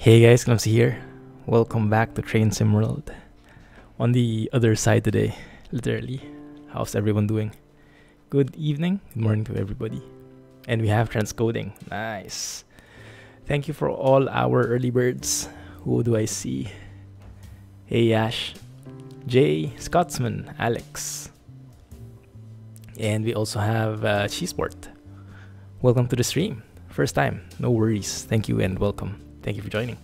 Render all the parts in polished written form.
Hey guys, Clumsy here. Welcome back to Train Sim World. On the other side today, literally. How's everyone doing? Good evening, good morning to everybody. And we have transcoding. Nice. Thank you for all our early birds. Who do I see? Hey Ash, Jay, Scotsman, Alex. And we also have Cheeseport. Welcome to the stream. First time, no worries. Thank you and welcome. Thank you for joining.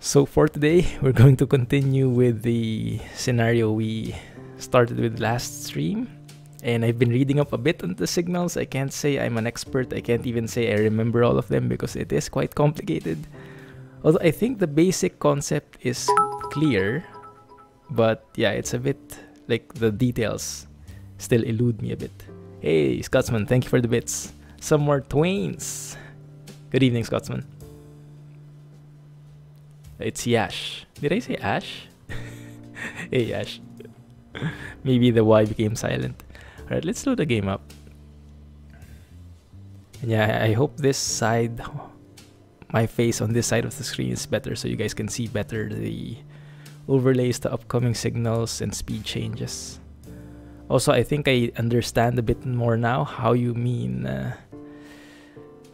So for today, we're going to continue with the scenario we started with last stream. And I've been reading up a bit on the signals. I can't say I'm an expert. I can't even say I remember all of them because it is quite complicated. Although I think the basic concept is clear. But yeah, it's a bit like the details still elude me a bit. Hey, Scotsman, thank you for the bits. Some more twains. Good evening, Scotsman. It's Yash. Did I say Ash? Hey, Yash. Maybe the Y became silent. Alright, let's load the game up. And yeah, I hope this side, my face on this side of the screen is better so you guys can see better the overlays, the upcoming signals, and speed changes. Also, I think I understand a bit more now how you mean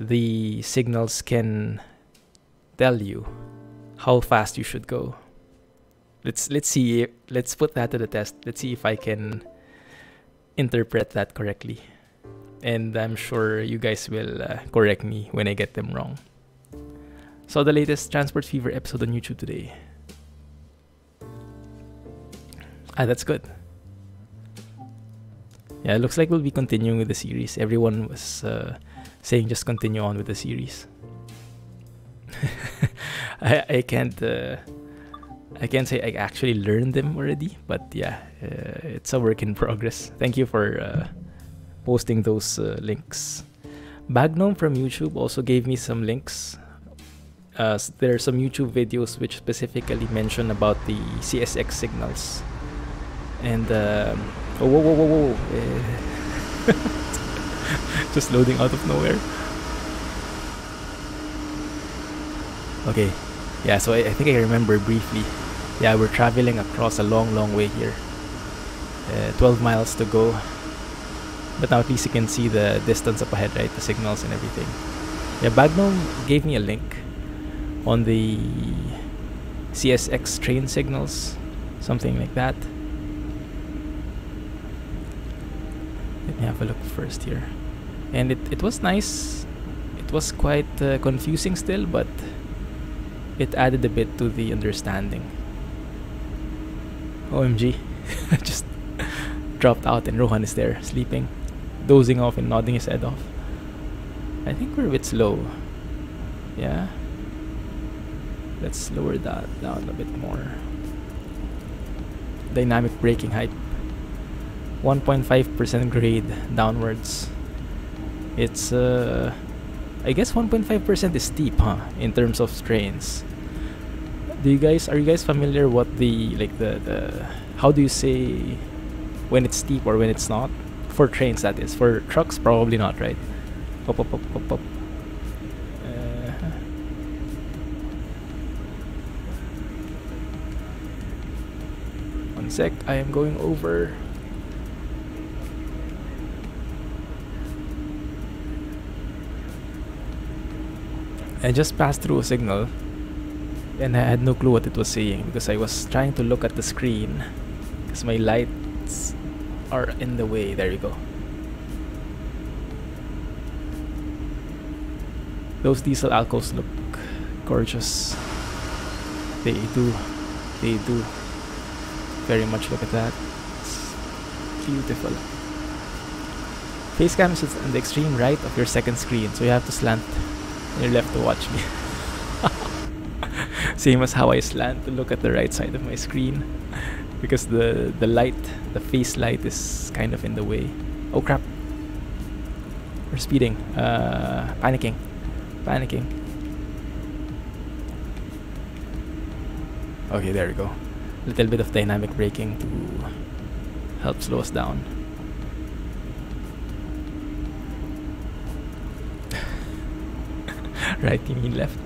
the signals can tell you how fast you should go. Let's see. Let's put that to the test. Let's see if I can interpret that correctly. And I'm sure you guys will correct me when I get them wrong. Saw the latest Transport Fever episode on YouTube today. Ah, that's good. Yeah, it looks like we'll be continuing with the series. Everyone was saying just continue on with the series. I can't say I actually learned them already, but yeah, it's a work in progress. Thank you for posting those links. Bagnome from YouTube also gave me some links. There are some YouTube videos which specifically mention about the CSX signals. And whoa. Just loading out of nowhere. Okay, yeah, so I think I remember briefly. Yeah, we're traveling across a long way here. 12 miles to go. But now at least you can see the distance up ahead, right? The signals and everything. Yeah, Bagnome gave me a link on the CSX train signals. Something like that. Let me have a look first here. And it was nice. It was quite confusing still, but it added a bit to the understanding. OMG. Just dropped out and Rohan is there, sleeping, dozing off and nodding his head off. I think we're a bit slow. Yeah. Let's lower that down a bit more. Dynamic braking height. 1.5% grade downwards. It's I guess 1.5% is steep, huh? In terms of trains. Are you guys familiar what the how do you say when it's steep or when it's not? For trains, that is. For trucks, probably not, right? Up. One sec, I am going over. I just passed through a signal and I had no clue what it was saying because I was trying to look at the screen because my lights are in the way. There you go. Those diesel alcos look gorgeous. They do very much. Look at that. It's beautiful. Facecam is on the extreme right of your second screen, so you have to slant your left to watch me. Same as how I slant to look at the right side of my screen because the light, the face light is kind of in the way. Oh crap. We're speeding. Panicking. Okay, there we go. Little bit of dynamic braking to help slow us down. Right, you mean left.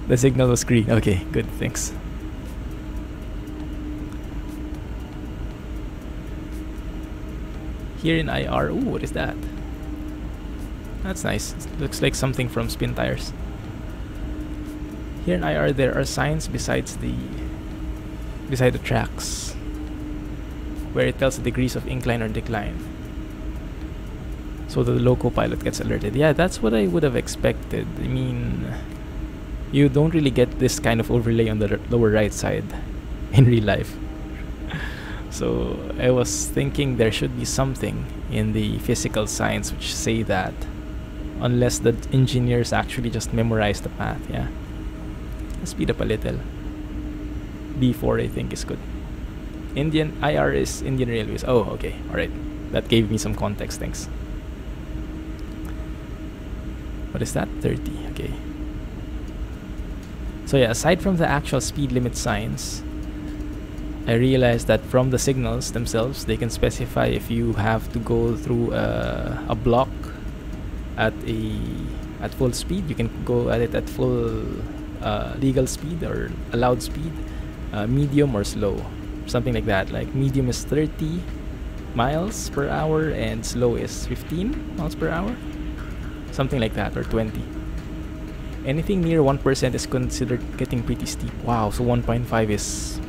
The signal was green. Okay, good, thanks. Here in IR, ooh, what is that? That's nice. It looks like something from Spin Tires. Here in IR, there are signs beside the tracks, where it tells the degrees of incline or decline, so that the loco pilot gets alerted. Yeah, that's what I would have expected. I mean, you don't really get this kind of overlay on the lower right side in real life. So I was thinking there should be something in the physical signs which say that, unless the engineers actually just memorize the path. Yeah, let's speed up a little. B4 I think is good. Indian IR is Indian Railways. Oh, okay, all right. That gave me some context. Thanks. What is that? 30. Okay. So yeah, aside from the actual speed limit signs, I realized that from the signals themselves, they can specify if you have to go through a block at full speed. You can go at it at full legal speed or allowed speed, medium or slow, something like that. Like medium is 30 miles per hour and slow is 15 miles per hour, something like that, or 20. Anything near 1% is considered getting pretty steep. Wow, so 1.5 is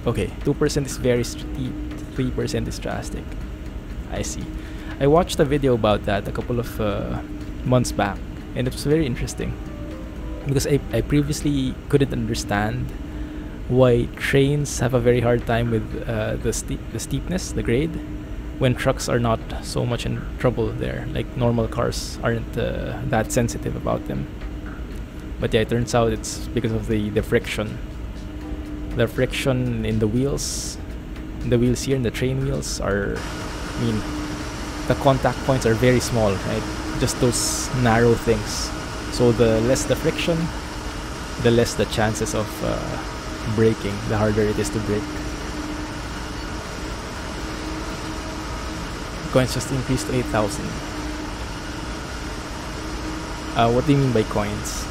okay, 2% is very steep, 3% is drastic. I see. I watched a video about that a couple of months back, and it was very interesting because I previously couldn't understand why trains have a very hard time with the steepness, the grade, when trucks are not so much in trouble there. Like normal cars aren't that sensitive about them. But yeah, it turns out it's because of the friction. The friction in the wheels, here in the train wheels are, I mean, the contact points are very small, right? Just those narrow things. So the less the friction, the less the chances of braking, the harder it is to brake. Coins just increased to 8,000. What do you mean by coins?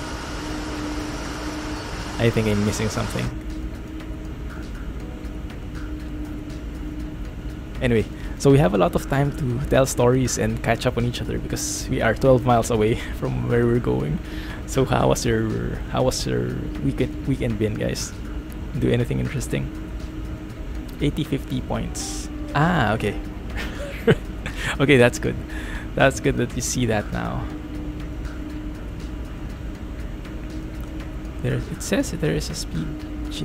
I think I'm missing something. Anyway, so we have a lot of time to tell stories and catch up on each other because we are 12 miles away from where we're going. So how was your weekend been, guys? Do anything interesting? 80-50 points. Ah, okay. Okay, that's good. That's good that you see that now. It says there is a speed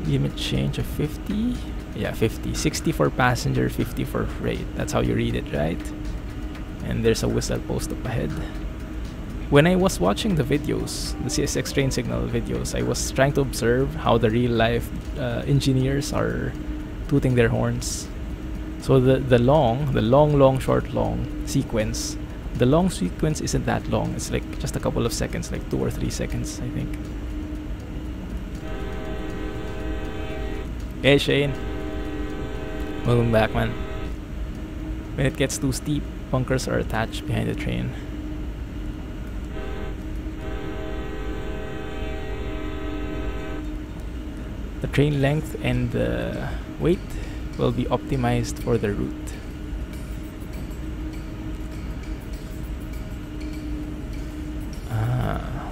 limit change of 50. Yeah, 50. 60 for passenger, 50 for freight. That's how you read it, right? And there's a whistle post up ahead. When I was watching the videos, the CSX train signal videos, I was trying to observe how the real life engineers are tooting their horns. So the long sequence. The long sequence isn't that long. It's like just a couple of seconds, like 2 or 3 seconds, I think. Hey Shane, welcome back, man. When it gets too steep, bunkers are attached behind the train. The train length and the weight will be optimized for the route.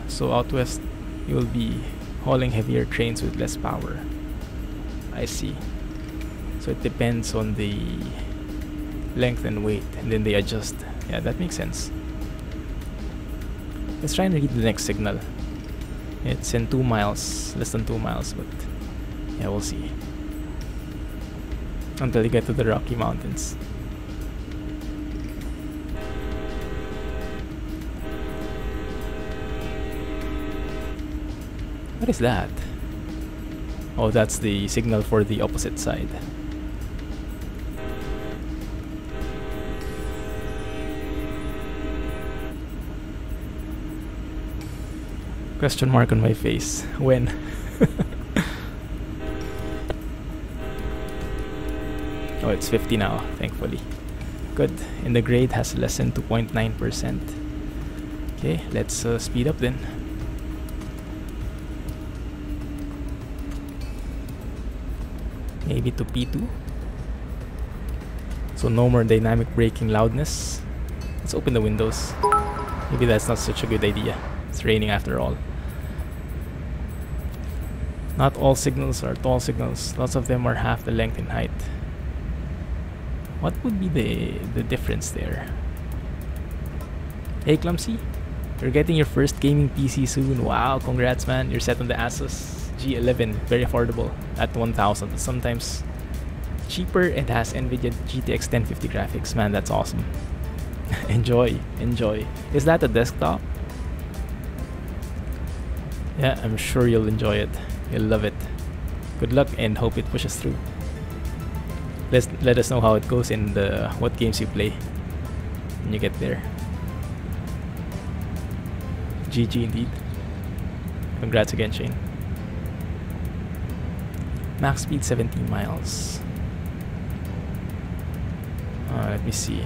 So out west, you will be hauling heavier trains with less power. I see. So it depends on the length and weight, and then they adjust. Yeah, that makes sense. Let's try and read the next signal. It's in 2 miles, less than 2 miles, but yeah, we'll see. Until you get to the Rocky Mountains. What is that? Oh, that's the signal for the opposite side. Question mark on my face. When? Oh, it's 50 now, thankfully. Good. And the grade has less than 2.9%. Okay, let's speed up then. Maybe to P2. So no more dynamic braking loudness. Let's open the windows. Maybe that's not such a good idea. It's raining after all. Not all signals are tall signals. Lots of them are half the length in height. What would be the difference there? Hey Clumsy, you're getting your first gaming PC soon. Wow, congrats man. You're set on the Asus G11. Very affordable at 1,000. But sometimes cheaper and has NVIDIA GTX 1050 graphics. Man, that's awesome. Enjoy, enjoy. Is that a desktop? Yeah, I'm sure you'll enjoy it. You'll love it. Good luck and hope it pushes through. Let us know how it goes in the what games you play when you get there. GG indeed. Congrats again, Shane. Max speed 17 miles. Let me see.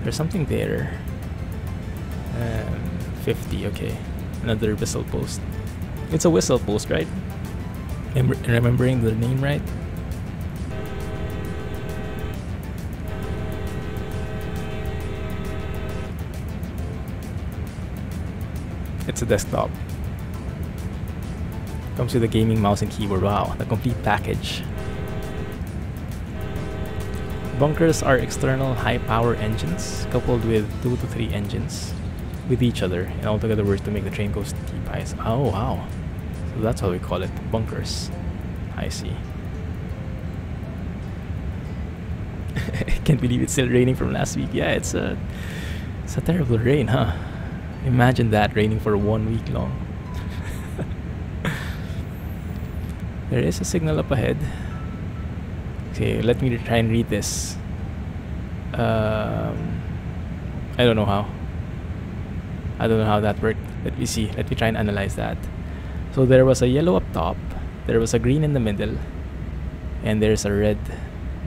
There's something there. 50, okay. Another whistle post. It's a whistle post, right? Remembering the name right? It's a desktop. Comes with a gaming mouse and keyboard. Wow, the complete package. Bunkers are external high-power engines coupled with 2 to 3 engines with each other and all together work to make the train go steep ice. Oh wow, so that's how we call it, bunkers. I see. I can't believe it's still raining from last week. Yeah, it's a terrible rain, huh? Imagine that raining for 1 week long. There is a signal up ahead. Okay, let me try and read this. I don't know how. I don't know how that worked. Let me see. Let me try and analyze that. So there was a yellow up top, there was a green in the middle, and there's a red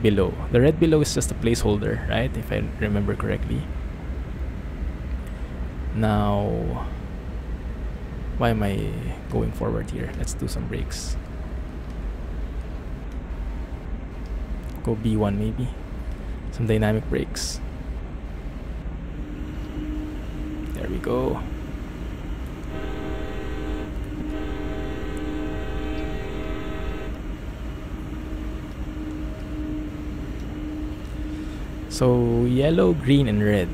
below. The red below is just a placeholder, right? If I remember correctly. Now, why am I going forward here? Let's do some brakes. Go B1 maybe. Some dynamic brakes. There we go. So yellow, green, and red.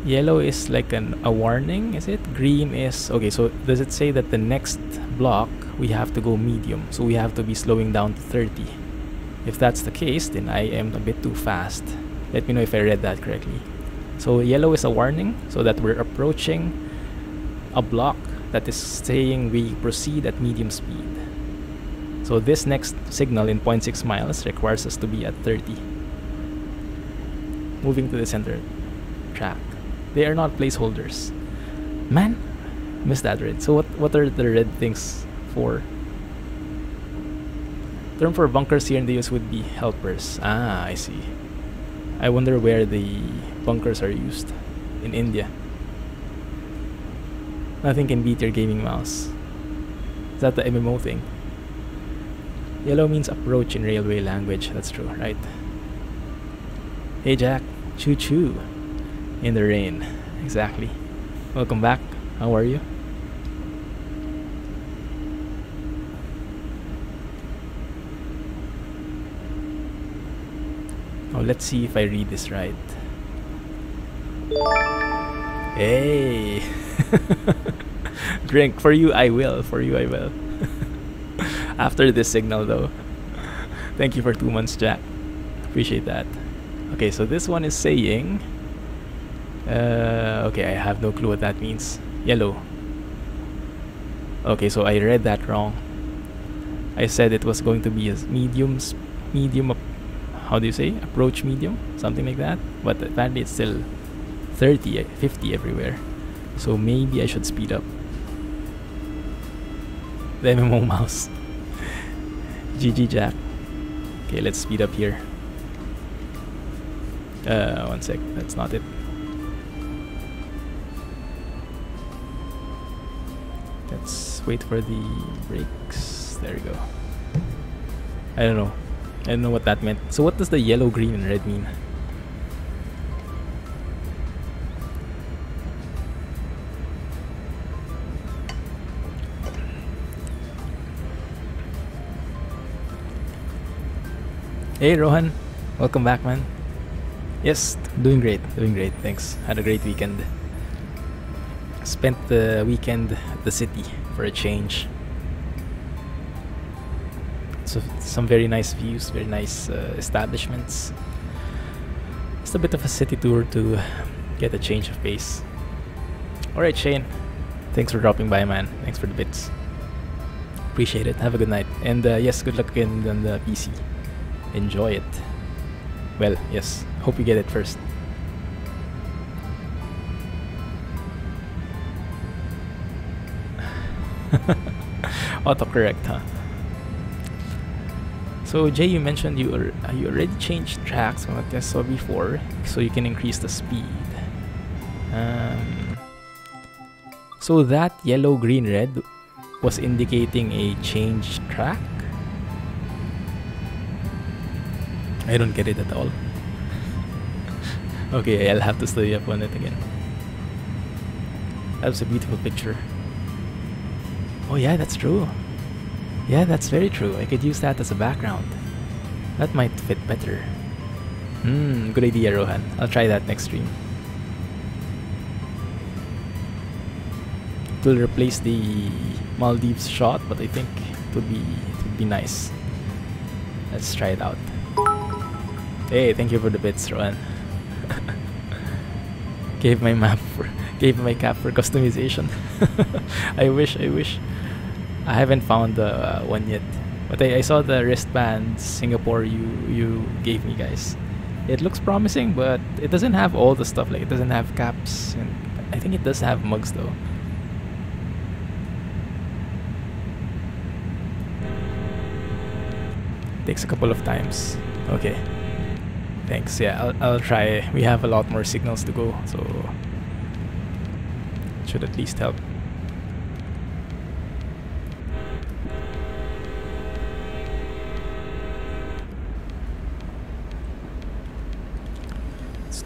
Yellow is like a warning, is it? Green is okay. So does it say that the next block we have to go medium? So we have to be slowing down to 30. If that's the case, then I am a bit too fast. Let me know if I read that correctly. So yellow is a warning, so that we're approaching a block that is saying we proceed at medium speed. So this next signal in 0.6 miles requires us to be at 30. Moving to the center track. They are not placeholders. Man, missed that red. So what are the red things for? Term for bunkers here in the US would be helpers. Ah, I see. I wonder where the bunkers are used. In India. Nothing can beat your gaming mouse. Is that the MMO thing? Yellow means approach in railway language. That's true, right? Hey Jack, choo choo. In the rain. Exactly. Welcome back. How are you? Oh, let's see if I read this right. Hey! Drink. For you, I will. For you, I will. After this signal, though. Thank you for 2 months, Jack. Appreciate that. Okay, so this one is saying... okay, I have no clue what that means. Yellow. Okay, so I read that wrong. I said it was going to be a medium, how do you say? Approach medium? Something like that. But apparently it's still 30, 50 everywhere. So maybe I should speed up. The MMO mouse. GG Jack. Okay, let's speed up here. 1 sec. That's not it. Let's wait for the brakes. There we go. I don't know. I don't know what that meant. So what does the yellow, green, and red mean? Hey Rohan, welcome back, man. Yes, doing great, thanks. Had a great weekend. Spent the weekend at the city for a change. So some very nice views, very nice establishments. Just a bit of a city tour to get a change of pace. Alright Shane, thanks for dropping by, man. Thanks for the bits. Appreciate it, have a good night. And yes, good luck again on the PC. Enjoy it. Well, yes, hope you get it first. Autocorrect, huh? So Jay, you mentioned you already changed tracks from what I saw before, so you can increase the speed. So that yellow, green, red was indicating a changed track? I don't get it at all. Okay, I'll have to study up on it again. That was a beautiful picture. Oh yeah, that's true. Yeah, that's very true. I could use that as a background. That might fit better. Good idea, Rohan. I'll try that next stream. It will replace the Maldives shot, but I think it would be nice. Let's try it out. Hey, thank you for the bits, Rohan. Gave my cap for customization. I wish. I haven't found the one yet, but I saw the wristbands Singapore you gave me, guys. It looks promising, but it doesn't have all the stuff. Like, it doesn't have caps, and I think it does have mugs though. Takes a couple of times. Okay. Thanks. Yeah, I'll try. We have a lot more signals to go, so it should at least help.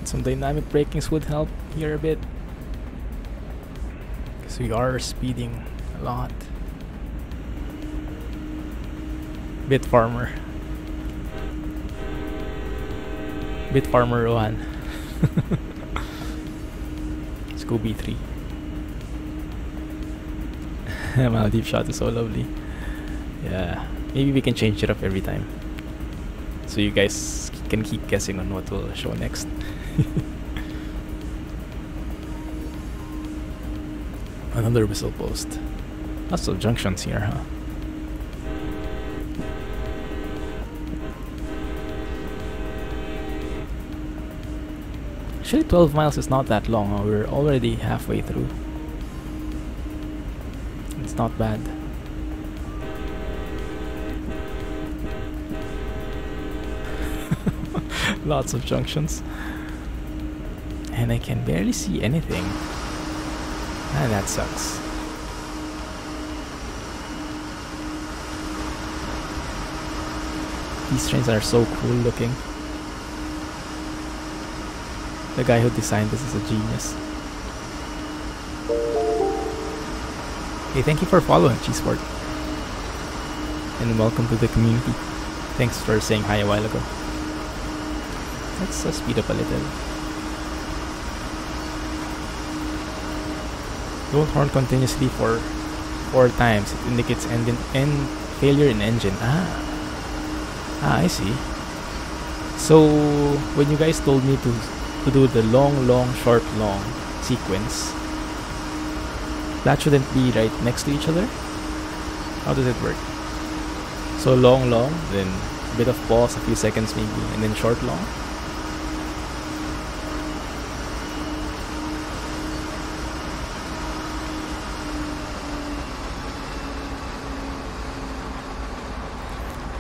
Some dynamic brakings would help here a bit, because we are speeding a lot. Bit farmer Rohan. Let's go B3. Maldives shot is so lovely. Yeah, maybe we can change it up every time, so you guys can keep guessing on what we'll show next. Another whistle post. Lots of junctions here, huh? Actually, 12 miles is not that long. Huh? We're already halfway through. It's not bad. Lots of junctions. And I can barely see anything. Ah, that sucks. These trains are so cool looking. The guy who designed this is a genius. Hey, thank you for following, G-Sport. And welcome to the community. Thanks for saying hi a while ago. Let's speed up a little. Don't horn continuously for 4 times. It indicates end failure in engine. I see. So when you guys told me to do the long, short, long sequence, that shouldn't be right next to each other? How does it work? So long, then a bit of pause, a few seconds maybe, and then short, long?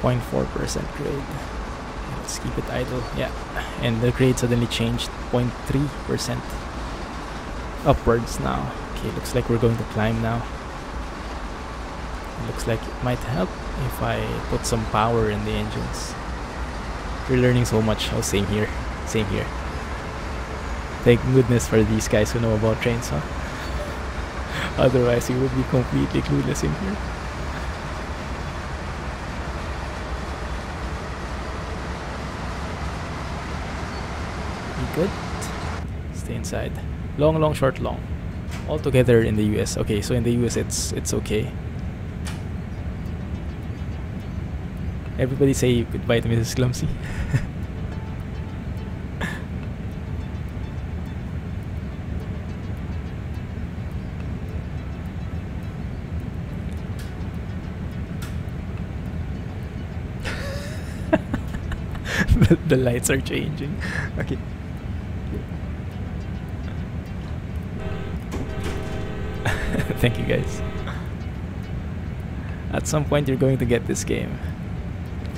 .4% grade. Let's keep it idle. Yeah, and the grade suddenly changed 0.3% upwards now. Okay, looks like we're going to climb now. Looks like it might help if I put some power in the engines. We're learning so much. Oh, same here. Same here. Thank goodness for these guys who know about trains, huh? Otherwise, we would be completely clueless in here. Be good. Stay inside. Long, long, short, long. All together in the US. Okay, so in the US, it's okay. Everybody say goodbye to Mrs. Clumsy. The lights are changing. Okay. Thank you guys. At some point you're going to get this game.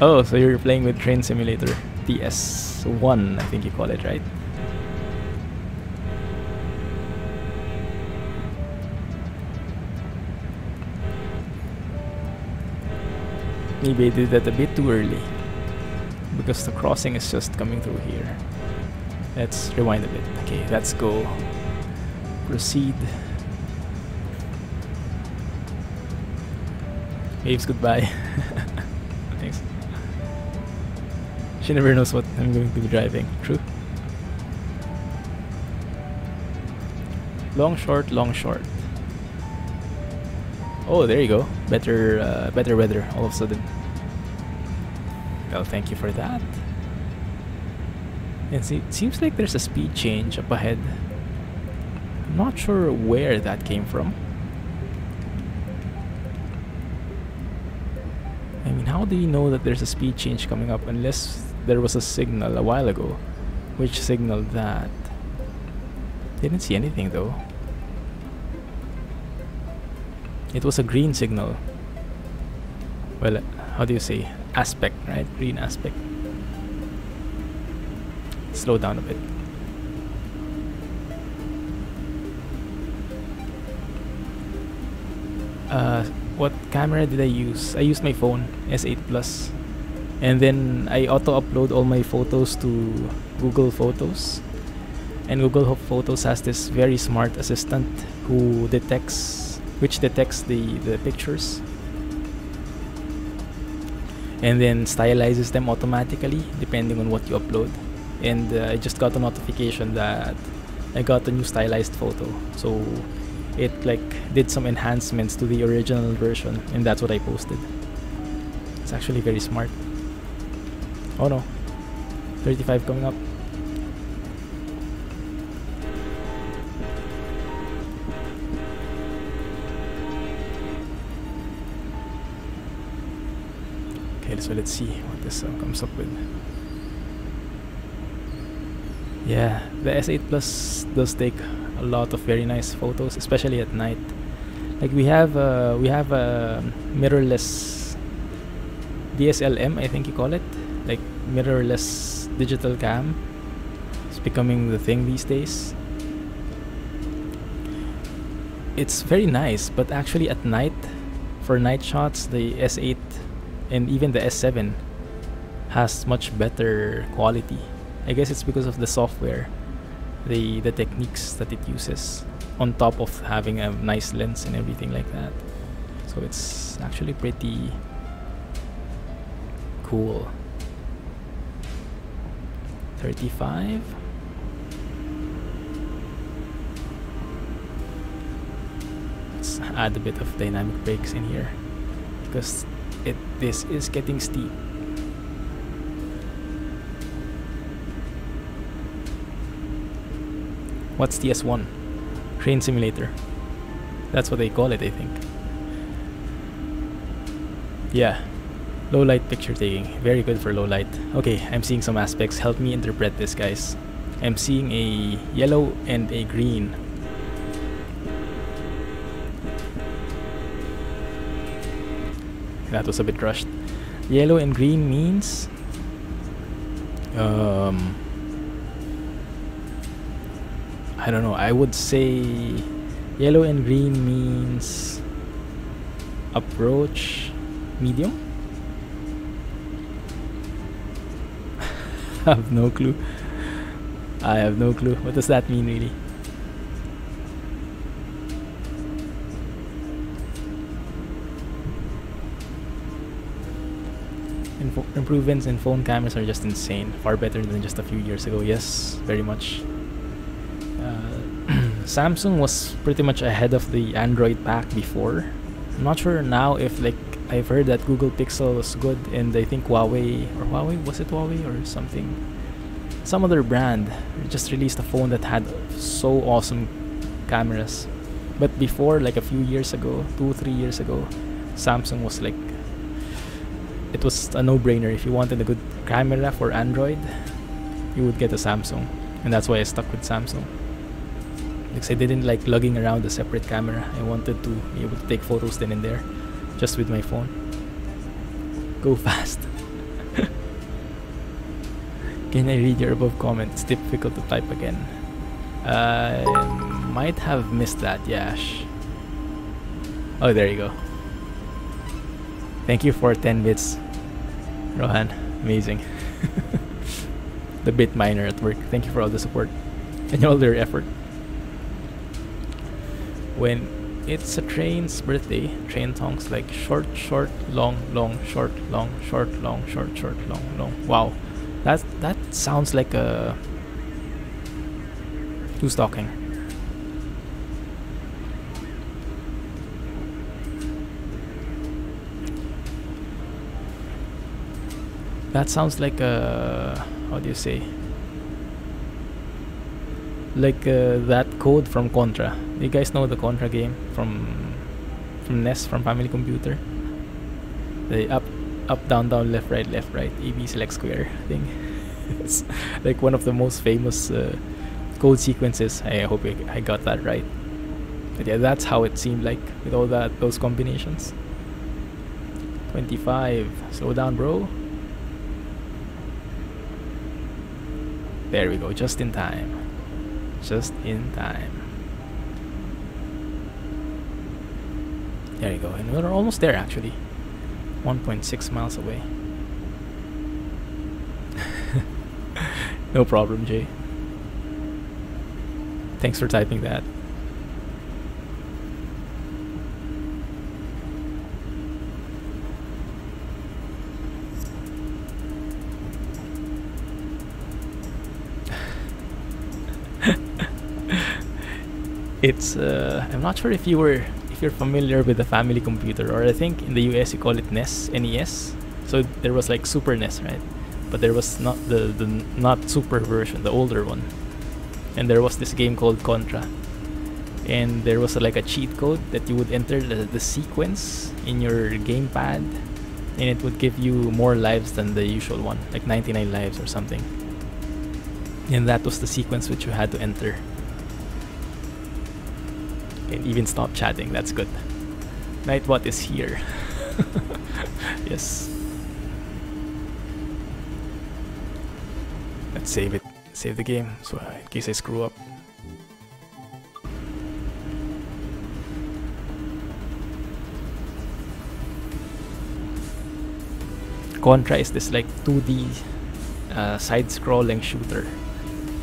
Oh, so you're playing with Train Simulator TS1, I think you call it, right? Maybe I did that a bit too early, because the crossing is just coming through here. Let's rewind a bit. Okay, let's go. Proceed. Waves goodbye. Thanks. She never knows what I'm going to be driving. True. Long, short, long, short. Oh, there you go. Better, better weather all of a sudden. Well, thank you for that. And see, it seems like there's a speed change up ahead. I'm not sure where that came from. I mean, how do you know that there's a speed change coming up unless there was a signal a while ago? Which signaled that? Didn't see anything though. It was a green signal. Well, how do you say? Aspect, right? Green aspect. Slow down a bit. What camera did I use? I used my phone, S8 Plus. And then I auto-upload all my photos to Google Photos. And Google Photos has this very smart assistant who detects the pictures. And then stylizes them automatically depending on what you upload. And I just got a notification that I got a new stylized photo. So it like did some enhancements to the original version, and that's what I posted. It's actually very smart. Oh no, 35 coming up. Okay, so let's see what this comes up with. Yeah, the S8 Plus does take a lot of very nice photos, especially at night. Like we have a mirrorless DSLM, I think you call it, like mirrorless digital cam. It's becoming the thing these days. It's very nice, but actually at night, for night shots, the S8 and even the S7 has much better quality. I guess it's because of the software, the techniques that it uses, on top of having a nice lens and everything like that. So it's actually pretty cool. 35. Let's add a bit of dynamic brakes in here because this is getting steep. What's TS1? Train Simulator. That's what they call it, I think. Yeah. Low light picture taking. Very good for low light. Okay, I'm seeing some aspects. Help me interpret this, guys. I'm seeing a yellow and a green. That was a bit rushed. Yellow and green means I don't know. I would say yellow and green means Approach medium? I have no clue. I have no clue. What does that mean, really? Improvements in phone cameras are just insane. Far better than just a few years ago. Yes, very much. Samsung was pretty much ahead of the Android pack before. I'm not sure now if, like, I've heard that Google Pixel was good, and I think Huawei, was it Huawei or something? Some other brand just released a phone that had so awesome cameras. But before, like a few years ago, 2-3 years ago, Samsung was like, it was a no-brainer. If you wanted a good camera for Android, you would get a Samsung, and that's why I stuck with Samsung. Because I didn't like lugging around a separate camera. I wanted to be able to take photos then and there, just with my phone. Go fast. Can I read your above comment? It's difficult to type again. I might have missed that, Yash. Oh, there you go. Thank you for 10 bits, Rohan. Amazing. The bit miner at work. Thank you for all the support and all their effort. When it's a train's birthday, train songs like short, short, long, long, short, long, short, long, short, short, long, long. Wow, that sounds like a who's talking? That sounds like a, how do you say? Like that code from Contra. Do you guys know the Contra game from NES, from Family Computer? The up, down, left, right, AB select square thing. It's like one of the most famous code sequences. I hope I got that right. But yeah, that's how it seemed like with all those combinations. 25. Slow down, bro. There we go. Just in time. Just in time. There you go. And we're almost there, actually. 1.6 miles away. No problem, Jay. Thanks for typing that. It's I'm not sure if you're familiar with the Family Computer, or I think in the US you call it NES. So there was like Super NES, right? But there was not the not Super version, the older one. And there was this game called Contra. And there was like a cheat code that you would enter the sequence in your gamepad, and it would give you more lives than the usual one, like 99 lives or something. And that was the sequence which you had to enter. And even stop chatting, that's good. Nightbot is here. Yes. Let's save it. Save the game, so in case I screw up. Contra is this like 2D side-scrolling shooter.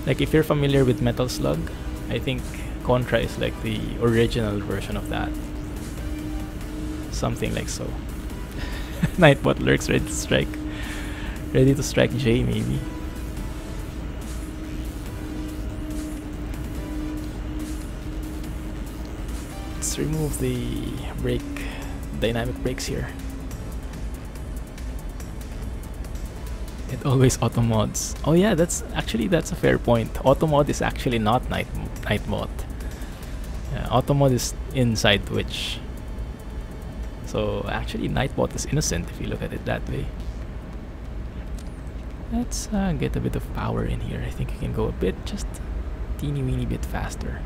Like if you're familiar with Metal Slug, I think Contra is like the original version of that. Something like so. Nightbot lurks, ready to strike. Ready to strike J, maybe. Let's remove the dynamic brakes here. It always auto mods. Oh yeah, that's a fair point. Auto mod is actually not Nightbot. Auto mod is inside Twitch. So actually Nightbot is innocent if you look at it that way. Let's get a bit of power in here. I think you can go a bit, just teeny weeny bit faster.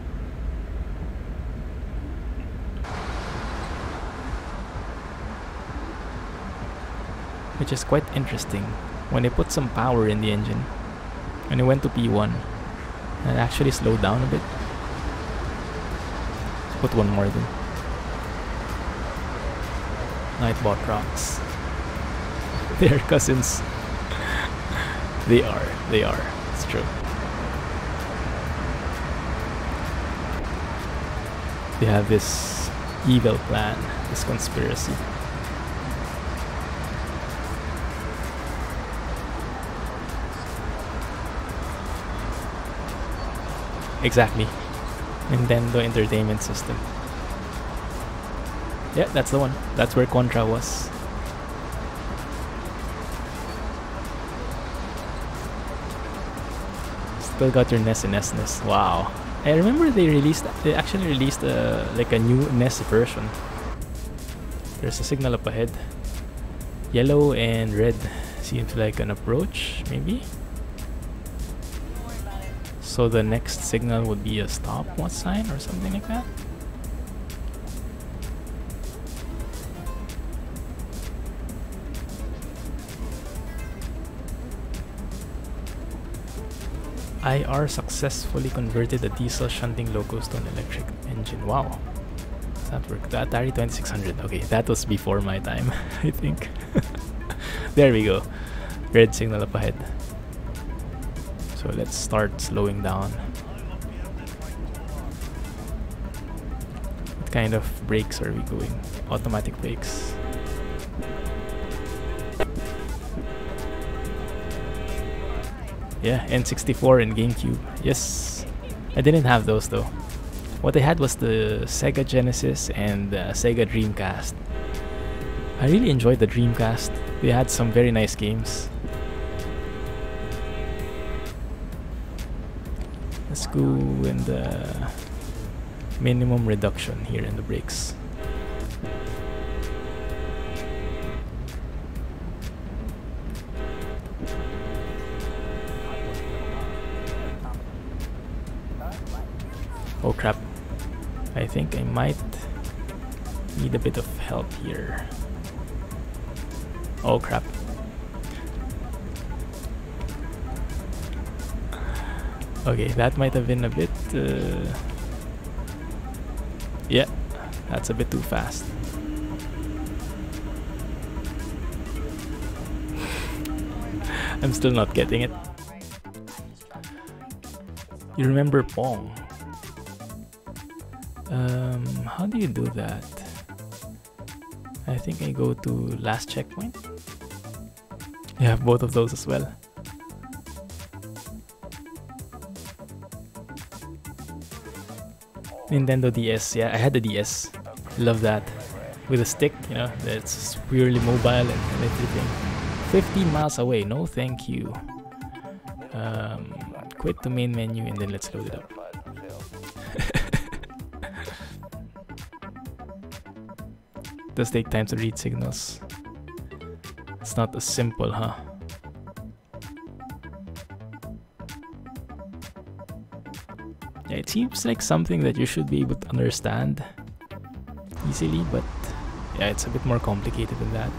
Which is quite interesting. When I put some power in the engine, when I went to P1, it actually slowed down a bit. Put one more then. Nightbot rocks. They're cousins. They are. It's true. They have this evil plan, this conspiracy. Exactly. Nintendo Entertainment System. Yeah, that's the one. That's where Contra was. Still got your NES and SNES. Wow. I remember they actually released like a new NES version. There's a signal up ahead. Yellow and red seems like an approach, maybe. So the next signal would be a stopwatch sign or something like that. IR successfully converted a diesel shunting locos to an electric engine. Wow. Does that work? The Atari 2600. Okay, that was before my time, I think. There we go. Red signal up ahead. So let's start slowing down. What kind of brakes are we going? Automatic brakes. Yeah, N64 and GameCube. Yes, I didn't have those though. What I had was the Sega Genesis and the Sega Dreamcast. I really enjoyed the Dreamcast. They had some very nice games. Let's go in the minimum reduction here in the brakes. Oh crap. I think I might need a bit of help here. Oh crap. Okay, that might have been a bit... yeah, that's a bit too fast. I'm still not getting it. You remember Pong? How do you do that? I think I go to last checkpoint. You have both of those as well. Nintendo DS, yeah, I had the DS. Love that. With a stick, you know, that's purely mobile and everything. 15 miles away, no thank you. Quit the main menu and then let's load it up. Does take time to read signals. It's not as simple, huh? Yeah, it seems like something that you should be able to understand easily, but yeah, it's a bit more complicated than that.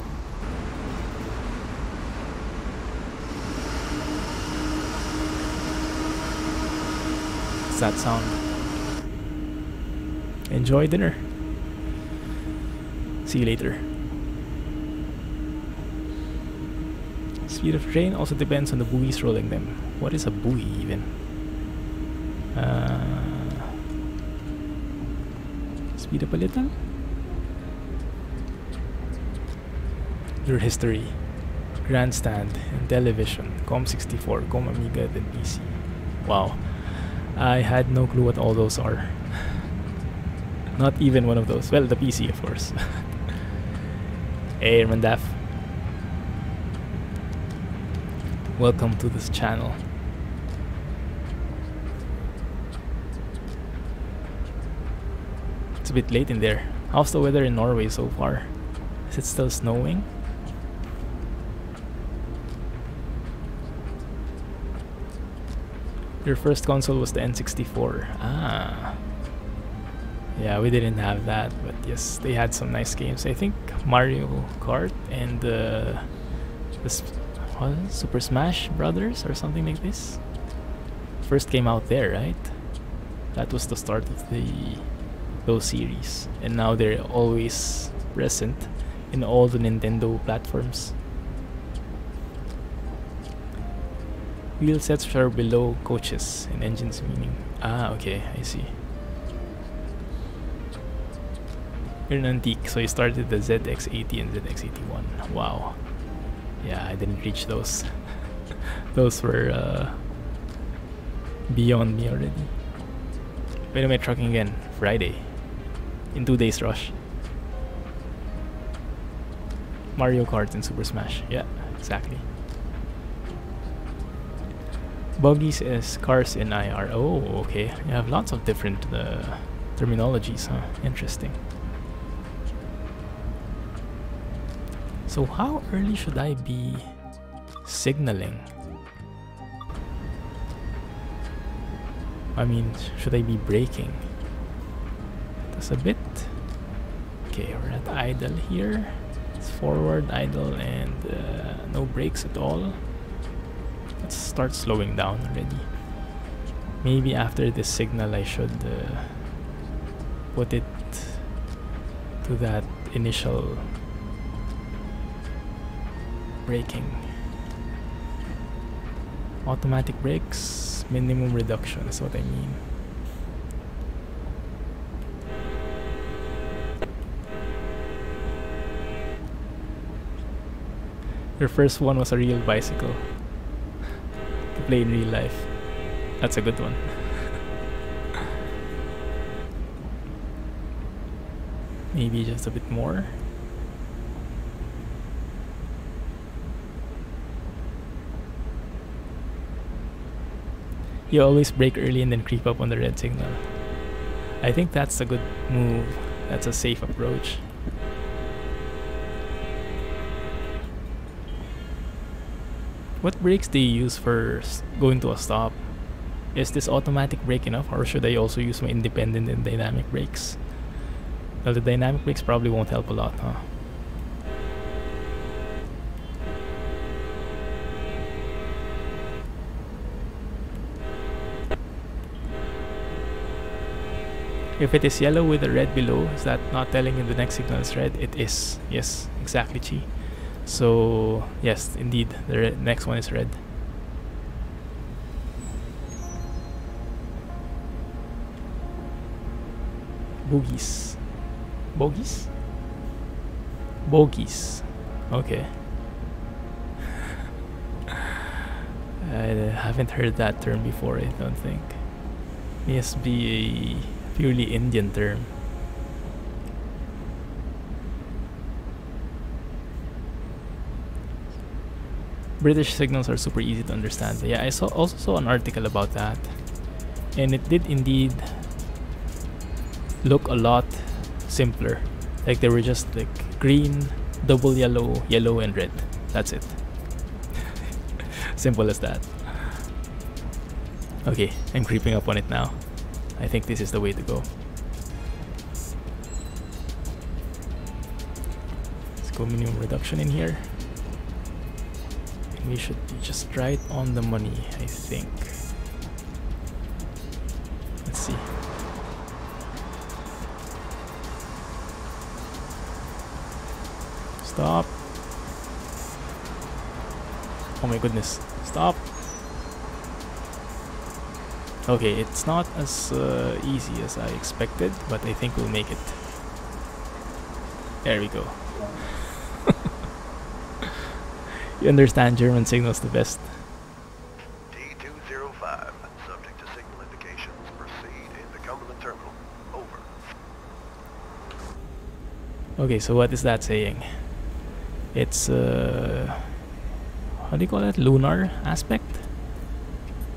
What's that sound? Enjoy dinner. See you later. Speed of train also depends on the buoys rolling them. What is a buoy even? Speed up a little. Your history. Grandstand and television. Com64, Com Amiga, then PC. Wow. I had no clue what all those are. Not even one of those. Well, the PC, of course. Hey, Mandaf. Welcome to this channel. It's a bit late in there. How's the weather in Norway so far? Is it still snowing? Your first console was the N64. Ah. Yeah, we didn't have that, but yes, they had some nice games. I think Mario Kart and Super Smash Brothers or something like this first came out there, right? That was the start of those series, and now they're always present in all the Nintendo platforms. Wheel sets are below coaches in engines, meaning. Ah, okay, I see. You're an antique, so you started the ZX80 and ZX81. Wow. Yeah, I didn't reach those. Those were beyond me already. When am I trucking again? Friday. In 2 days rush. Mario Kart and Super Smash. Yeah, exactly. Buggies as cars in IR. Oh, okay. You have lots of different terminologies, huh? Interesting. So how early should I be signaling? I mean, should I be braking? That's a bit. Okay, we're at idle here. It's forward, idle, and no brakes at all. Let's start slowing down already. Maybe after this signal I should put it to that initial braking. Automatic brakes, minimum reduction is what I mean. Your first one was a real bicycle to play in real life. That's a good one. Maybe just a bit more. You always brake early and then creep up on the red signal. I think that's a good move. That's a safe approach. What brakes do you use for going to a stop? Is this automatic brake enough, or should I also use my independent and dynamic brakes? Well, the dynamic brakes probably won't help a lot, huh? If it is yellow with a red below, is that not telling you the next signal is red? It is. Yes, exactly, Chi. So, yes, indeed, the next one is red. Bogies. Bogies? Bogies. Okay. I haven't heard that term before, I don't think. It must be a purely Indian term. British signals are super easy to understand. Yeah, I also saw an article about that, and it did indeed look a lot simpler. Like they were just like green, double yellow, yellow, and red. That's it. Simple as that. Okay, I'm creeping up on it now. I think this is the way to go. Let's go minimum reduction in here. We should be just right on the money, I think. Let's see. Stop. Oh my goodness. Stop. Okay, it's not as easy as I expected, but I think we'll make it. There we go. You understand German signals the best. D205, subject to signal indications. Proceed in the Cumberland terminal. Over. Okay, so what is that saying? It's how do you call it? Lunar aspect?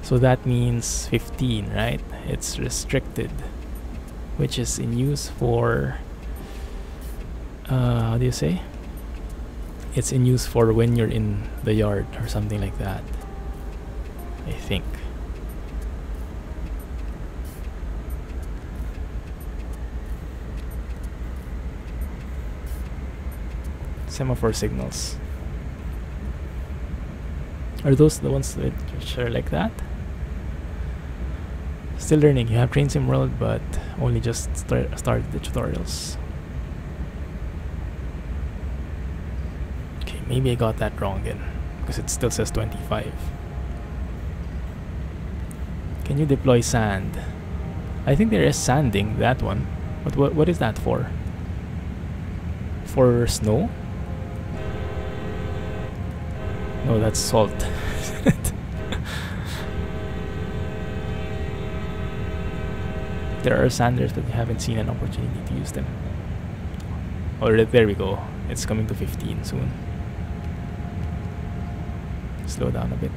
So that means 15, right? It's restricted, which is in use for how do you say? It's in use for when you're in the yard or something like that, I think. Semaphore signals. Are those the ones which are like that? Still learning. You have Train Sim World, but only just started the tutorials. maybe I got that wrong again, because it still says 25. Can you deploy sand? I think there is sanding, that one. But what is that for? For snow? No, that's salt. There are sanders, but we haven't seen an opportunity to use them. Oh, there we go. It's coming to 15 soon. Slow down a bit.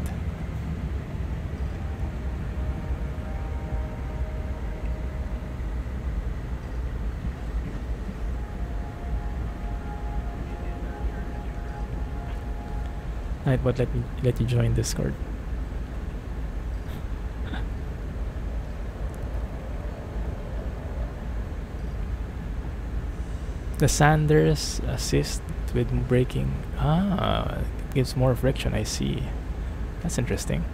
Alright, but let you join Discord. The sanders assist with braking. Ah, it gives more friction, I see. That's interesting.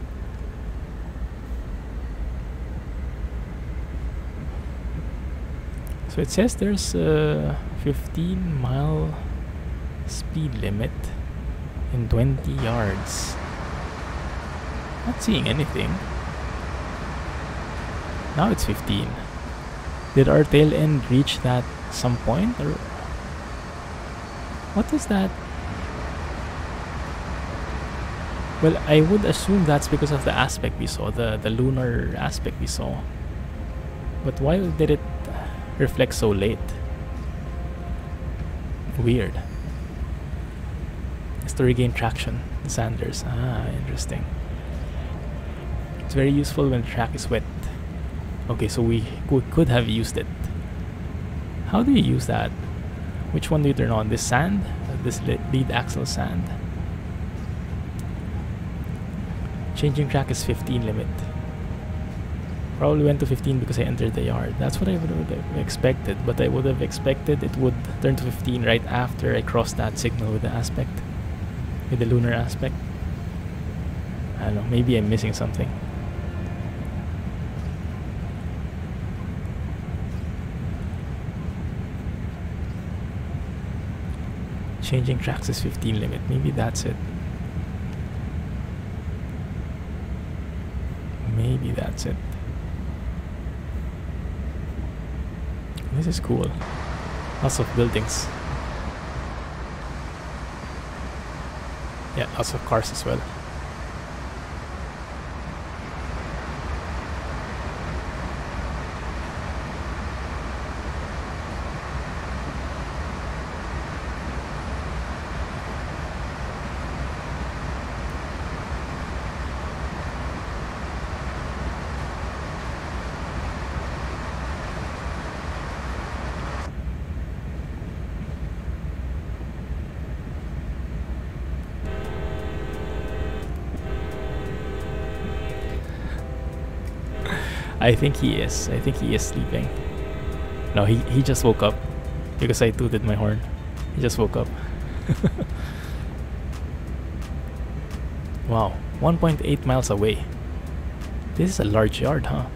So it says there's a 15-mile speed limit in 20 yards. Not seeing anything. Now it's 15. Did our tail end reach that some point, or what is that? Well, I would assume that's because of the aspect we saw, the lunar aspect we saw. But why did it reflect so late? Weird. It's to regain traction, the sanders. Ah, interesting. It's very useful when the track is wet. Okay, so we could have used it. How do you use that? Which one do you turn on? This sand? This lead axle sand? Changing track is 15 limit. Probably went to 15 because I entered the yard. That's what I would have expected, but I would have expected it would turn to 15 right after I crossed that signal with the aspect. With the lunar aspect. I don't know, maybe I'm missing something. Changing tracks is 15 limit. Maybe that's it. Maybe that's it. This is cool. Lots of buildings. Yeah, lots of cars as well. I think he is. I think he is sleeping. No, he just woke up because I tooted my horn. He just woke up. Wow, 1.8 miles away. This is a large yard, huh?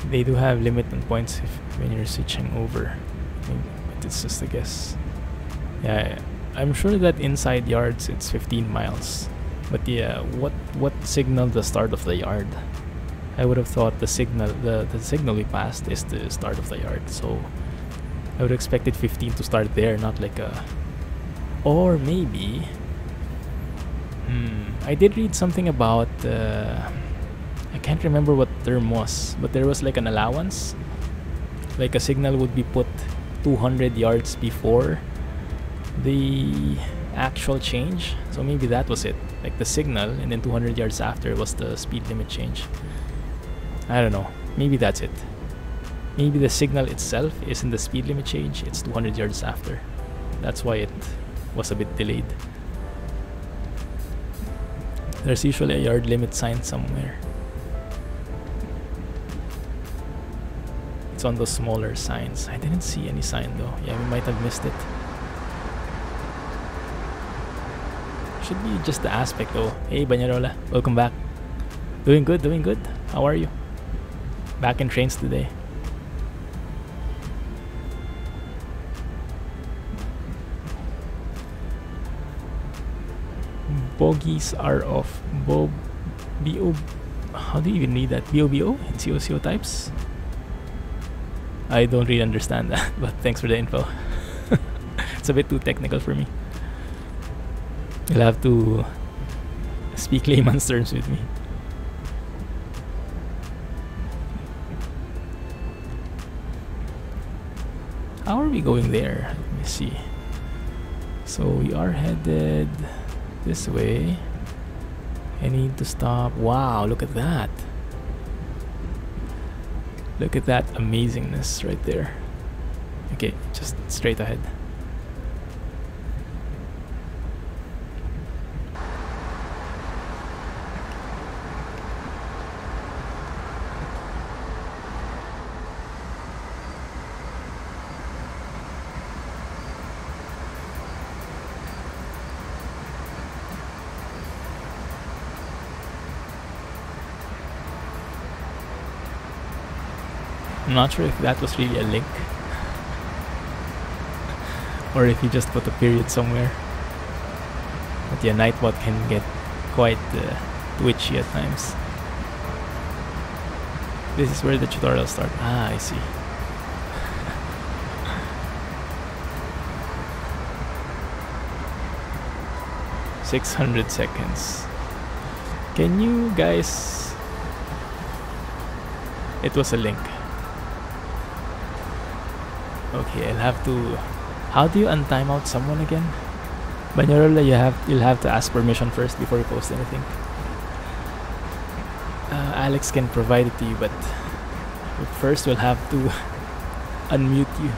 They do have limit on points when you're switching over. But it's just a guess. Yeah, I'm sure that inside yards it's 15 miles. But yeah, what signaled the start of the yard? I would have thought the signal we passed is the start of the yard. So I would have expected 15 to start there, not like a... Or maybe... I did read something about... I can't remember what term was, but there was like an allowance. Like a signal would be put 200 yards before the actual change. So maybe that was it. Like the signal, and then 200 yards after was the speed limit change. I don't know. Maybe that's it. Maybe the signal itself isn't the speed limit change, it's 200 yards after. That's why it was a bit delayed. There's usually a yard limit sign somewhere. It's on those smaller signs. I didn't see any sign though. Yeah, we might have missed it. Should be just the aspect though. Hey Banyarola, welcome back. Doing good, doing good. How are you? Back in trains today. bogies are of BO. How do you even read that? BOBO and COCO types? I don't really understand that, but thanks for the info. It's a bit too technical for me. You'll have to speak layman's terms with me. How are we going there? Let me see. So we are headed this way. I need to stop. Wow, look at that. Look at that amazingness right there. Okay, just straight ahead. I'm not sure if that was really a link or if you just put a period somewhere. But yeah, Nightbot can get quite twitchy at times. This is where the tutorial starts. Ah, I see. $600. Can you guys... It was a link. Okay, I'll have to... How do you untime out someone again? Banyarola, you'll have to ask permission first before you post anything. Alex can provide it to you, but first we'll have to unmute you.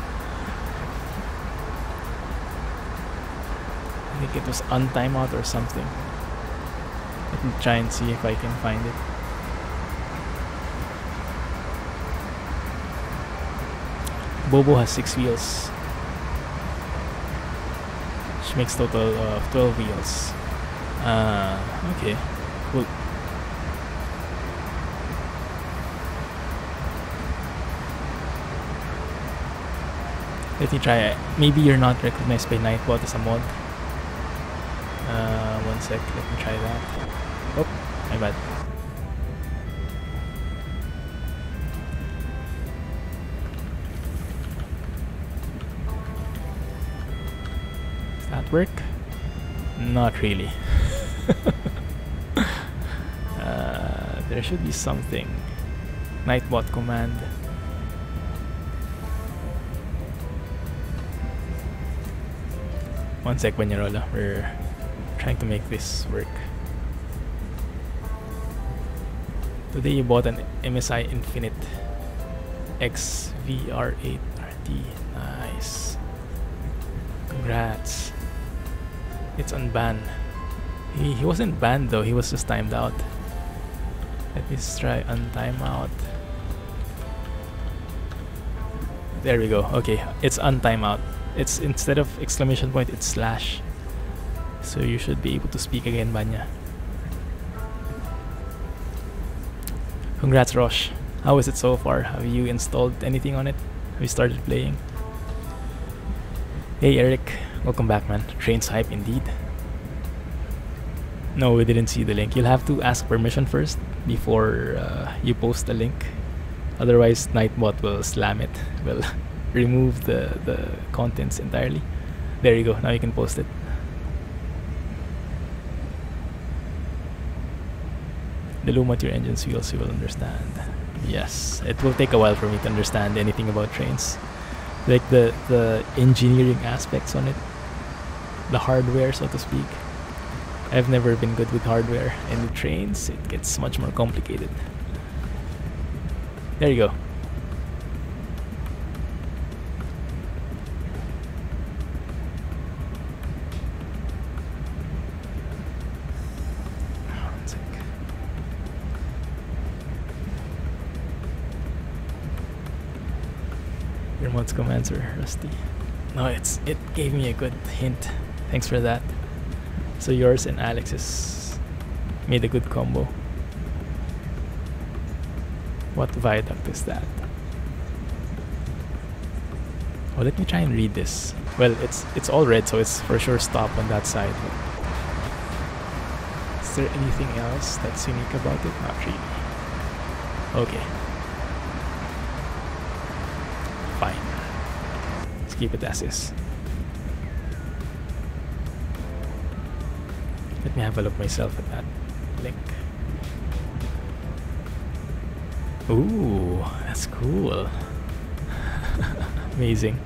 I think it was untime out or something. Let me try and see if I can find it. Bobo has 6 wheels, which makes total of 12 wheels. Okay, cool. Let me try it. Maybe you're not recognized by Nightbot as a mod. One sec, let me try that. Oh, my bad. Work? Not really. There should be something. Nightbot command. One sec, Banyarola. We're trying to make this work. Today you bought an MSI Infinite XVR8 RT. Nice. Congrats. It's unbanned. He wasn't banned though, he was just timed out. Let me try untime out. There we go. Okay, it's untime out. It's instead of exclamation point, it's slash. So you should be able to speak again, Banya. Congrats, Rosh. How is it so far? Have you installed anything on it? Have you started playing? Hey Eric, welcome back, man. Train's hype indeed. No, we didn't see the link. You'll have to ask permission first before you post the link. Otherwise, Nightbot will slam it. Will remove the contents entirely. There you go. Now you can post it. The loom at your engine's wheels, you will understand. Yes, it will take a while for me to understand anything about trains. Like the engineering aspects on it, the hardware, so to speak. I've never been good with hardware, and with trains it gets much more complicated. There you go. One sec. Your mod's commands are rusty. No, it gave me a good hint. Thanks for that. So yours and Alex's made a good combo. What viaduct is that? Oh, let me try and read this. Well, it's all red, so it's for sure stop on that side. Is there anything else that's unique about it? Not really. Okay. Fine. Let's keep it as is. Let me have a look myself at that link. Ooh, that's cool. Amazing.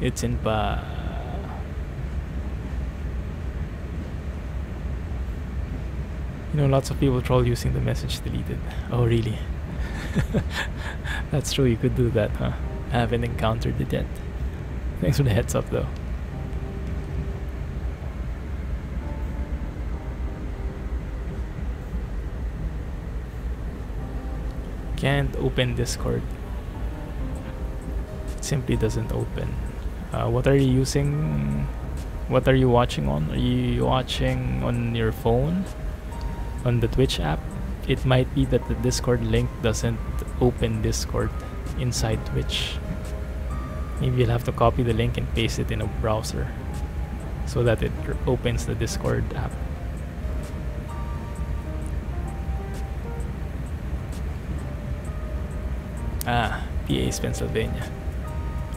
It's in pa. You know, lots of people troll using the message deleted. Oh, really? That's true, you could do that, huh? I haven't encountered it yet. Thanks for the heads up, though. Can't open Discord. It simply doesn't open. What are you using? What are you watching on? Are you watching on your phone? On the Twitch app? It might be that the Discord link doesn't open Discord inside Twitch. Maybe you'll have to copy the link and paste it in a browser so that it opens the Discord app. Ah, PA is Pennsylvania.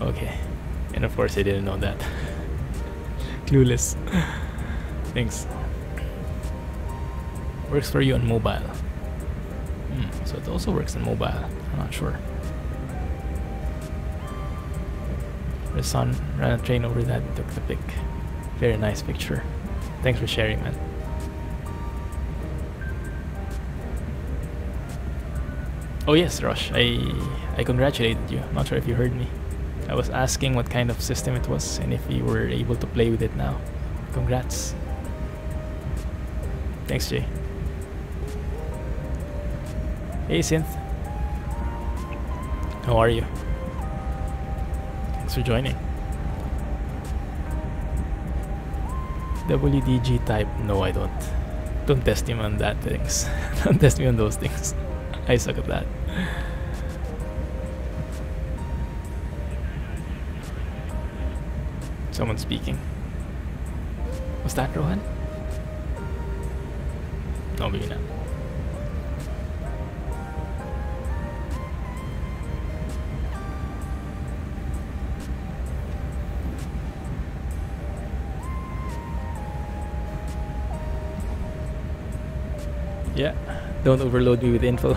Okay. And of course I didn't know that. Clueless. Thanks. Works for you on mobile. So it also works on mobile. I'm not sure. The sun ran a train over that and took the pic. Very nice picture. Thanks for sharing, man. Oh yes, Rush. I congratulated you. I'm not sure if you heard me. I was asking what kind of system it was and if you were able to play with it now. Congrats. Thanks, Jay. Hey, Synth. How are you? Thanks for joining. WDG type? No, I don't. Don't test me on that things. Don't test me on those things. I suck at that. Someone speaking. Was that Rohan? No, maybe not. Yeah, don't overload me with info.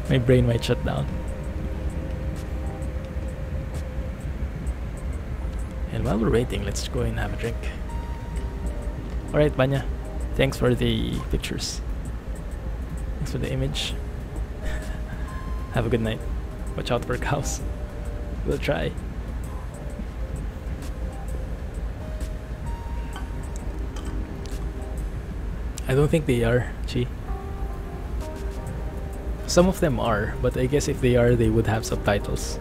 My brain might shut down. And while we're waiting, let's go and have a drink. Alright, Banya. Thanks for the pictures. Thanks for the image. Have a good night. Watch out for cows. We'll try. I don't think they are, Chi. Some of them are, but I guess if they are, they would have subtitles.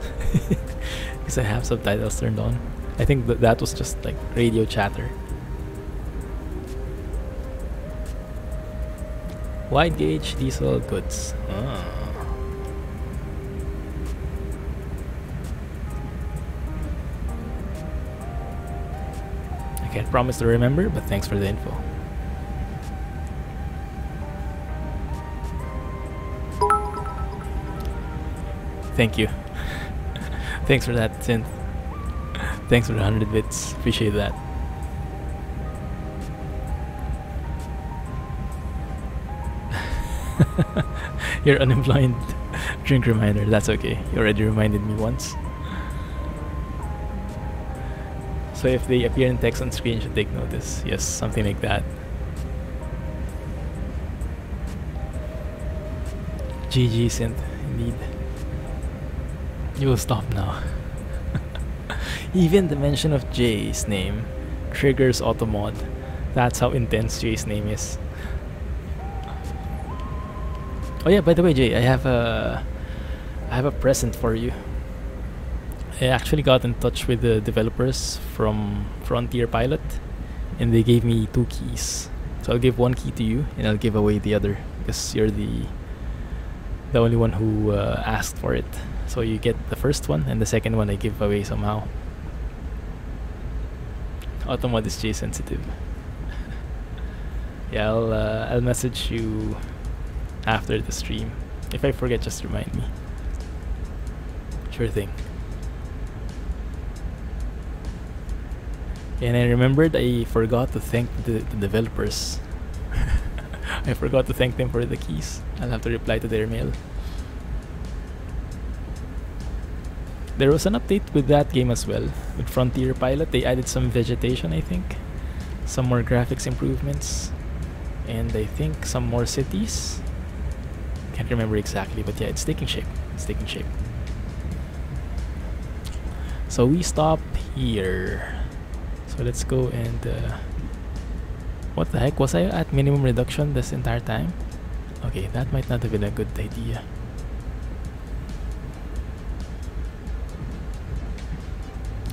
Because I have subtitles turned on. I think that was just like radio chatter. Wide gauge diesel goods. I can't promise to remember, but thanks for the info. Thank you. Thanks for that, Synth. Thanks for the 100 bits. Appreciate that. You're unemployed. Drink reminder. That's okay. You already reminded me once. So if they appear in text on screen, you should take notice. Yes, something like that. GG, Synth. Indeed. You will stop now. Even the mention of Jay's name triggers automod. That's how intense Jay's name is. Oh yeah, by the way, Jay, I have a present for you. I actually got in touch with the developers from Frontier Pilot, and they gave me 2 keys. So I'll give 1 key to you, and I'll give away the other because you're the only one who asked for it. So you get the first one, and the second one I give away somehow. Automod is J sensitive. Yeah, I'll message you after the stream. If I forget, just remind me. Sure thing. And I remembered I forgot to thank the developers. I forgot to thank them for the keys. I'll have to reply to their mail. There was an update with that game as well. With Frontier Pilot, they added some vegetation, I think. Some more graphics improvements. And I think some more cities. Can't remember exactly, but yeah, it's taking shape. It's taking shape. So we stop here. So let's go and... what the heck? Was I at minimum reduction this entire time? Okay, that might not have been a good idea.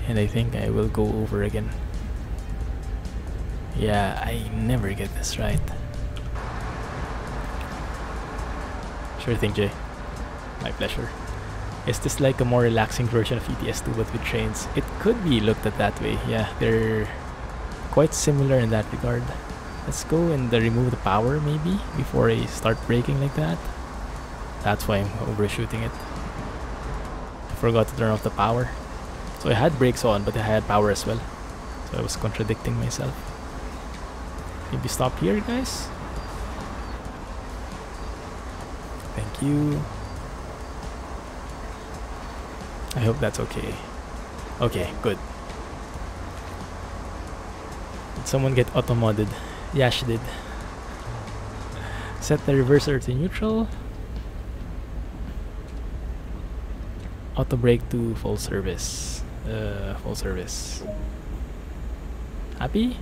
And I think I will go over again. Yeah, I never get this right. Sure thing, Jay. My pleasure. Is this like a more relaxing version of ETS2 but with trains? It could be looked at that way. Yeah, they're quite similar in that regard. Let's go and remove the power maybe before I start braking like that. That's why I'm overshooting it. I forgot to turn off the power. So I had brakes on, but I had power as well. So I was contradicting myself. Maybe stop here, guys. Thank you. I hope that's okay. Okay, good. Did someone get auto-modded? Yeah, she did. Set the reverser to neutral. Auto brake to full service. Full service. Happy?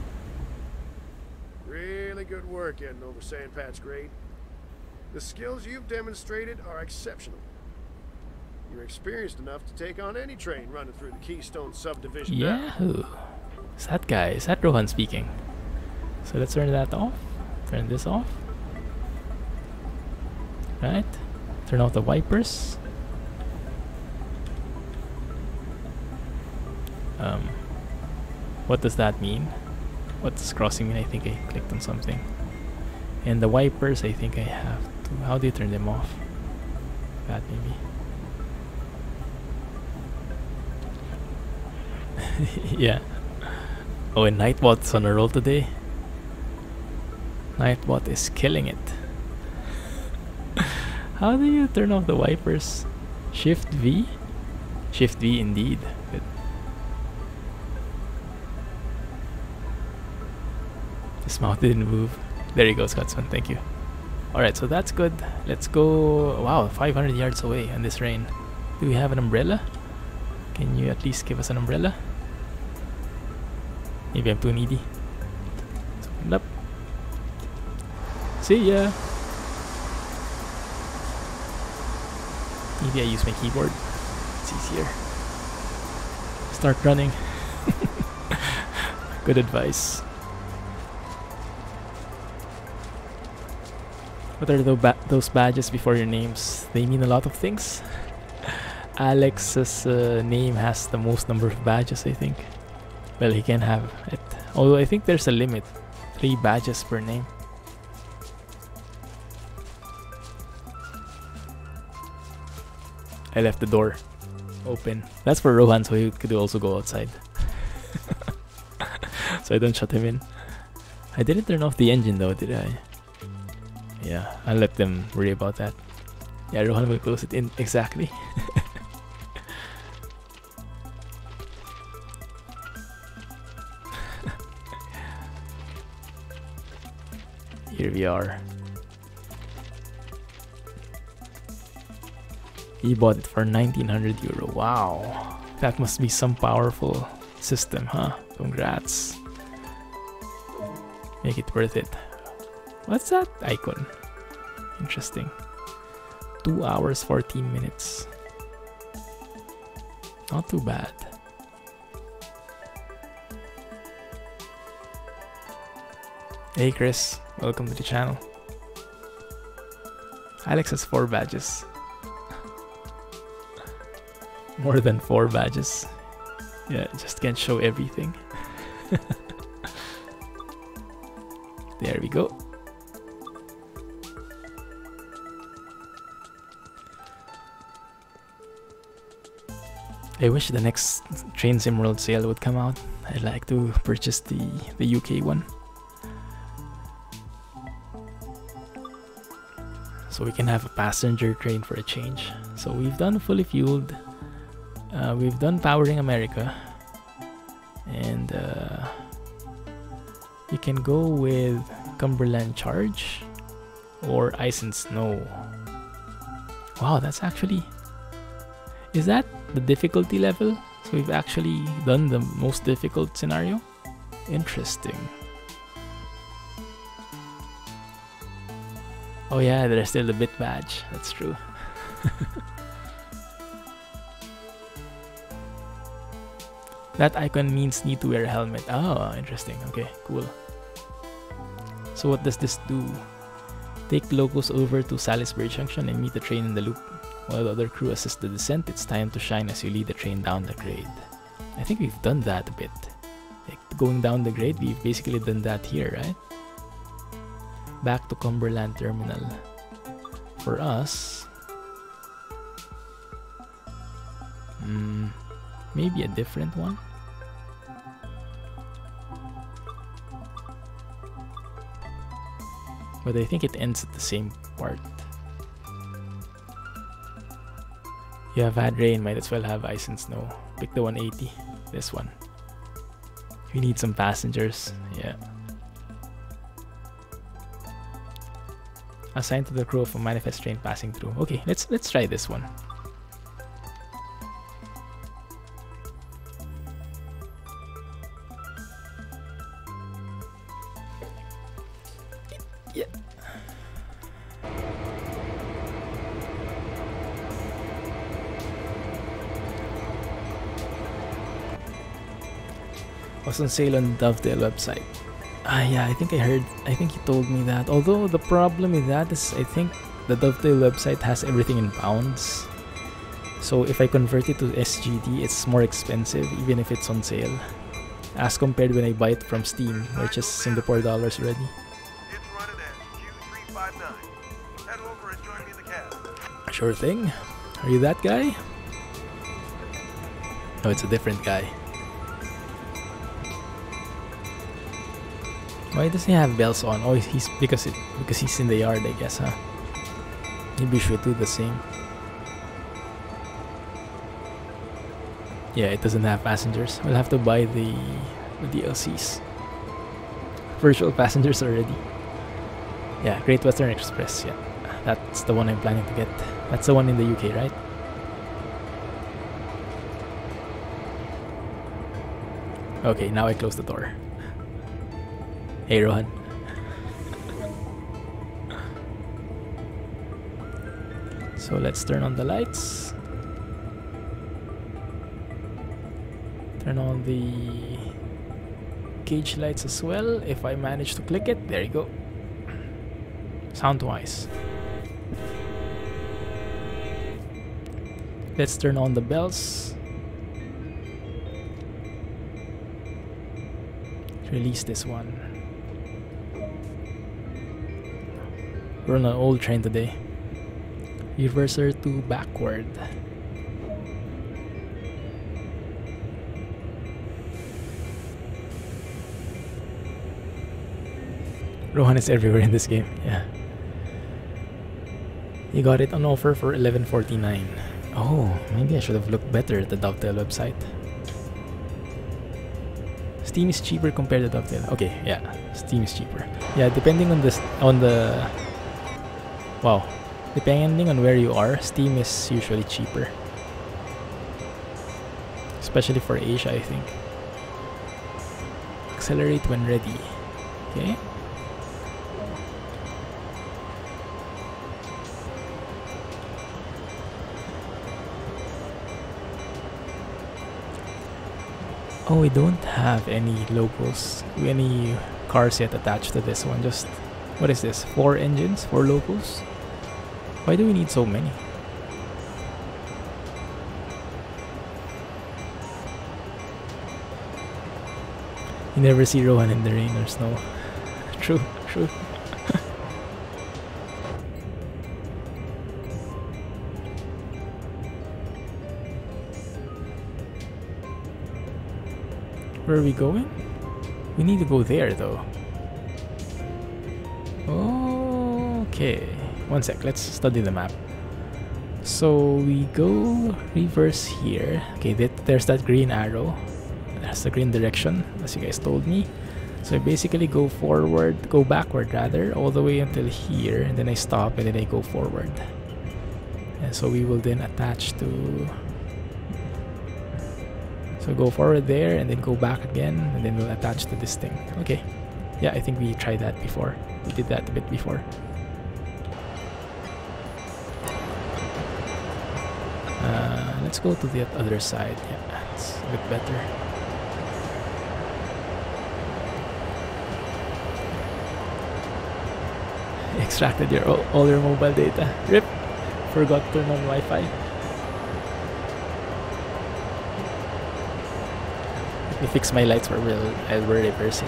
Really good work getting over Sandpat's grade. The skills you've demonstrated are exceptional. You're experienced enough to take on any train running through the Keystone subdivision. Yahoo! Is that guy? Is that Rohan speaking? So let's turn that off. Turn this off. Right. Turn off the wipers. What does that mean? What does crossing mean? I think I clicked on something. And the wipers, I think I have to... How do you turn them off? That maybe. Yeah. Oh, and Nightbot's on a roll today. Nightbot is killing it. How do you turn off the wipers? Shift V? Shift V indeed. Good. This mouth didn't move. There you go, Scotsman. Thank you. Alright, so that's good. Let's go. Wow, 500 yards away on this rain. Do we have an umbrella? Can you at least give us an umbrella? Maybe I'm too needy. Let's open it up. See ya! Maybe I use my keyboard. It's easier. Start running. Good advice. What are those badges before your names? They mean a lot of things. Alex's name has the most number of badges, I think. Well, he can have it. Although I think there's a limit. 3 badges per name. I left the door open. That's for Rohan, so he could also go outside. So I don't shut him in. I didn't turn off the engine though, did I? Yeah, I'll let them worry about that. Yeah, Rohan will close it in. Exactly. Here we are. He bought it for 1900 euro. Wow. That must be some powerful system, huh? Congrats. Make it worth it. What's that icon? Interesting. 2 hours 14 minutes. Not too bad. Hey Chris, welcome to the channel. Alex has 4 badges. More than 4 badges. Yeah, just can't show everything. There we go. I wish the next Train Sim World sale would come out. I'd like to purchase the UK one. So we can have a passenger train for a change. So we've done fully fueled. We've done Powering America. And we can go with Cumberland Charge or Ice and Snow. Wow, that's actually... Is that the difficulty level? So we've actually done the most difficult scenario? Interesting. Oh yeah, there's still the bit badge. That's true. That icon means need to wear a helmet. Oh, interesting. Okay, cool. So what does this do? Take the locals over to Salisbury Junction and meet the train in the loop. While the other crew assists the descent, it's time to shine as you lead the train down the grade. I think we've done that a bit. Like going down the grade, we've basically done that here, right? Back to Cumberland Terminal. For us... maybe a different one? But I think it ends at the same part. You have had rain, might as well have ice and snow. Pick the 180. This one. We need some passengers. Yeah. Assigned to the crew of a manifest train passing through. Okay, let's try this one. Yeah. Was on sale on the Dovetail website. Yeah, I think he told me that. Although the problem with that is I think the Dovetail website has everything in pounds. So if I convert it to SGD, it's more expensive even if it's on sale. As compared when I buy it from Steam, which is Singapore dollars already. It's running at Q359. Head over and join me in the cab. Sure thing. Are you that guy? No, it's a different guy. Why does he have bells on? Oh, he's because he's in the yard, I guess, huh? Maybe we should do the same. Yeah, it doesn't have passengers. We'll have to buy the DLCs. Virtual passengers already. Yeah, Great Western Express. Yeah, that's the one I'm planning to get. That's the one in the UK, right? Okay, now I close the door. Hey Rohan. So let's turn on the lights. Turn on the gauge lights as well. If I manage to click it, there you go. Sound wise. Let's turn on the bells. Release this one. We're on an old train today. Reverser to backward. Rohan is everywhere in this game, yeah. You got it on offer for $11.49. Oh, maybe I should have looked better at the Dovetail website. Steam is cheaper compared to Dovetail. Okay, yeah, Steam is cheaper. Yeah, depending on the wow, depending on where you are, Steam is usually cheaper. Especially for Asia, I think. Accelerate when ready. Okay. Oh, we don't have any locals, any cars yet attached to this one. Just, what is this? 4 engines, 4 locals? Why do we need so many? You never see Rohan in the rain or snow. True, true. Where are we going? We need to go there though. Okay. One sec, let's study the map. So we go reverse here. Okay, there's that green arrow. That's the green direction, as you guys told me. So I basically go forward, go backward rather, all the way until here, and then I stop and then I go forward. And so we will then attach to... So go forward there and then go back again, and then we'll attach to this thing. Okay. Yeah, I think we tried that before. We did that a bit before. Let's go to the other side. Yeah, it's a bit better. Extracted all your mobile data. RIP! Forgot to turn on Wi-Fi. Let me fix my lights while we're reversing.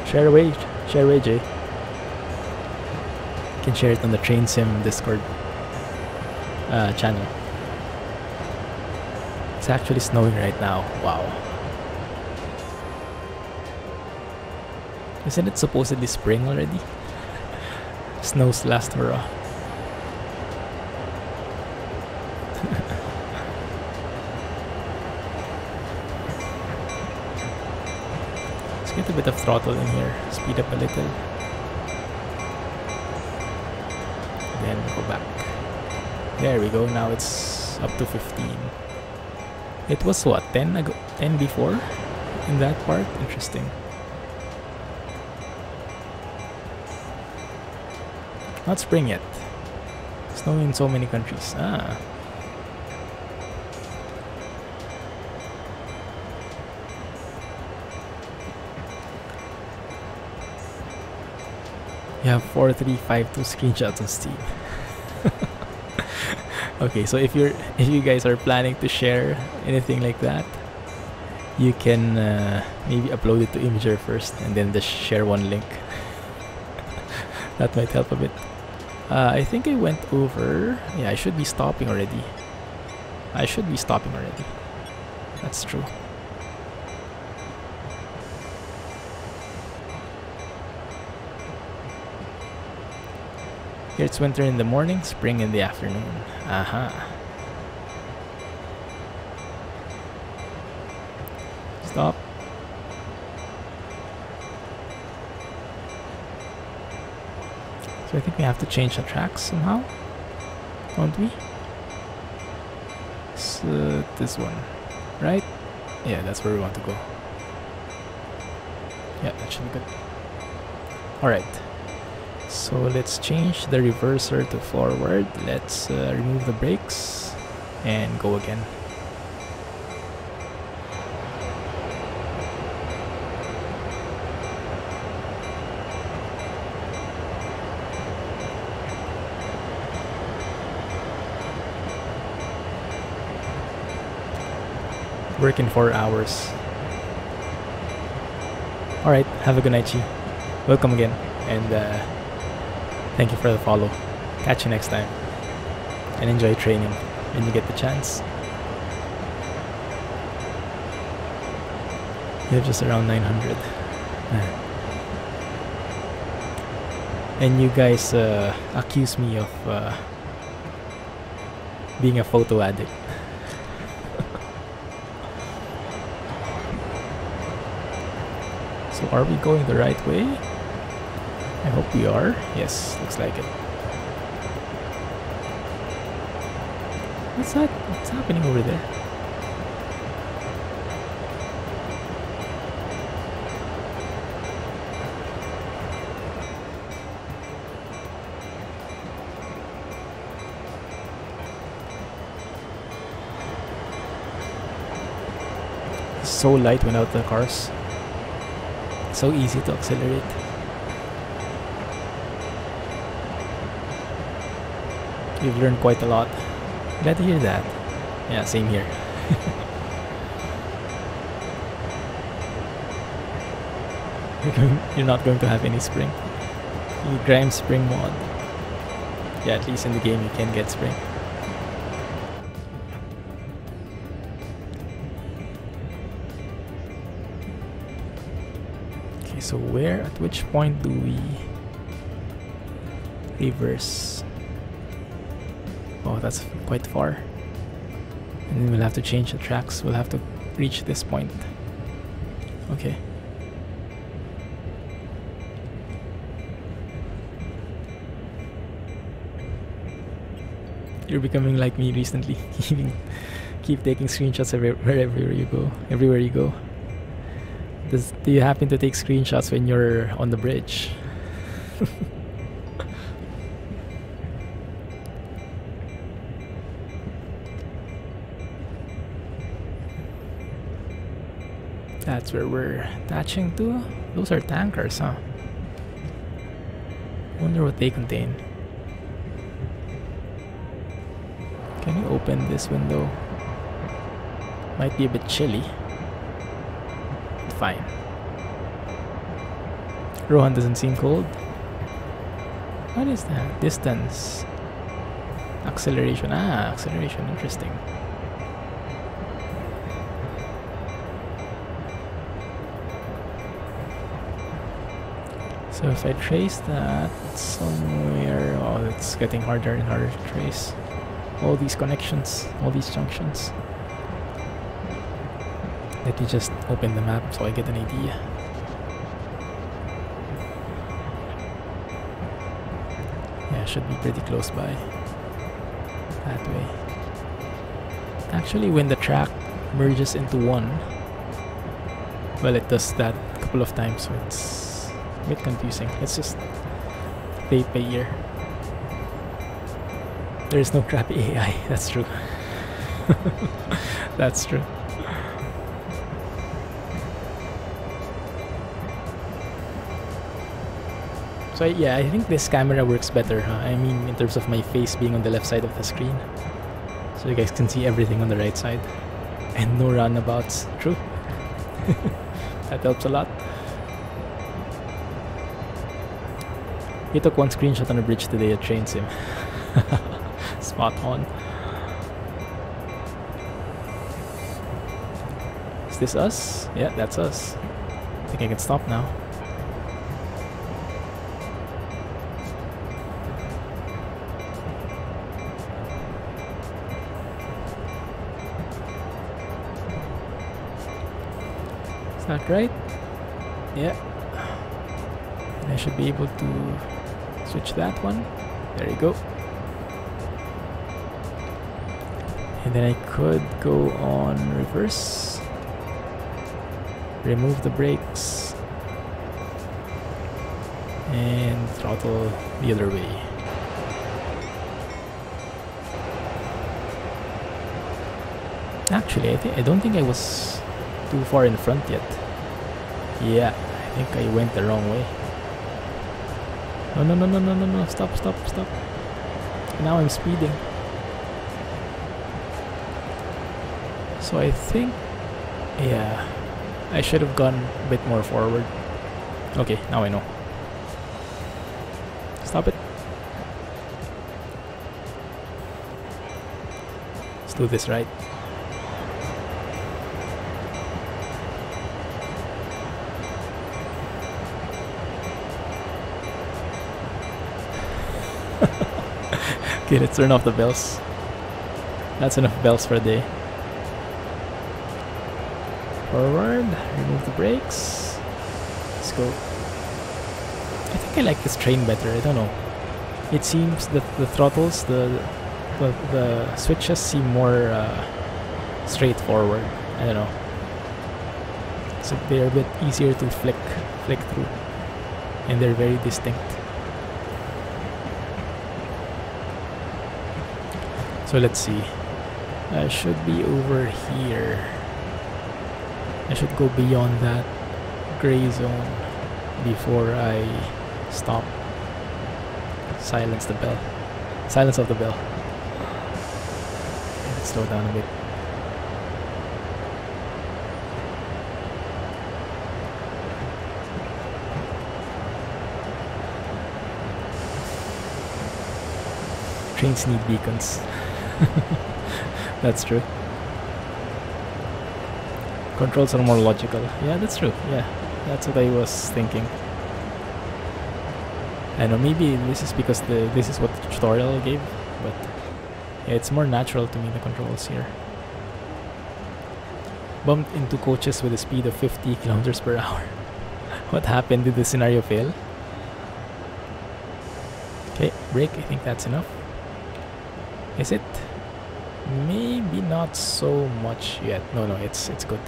Share away, Jay. You can share it on the Train Sim Discord channel. It's actually snowing right now. Wow. Isn't it supposedly spring already? Snow's last hurrah. Let's get a bit of throttle in here. Speed up a little. Then go back. There we go. Now it's up to 15. It was what, 10 ago? 10 before? In that part? Interesting. Not spring yet. Snowing in so many countries. Ah. You have 4352 screenshots on Steam. Okay, so if you guys are planning to share anything like that, you can maybe upload it to Imager first and then just share one link. That might help a bit. I think I went over. Yeah, I should be stopping already. That's true. Here it's winter in the morning, spring in the afternoon. Aha. Stop. So I think we have to change the tracks somehow, don't we? So this one, right? Yeah, that's where we want to go. Yeah, that should be good. Alright. So let's change the reverser to forward. Let's remove the brakes and go again. Working 4 hours. Alright, have a good night, Chi. Welcome again, and thank you for the follow. Catch you next time. And enjoy training when you get the chance. You have just around 900. And you guys accuse me of being a photo addict. So are we going the right way? I hope we are. Yes, looks like it. What's that? What's happening over there? so light without the cars. So easy to accelerate. You've learned quite a lot. Glad to hear that. Yeah, same here. You're not going to have any spring. You grind spring mod. Yeah, at least in the game you can get spring. Okay, so at which point do we reverse? Oh, that's quite far. And then we'll have to change the tracks. We'll have to reach this point. Okay. You're becoming like me recently. Keep taking screenshots wherever you go. Everywhere you go. Do you happen to take screenshots when you're on the bridge? That's where we're attaching to. Those are tankers, huh? Wonder what they contain. Can you open this window? Might be a bit chilly. Fine. Rohan doesn't seem cold. What is that? Distance. Acceleration. Ah, acceleration. Interesting. So if I trace that somewhere... Oh, it's getting harder and harder to trace. All these connections, all these junctions. Let me just open the map so I get an idea. Yeah, should be pretty close by. That way. Actually, when the track merges into one, well, it does that a couple of times, so it's a bit confusing. Let's just pay here. There is no crappy AI, that's true. That's true. So yeah, I think this camera works better, huh? I mean, in terms of my face being on the left side of the screen. So you guys can see everything on the right side. And no runabouts. True. That helps a lot. We took one screenshot on a bridge today at Train Sim. Spot on. Is this us? Yeah, that's us. I think I can stop now. Is that right? Yeah. And I should be able to switch that one. There you go. And then I could go on reverse, remove the brakes, and throttle the other way. Actually, I don't think I was too far in front yet. Yeah, I think I went the wrong way. No, stop. Now I'm speeding. So I think, yeah, I should have gone a bit more forward. Okay, now I know. Stop it. Let's do this right. Okay, let's turn off the bells. That's enough bells for a day. Forward, remove the brakes. Let's go. I think I like this train better. I don't know. It seems that the throttles, the switches seem more straightforward. I don't know. So they're a bit easier to flick through, and they're very distinct. So let's see. I should be over here. I should go beyond that gray zone before I stop. Silence the bell. Silence of the bell. Let's slow down a bit. Trains need beacons. That's true. Controls are more logical. Yeah, that's true. Yeah, that's what I was thinking. I know maybe this is because this is what the tutorial gave, but yeah, it's more natural to me, the controls here. Bumped into coaches with a speed of 50 kilometers per hour. What happened? Did the scenario fail? Okay, brake. I think that's enough. Is it? Maybe not so much yet. No, it's good.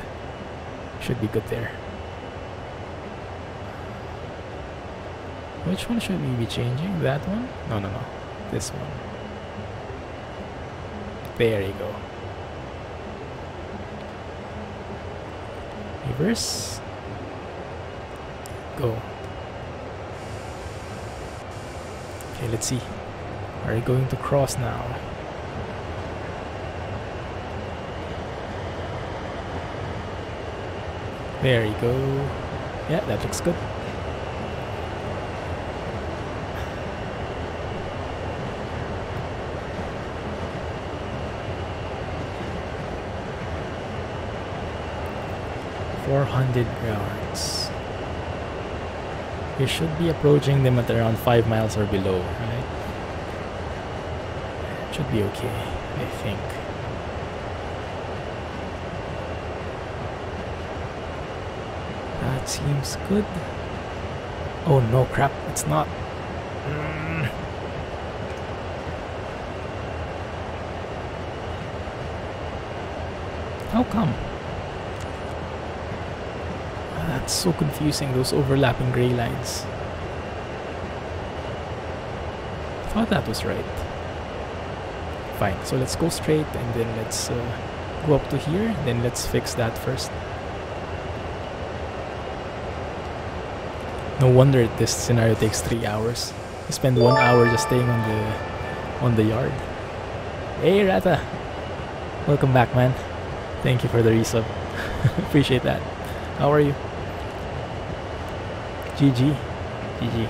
Should be good there. Which one should we be changing? That one? No. This one. There you go. Reverse. Go. Okay, let's see. Are you going to cross now? There you go. Yeah, that looks good. $400. You should be approaching them at around 5 miles or below, right? Should be okay, I think. That seems good. Oh no, crap, it's not. How come? That's so confusing, those overlapping gray lines. I thought that was right. Fine, so let's go straight and then let's go up to here, then let's fix that first. No wonder this scenario takes 3 hours. You spend 1 hour just staying on the yard. Hey Rata! Welcome back, man. Thank you for the resub. Appreciate that. How are you? GG. GG.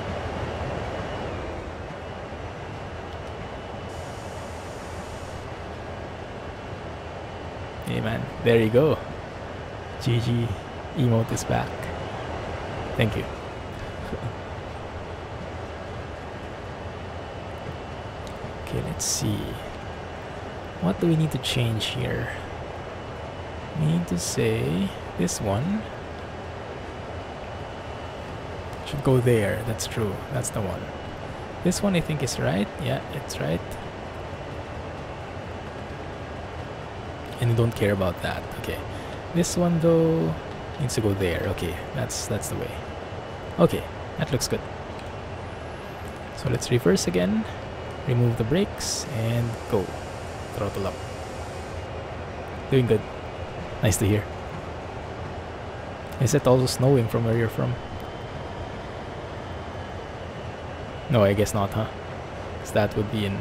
Hey man, there you go. GG emote is back. Thank you. Okay, let's see. What do we need to change here? We need to say this one should go there. That's true. That's the one. This one I think is right. Yeah, it's right. And you don't care about that. Okay. This one though needs to go there. Okay, that's the way. Okay, that looks good. So let's reverse again. Remove the brakes and go. Throttle up. Doing good. Nice to hear. Is it also snowing from where you're from? No, I guess not, huh? Because that would be in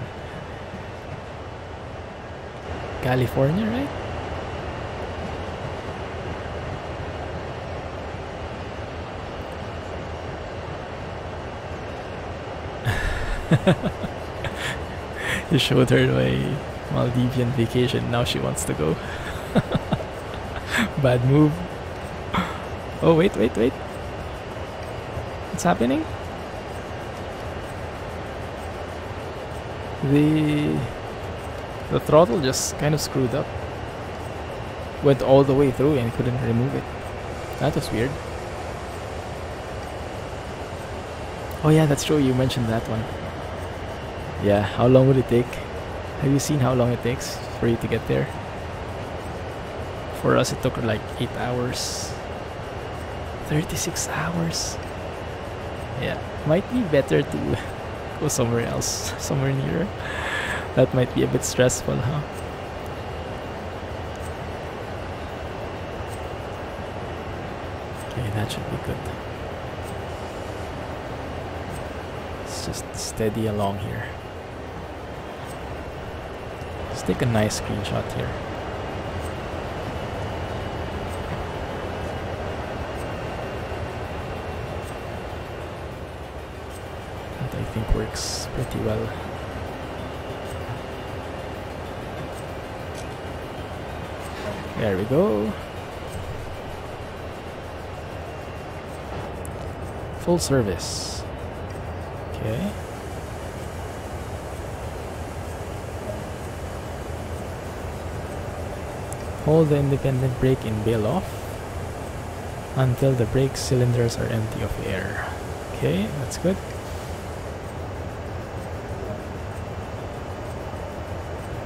California, right? You showed her my Maldivian vacation. Now she wants to go. Bad move. Oh, wait. What's happening? The throttle just kind of screwed up. Went all the way through and couldn't remove it. That was weird. Oh yeah, that's true. You mentioned that one. Yeah, how long would it take? Have you seen how long it takes for you to get there? For us, it took like 8 hours. 36 hours. Yeah, might be better to go somewhere else, somewhere nearer. That might be a bit stressful, huh? That should be good. Let's just steady along here. Let's take a nice screenshot here. That I think works pretty well. There we go. Full service. Okay. Hold the independent brake in bail off until the brake cylinders are empty of air. Okay, that's good.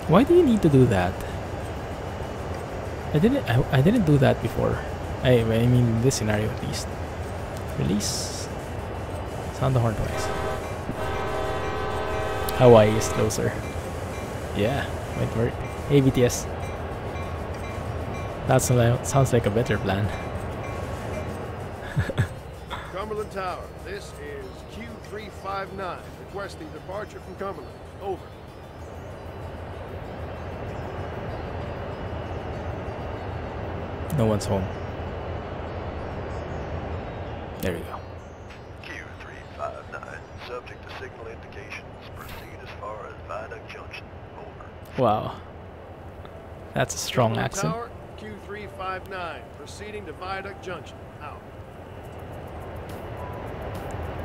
Why do you need to do that? I didn't do that before. I mean in this scenario at least. Release. Sound the horn twice. Hawaii is closer. Yeah, might work. Hey BTS. That sounds like a better plan. Cumberland Tower, this is Q359, requesting departure from Cumberland. Over. No one's home. There we go. Q359, subject to signal indications. Proceed as far as Viaduct Junction. Over. Wow. That's a strong Cumberland accent. Tower, Q359, proceeding to Viaduct Junction. Out.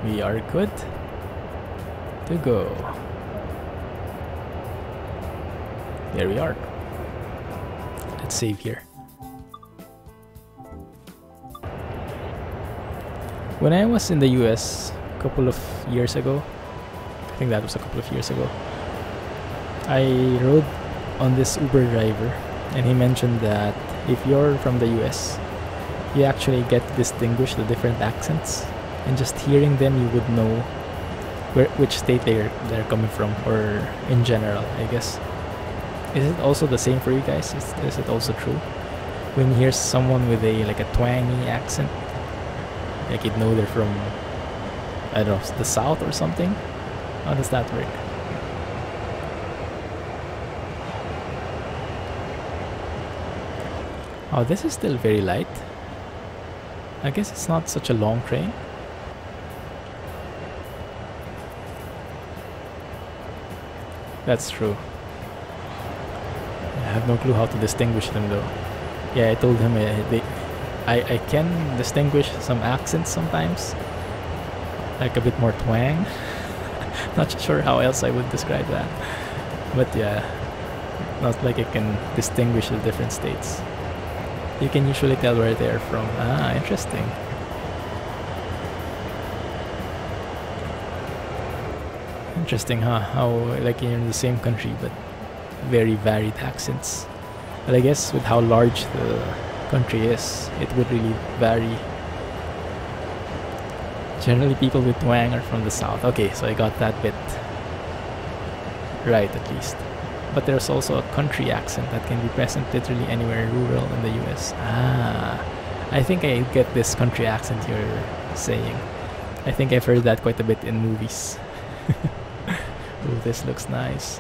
We are good to go. There we are. Let's save here. When I was in the US a couple of years ago, I think that was a couple of years ago, I rode on this Uber driver and he mentioned that if you're from the US, you actually get to distinguish the different accents, and just hearing them you would know which state they're coming from, or in general, I guess. Is it also the same for you guys? Is it also true? When you hear someone with a twangy accent, like you'd know they're from, I don't know, the south or something? How does that work? Oh, this is still very light. I guess it's not such a long train. That's true. I have no clue how to distinguish them though. Yeah, I told him I can distinguish some accents sometimes, like a bit more twang. Not sure how else I would describe that, but yeah, not like I can distinguish the different states. You can usually tell where they're from. Ah, interesting. Interesting, huh? How like you're in the same country but very varied accents. But I guess with how large the country is, it would really vary. Generally people with twang are from the south. Okay, so I got that bit right at least. But there's also a country accent that can be present literally anywhere rural in the US. Ah, I think I get this country accent you're saying. I think I've heard that quite a bit in movies. Oh, this looks nice.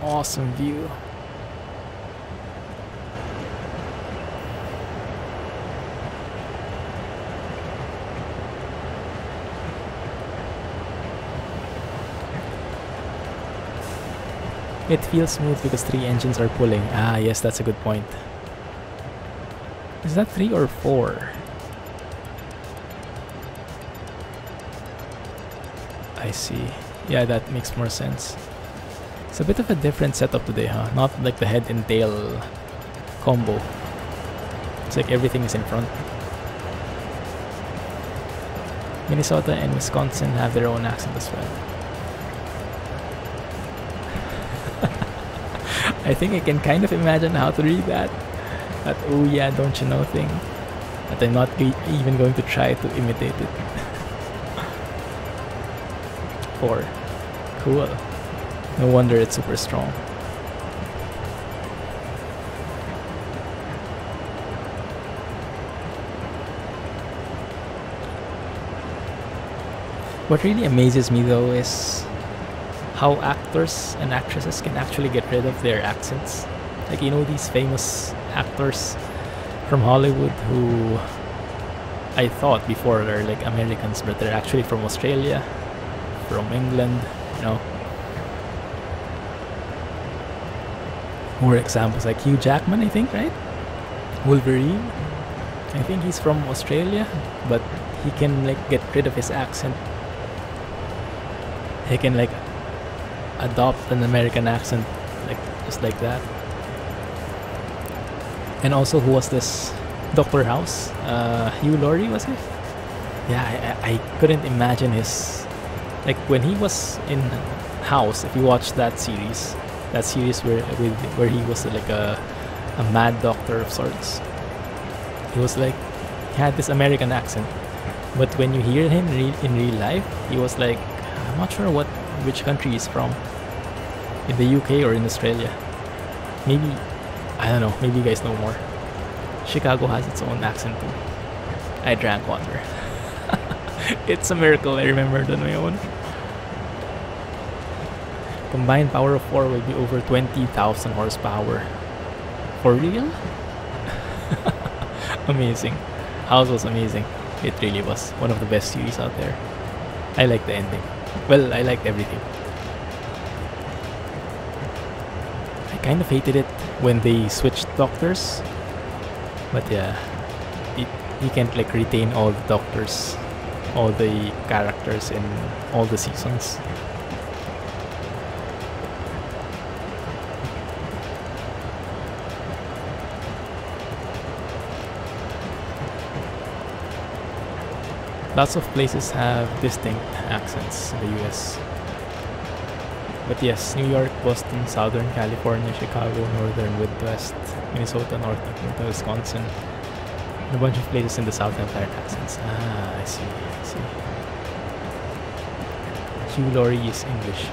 Awesome view. It feels smooth because 3 engines are pulling. Ah, yes, that's a good point. Is that 3 or 4? I see. Yeah, that makes more sense. It's a bit of a different setup today, huh? Not like the head and tail combo. It's like everything is in front. Minnesota and Wisconsin have their own accent as well. I think I can kind of imagine how to read that. That oh yeah, don't you know thing. But I'm not even going to try to imitate it. 4. Cool. No wonder it's super strong. What really amazes me though is how actors and actresses can actually get rid of their accents. Like, you know, these famous actors from Hollywood who I thought before are like Americans, but they're actually from Australia, from England, you know. More examples like Hugh Jackman, I think, right? Wolverine. I think he's from Australia, but he can like get rid of his accent. He can like adopt an American accent, like just like that. And also, who was this? Dr. House? Hugh Laurie, was it? Yeah, I couldn't imagine his... Like, when he was in House, if you watch that series where he was like a mad doctor of sorts, he was like... He had this American accent. But when you hear him in real life, he was like... I'm not sure which country he's from. In the UK or in Australia. Maybe... I don't know, maybe you guys know more. Chicago has its own accent too. I drank water. It's a miracle I remembered on my own. Combined power of 4 will be over 20,000 horsepower. For real? Amazing. House was amazing. It really was. One of the best series out there. I liked the ending. Well, I liked everything. I kind of hated it when they switched doctors. But yeah, you can't like retain all the doctors, all the characters in all the seasons. Lots of places have distinct accents in the US. But yes, New York, Boston, Southern California, Chicago, Northern Midwest, Minnesota, North Dakota, Wisconsin, and a bunch of places in the South have direct accents. Ah, I see. Hugh Laurie is English.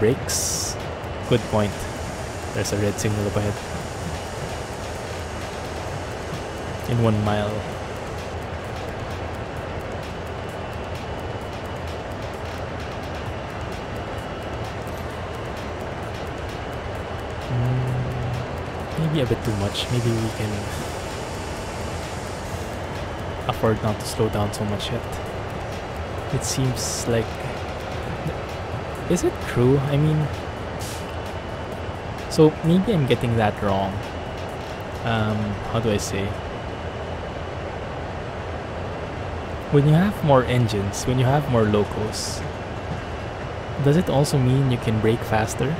Brakes. Good point. There's a red signal up ahead. In 1 mile. Maybe a bit too much. Maybe we can afford not to slow down so much yet. It seems like... Is it true? I mean... So maybe I'm getting that wrong. How do I say? When you have more engines, when you have more locos, does it also mean you can brake faster?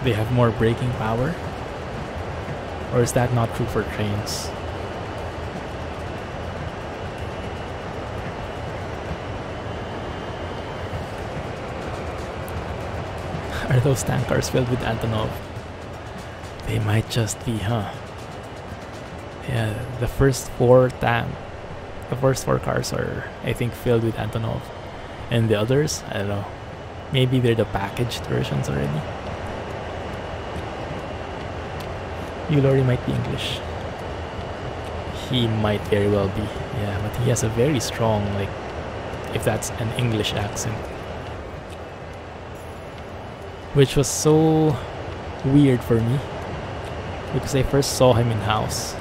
They have more braking power? Or is that not true for trains? Are those tank cars filled with Antonov? They might just be, huh? Yeah, the first four cars are, I think, filled with Antonov. And the others, I don't know. Maybe they're the packaged versions already. Hugh Laurie might be English. He might very well be, yeah, but he has a very strong, like, if that's an English accent. Which was so weird for me, because I first saw him in House,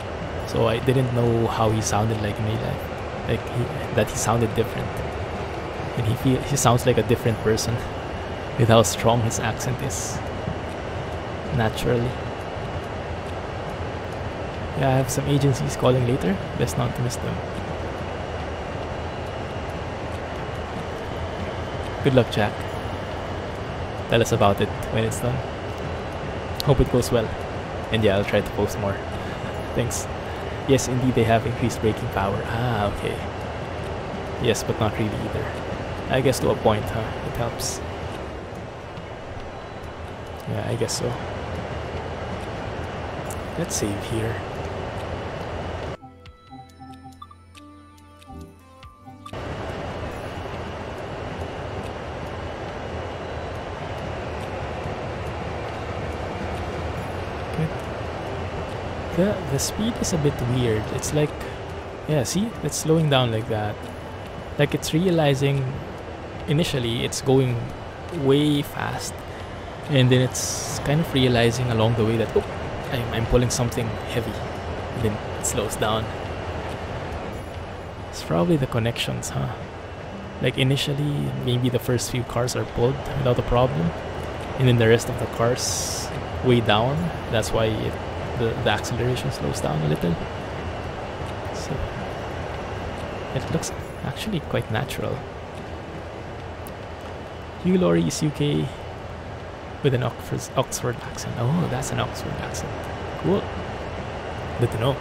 so I didn't know how he sounded like in real life. Like, that he sounded different. And he sounds like a different person with how strong his accent is. Naturally. Yeah, I have some agencies calling later. Best not to miss them. Good luck, Jack. Tell us about it when it's done. Hope it goes well. And yeah, I'll try to post more. Thanks. Yes, indeed they have increased braking power. Ah, okay. Yes, but not really either. I guess to a point, huh? It helps. Yeah, I guess so. Let's save here. The speed is a bit weird. It's like, yeah, see, it's slowing down like that. Like it's realizing initially it's going way fast, and then it's kind of realizing along the way that, oh, I'm pulling something heavy, and then it slows down. It's probably the connections, huh? Like initially, maybe the first few cars are pulled without a problem, and then the rest of the cars way down. That's why the acceleration slows down a little. So it looks actually quite natural. Hugh Laurie is UK with an Oxford accent. Oh, that's an Oxford accent. Cool. Good to know.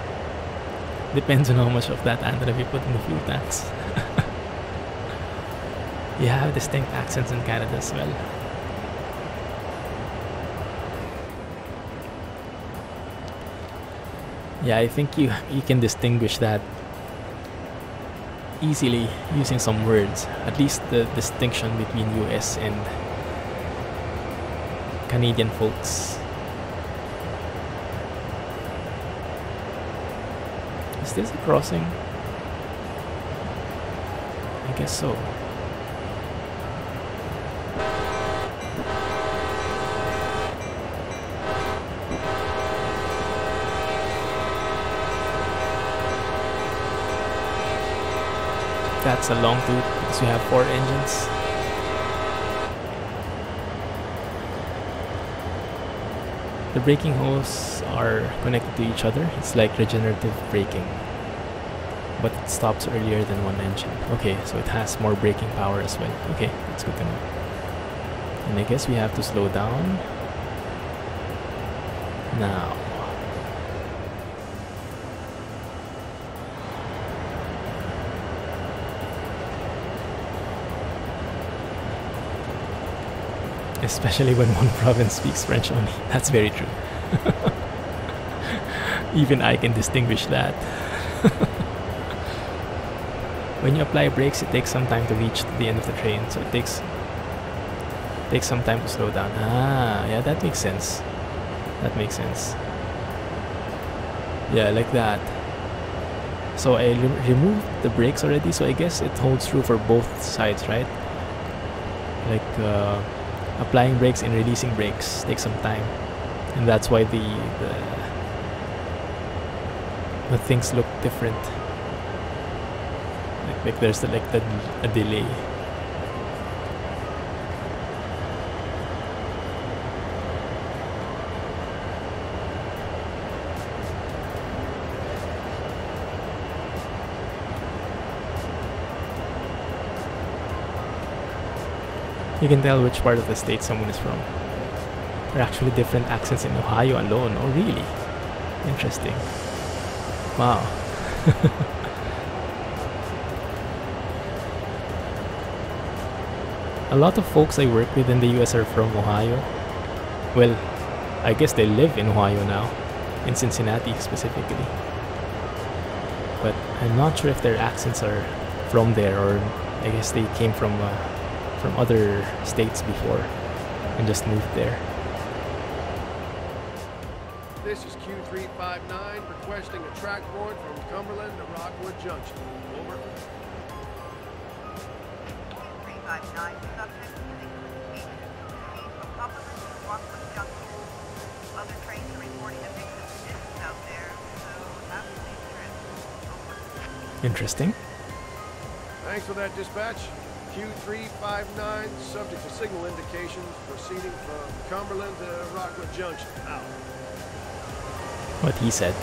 Depends on how much of that anthem you put in the fuel tanks. You have distinct accents in Canada as well. Yeah, I think you can distinguish that easily using some words. At least the distinction between US and Canadian folks. Is this a crossing? I guess so. That's a long tooth because we have 4 engines. The braking hoses are connected to each other. It's like regenerative braking, but it stops earlier than one engine. Okay, so it has more braking power as well. Okay, that's good to know. And I guess we have to slow down now. Especially when one province speaks French only. That's very true. Even I can distinguish that. When you apply brakes, it takes some time to reach the end of the train, so it takes some time to slow down. Ah, yeah, that makes sense. That makes sense. Yeah, like that. So I removed the brakes already, so I guess it holds true for both sides, right? Like applying brakes and releasing brakes takes some time, and that's why the things look different. Like there's a delay. You can tell which part of the state someone is from. There are actually different accents in Ohio alone. Oh, really? Interesting. Wow. A lot of folks I work with in the US are from Ohio. Well, I guess they live in Ohio now, in Cincinnati specifically. But I'm not sure if their accents are from there, or I guess they came from other states before and just moved there. This is Q359 requesting a track board from Cumberland to Rockwood Junction. Over. Q359, subject to the from Cumberland to Rockwood Junction. Other trains are reporting a mix of conditions out there, so have a safe trip. Over. Interesting. Thanks for that dispatch. Q359, subject to signal indications, proceeding from Cumberland to Rockwood Junction. Out. What he said.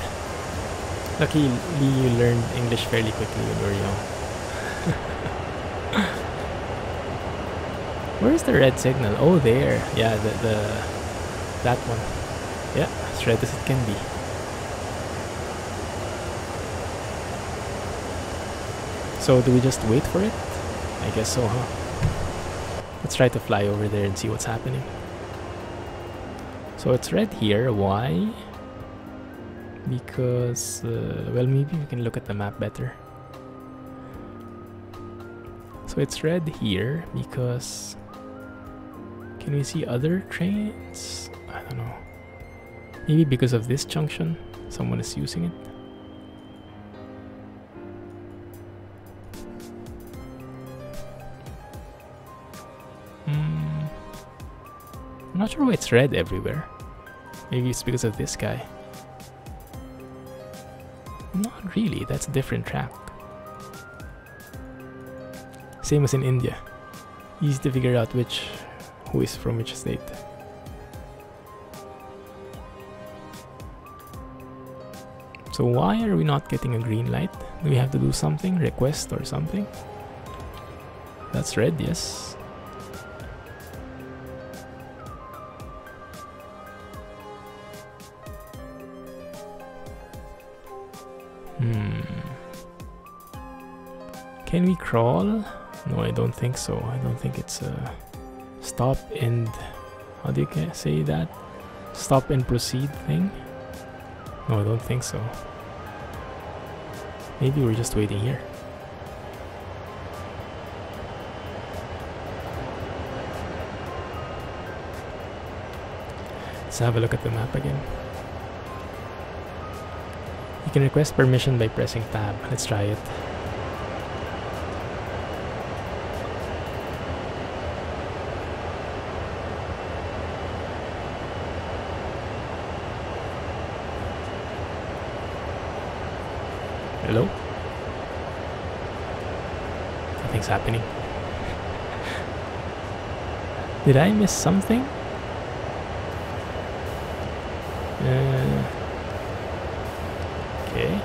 Luckily, you learned English fairly quickly when you were young. Where's the red signal? Oh, there. Yeah, that one. Yeah, as red as it can be. So do we just wait for it? I guess so, huh? Let's try to fly over there and see what's happening. So it's red here. Why? Because, well, maybe we can look at the map better. So it's red here because... Can we see other trains? I don't know. Maybe because of this junction, someone is using it. I'm not sure why it's red everywhere. Maybe it's because of this guy. Not really, that's a different track. Same as in India. Easy to figure out who is from which state. So why are we not getting a green light? Do we have to do something? Request or something? That's red, yes. Can we crawl? No, I don't think so. I don't think it's a stop and... How do you say that? Stop and proceed thing? No, I don't think so. Maybe we're just waiting here. Let's have a look at the map again. You can request permission by pressing tab. Let's try it. Hello? Nothing's happening. Did I miss something? Okay.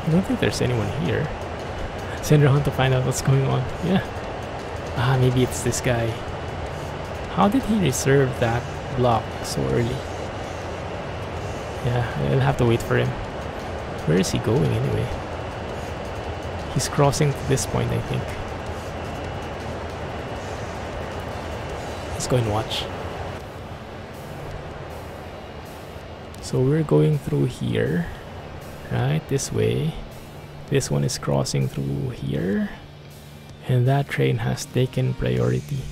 I don't think there's anyone here. Send around to find out what's going on. Yeah. Ah, maybe it's this guy. How did he reserve that block so early? Yeah, I'll have to wait for him. Where is he going anyway? He's crossing to this point, I think. Let's go and watch. So we're going through here, right? This way. This one is crossing through here, and that train has taken priority.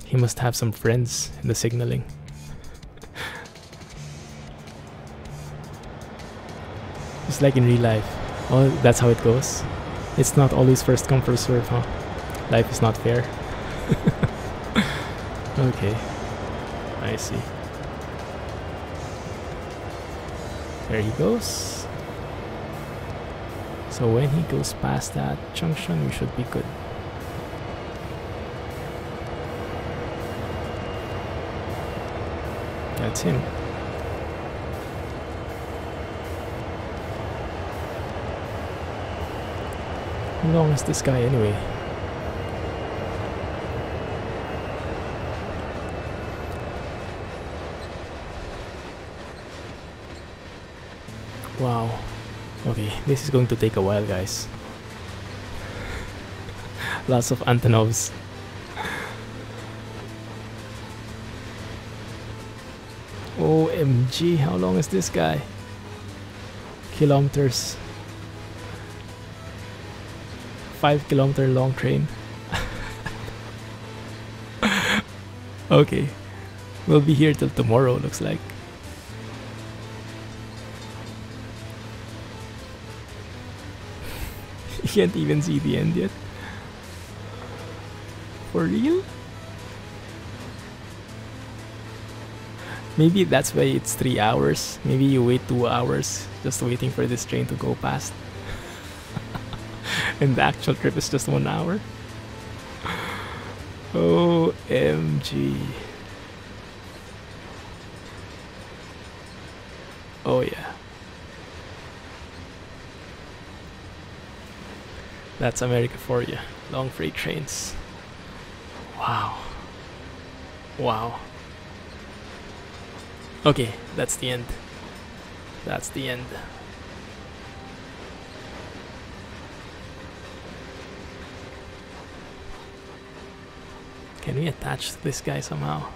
He must have some friends in the signaling. Just like in real life. Oh, that's how it goes. It's not always first come first serve, huh? Life is not fair. Okay, I see. There he goes. So when he goes past that junction, we should be good. That's him. How long is this guy anyway? Wow. Okay, this is going to take a while, guys. Lots of Antonovs. OMG, how long is this guy? Kilometers. 5-kilometer long train. Okay, we'll be here till tomorrow, looks like. You can't even see the end yet. For real? Maybe that's why it's 3 hours. Maybe you wait 2 hours just waiting for this train to go past. And the actual trip is just 1 hour. OMG. Oh yeah. That's America for you. Long freight trains. Wow. Wow. Okay, that's the end. That's the end. Can we attach this guy somehow?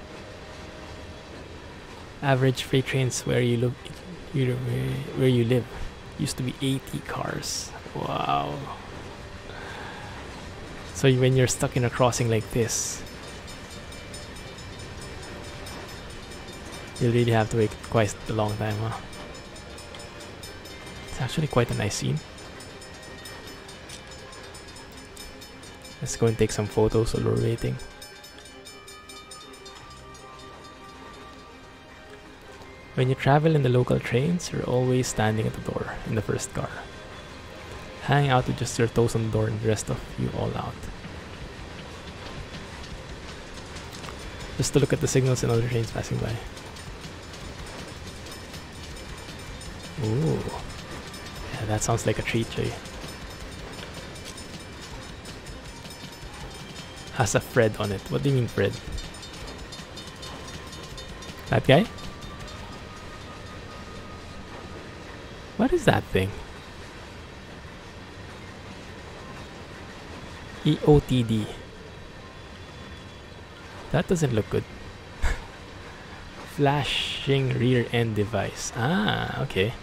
Average freight trains where you look, where you live used to be 80 cars. Wow. So when you're stuck in a crossing like this, You'll really have to wait quite a long time, huh? It's actually quite a nice scene. Let's go and take some photos while we're waiting. When you travel in the local trains, you're always standing at the door in the first car. Hang out with just your toes on the door and the rest of you all out. Just to look at the signals and other trains passing by. Ooh. Yeah, that sounds like a treat, Jay. Has a Fred on it. What do you mean, Fred? That guy? What is that thing? EOTD. That doesn't look good. Flashing rear end device. Ah, okay.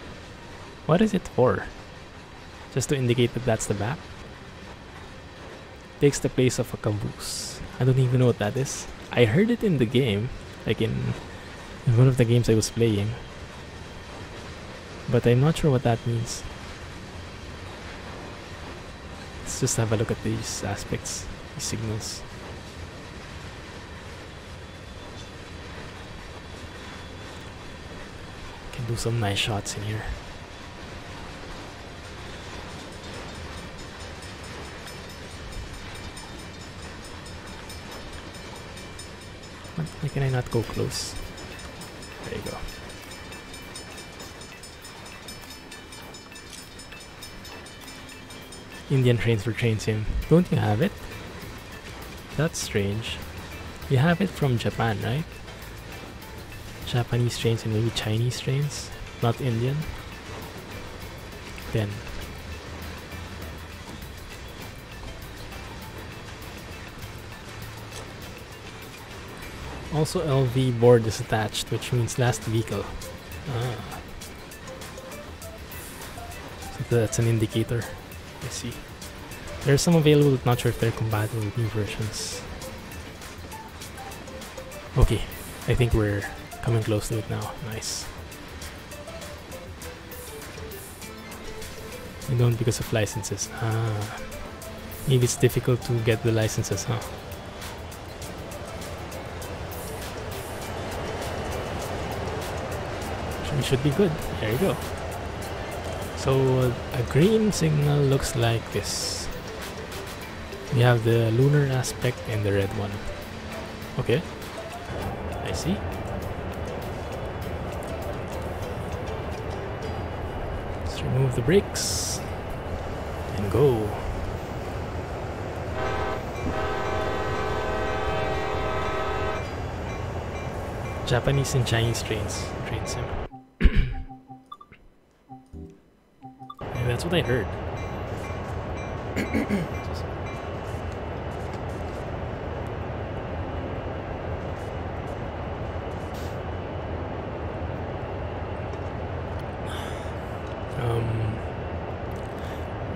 What is it for? Just to indicate that that's the back? Takes the place of a caboose. I don't even know what that is. I heard it in the game, like in one of the games I was playing. But I'm not sure what that means. Let's just have a look at these aspects, these signals. Can do some nice shots in here. Why can I not go close? There you go. Indian trains for train sim. Don't you have it? That's strange. You have it from Japan, right? Japanese trains and maybe Chinese trains, not Indian. Then also LV board is attached, which means last vehicle. Ah. So that's an indicator. I see. There's some available, not sure if they're compatible with new versions. Okay, I think we're coming close to it now. Nice. I don't because of licenses. Ah. Maybe it's difficult to get the licenses, huh? We should be good. There you go. So a green signal looks like this. We have the lunar aspect and the red one. Okay. I see. Let's remove the brakes and go. Japanese and Chinese train sim. That's what I heard.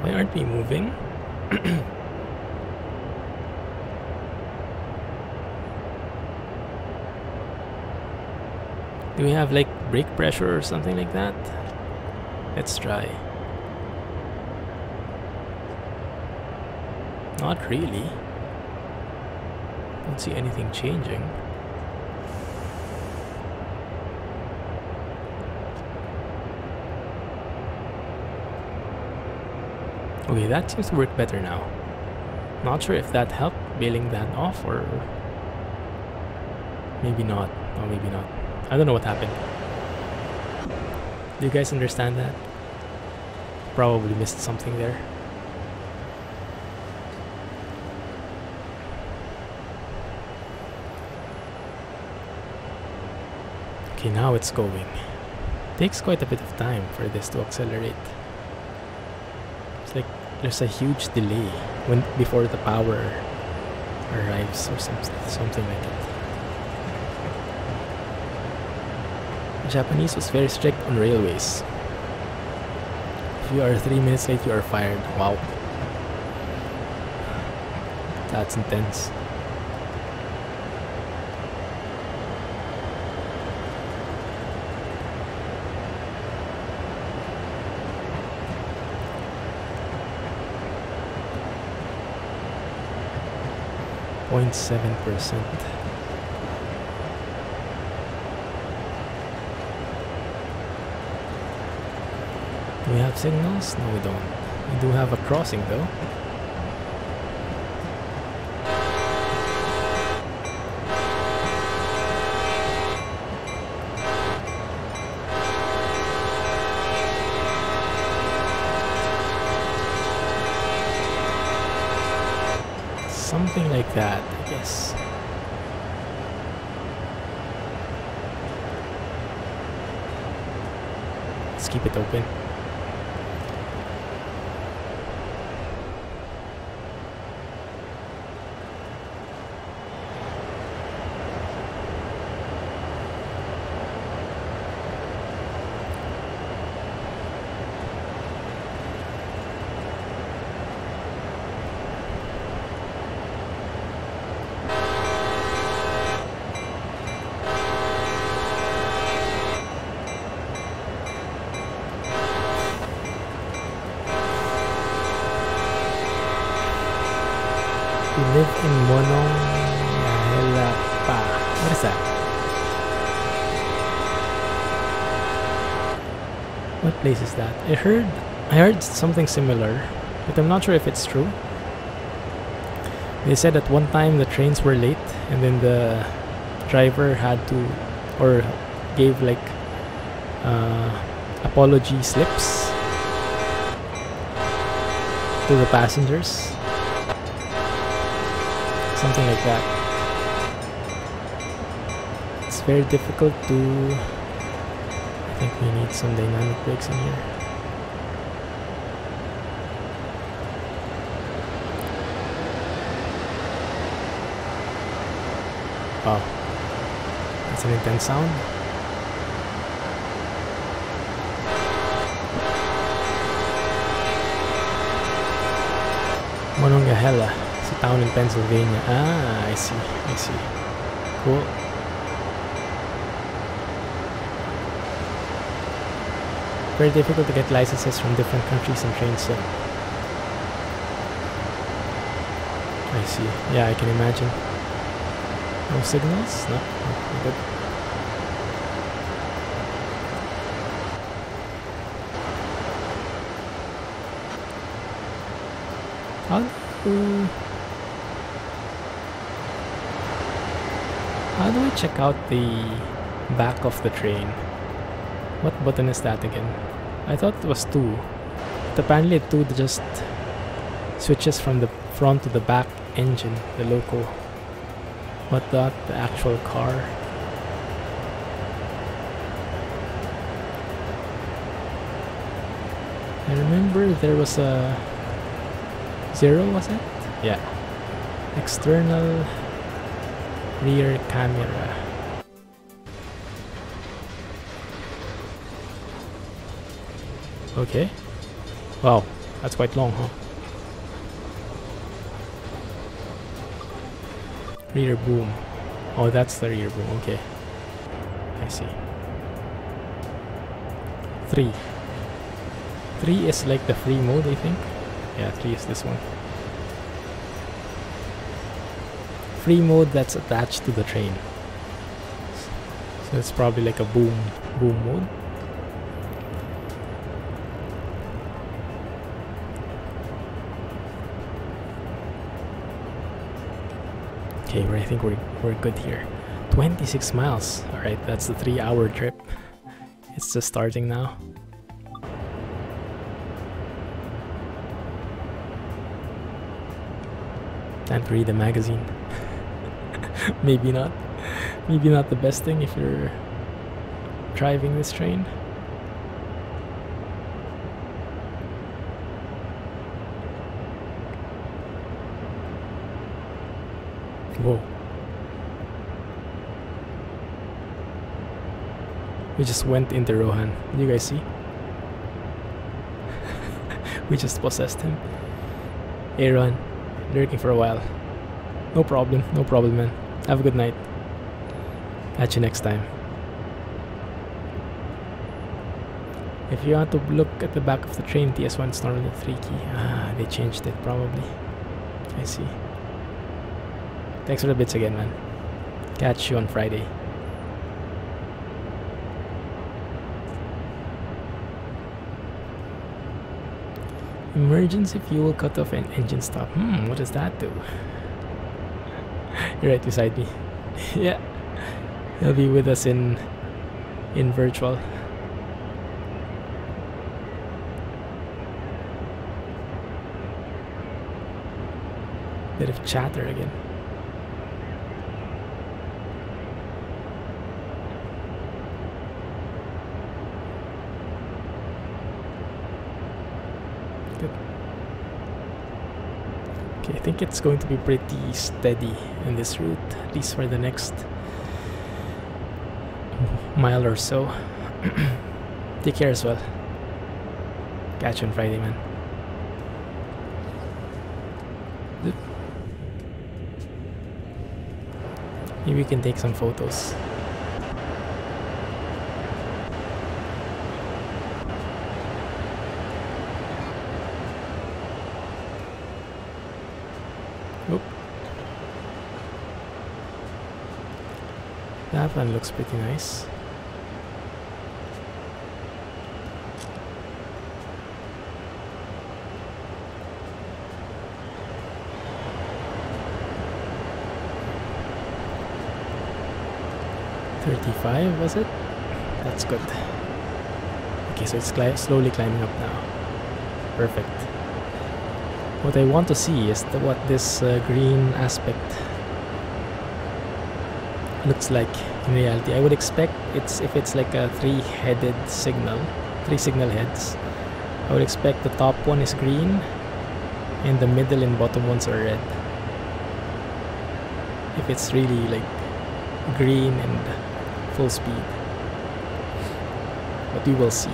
Why aren't we moving? Do we have like brake pressure or something like that? Let's try. Not really. Don't see anything changing. Okay, that seems to work better now. Not sure if that helped bailing that off or maybe not. Or maybe not. I don't know what happened. Do you guys understand that? Probably missed something there. Okay, now it's going. Takes quite a bit of time for this to accelerate. It's like there's a huge delay before the power arrives or something like it. The Japanese was very strict on railways. If you are 3 minutes late, you are fired. Wow. That's intense. 0.7%. Do we have signals? No, we don't. We do have a crossing though. Something like that, I guess. Let's keep it open. We live in Monongahela. What is that? What place is that? I heard something similar, but I'm not sure if it's true. They said at one time the trains were late, and then the driver had to, or gave like apology slips to the passengers. Something like that. It's very difficult to... I think we need some dynamic brakes in here. Wow. That's an intense sound. Monongahela. It's a town in Pennsylvania. Ah, I see. Cool. Very difficult to get licenses from different countries and trains, so I see. Yeah, I can imagine. No signals? No, we're good. How do I check out the back of the train? What button is that again? I thought it was 2. But apparently 2 just switches from the front to the back engine, the loco. But not the actual car. I remember there was a 0, was it? Yeah. External rear camera. Okay. Wow, that's quite long, huh? Rear boom. Oh, that's the rear boom. Okay. I see. 3. 3 is like the free mode, I think. Yeah, 3 is this one. Free mode that's attached to the train. So it's probably like a boom mode. Okay, I think we're good here. 26 miles. All right, that's the 3-hour trip. It's just starting now. Time to read a magazine. Maybe not. Maybe not the best thing if you're driving this train. Whoa. We just went into Rohan. Did you guys see? We just possessed him. Hey Rohan, lurking for a while. No problem, man. Have a good night. Catch you next time. If you want to look at the back of the train, TS1 is normally 3 key. Ah, they changed it probably. I see. Thanks for the bits again, man. Catch you on Friday. Emergency fuel cutoff and engine stop. What does that do? You're right beside me. Yeah. He'll be with us in virtual. Bit of chatter again. Good. Okay, I think it's going to be pretty steady in this route, at least for the next mile or so. Take care as well. Catch you on Friday, man. Good. Maybe we can take some photos. Oop. That one looks pretty nice. $35 was it? That's good. Okay, so it's slowly climbing up now. Perfect. What I want to see is what this green aspect looks like in reality. I would expect if it's like a three signal heads. I would expect the top one is green and the middle and bottom ones are red. If it's really like green and full speed, but we will see.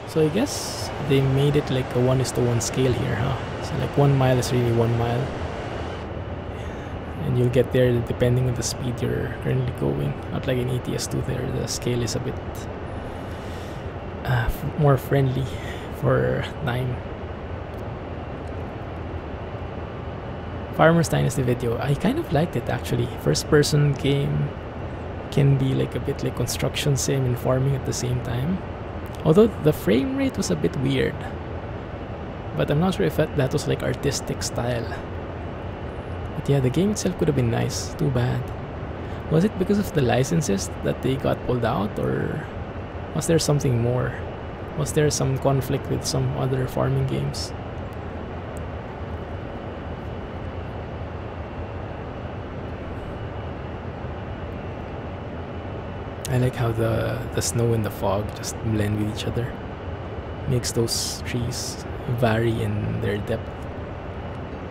So I guess they made it like a 1:1 scale here, huh? So like 1 mile is really 1 mile, and you'll get there depending on the speed you're currently going. Not like in ATS2 there, the scale is a bit more friendly for time. Farmer's Dynasty video, I kind of liked it actually. First person game can be like a bit like construction sim and farming at the same time. Although the frame rate was a bit weird, but I'm not sure if that was like artistic style. But yeah, the game itself could have been nice. Too bad. Was it because of the licenses that they got pulled out, or was there something more? Was there some conflict with some other farming games? I like how the snow and the fog just blend with each other. Makes those trees vary in their depth.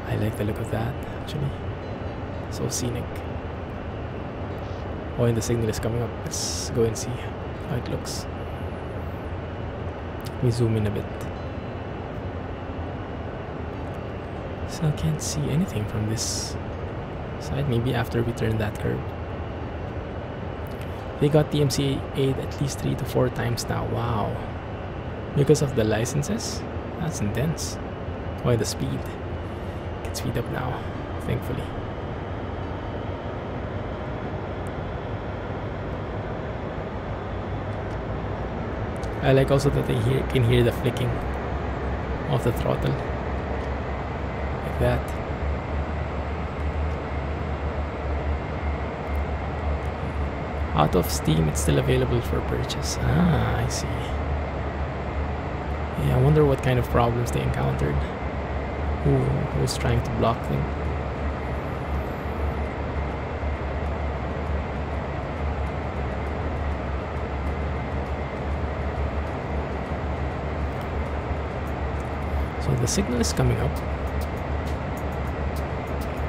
I like the look of that, actually. So scenic. Oh, and the signal is coming up. Let's go and see how it looks. We zoom in a bit. So I can't see anything from this side. Maybe after we turn that curve. They got the MCA at least 3 to 4 times now. Wow. Because of the licenses? That's intense. Why the speed? Can speed up now, thankfully. I like also that they can hear the flicking of the throttle. Like that. Out of Steam, it's still available for purchase. Ah, I see. Yeah, I wonder what kind of problems they encountered. Who's trying to block them? So the signal is coming up.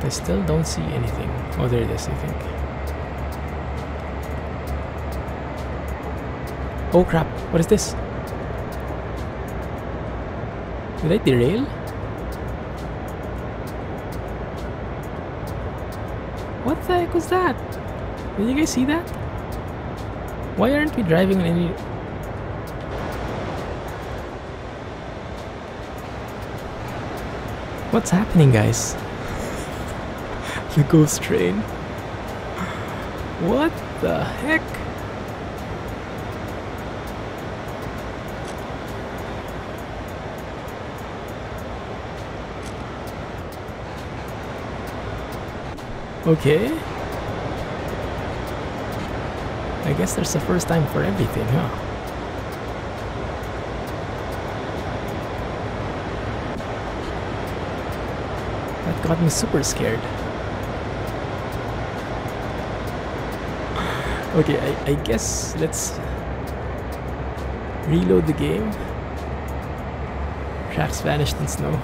I still don't see anything. Oh, there it is, I think. Oh crap, what is this? Did I derail? What the heck was that? Did you guys see that? Why aren't we driving on any... What's happening, guys? The ghost train. What the heck? Okay. I guess there's a first time for everything, huh? That got me super scared. Okay, I guess let's reload the game. Tracks vanished in snow.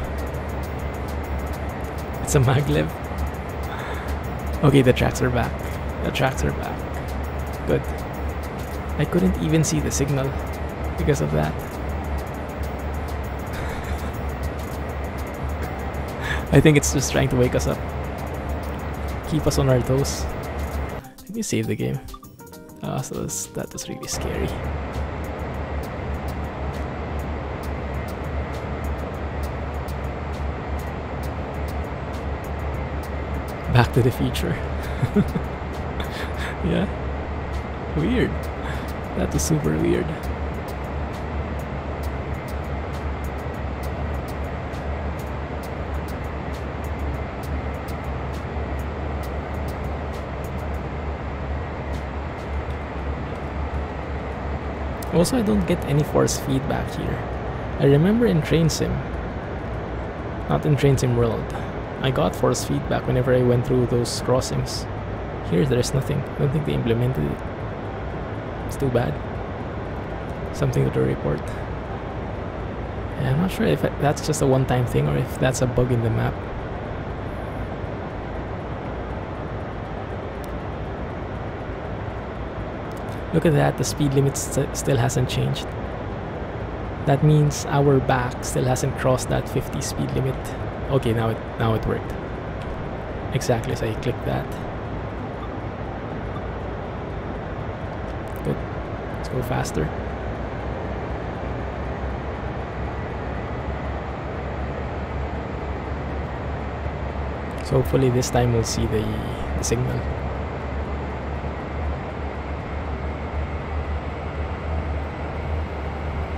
It's a maglev. Okay, the tracks are back. The tracks are back. Good. I couldn't even see the signal because of that. I think it's just trying to wake us up. Keep us on our toes. Let me save the game. So that was really scary. Back to the Future. Yeah. Weird. That was super weird. Also, I don't get any force feedback here. I remember in Train Sim, not in Train Sim World, I got force feedback whenever I went through those crossings. Here, there's nothing. I don't think they implemented it. It's too bad. Something to report. Yeah, I'm not sure if that's just a one-time thing or if that's a bug in the map. Look at that, the speed limit still hasn't changed. That means our back still hasn't crossed that 50 speed limit. Okay, now it worked. Exactly as I clicked that. Good. Let's go faster. So hopefully this time we'll see the signal.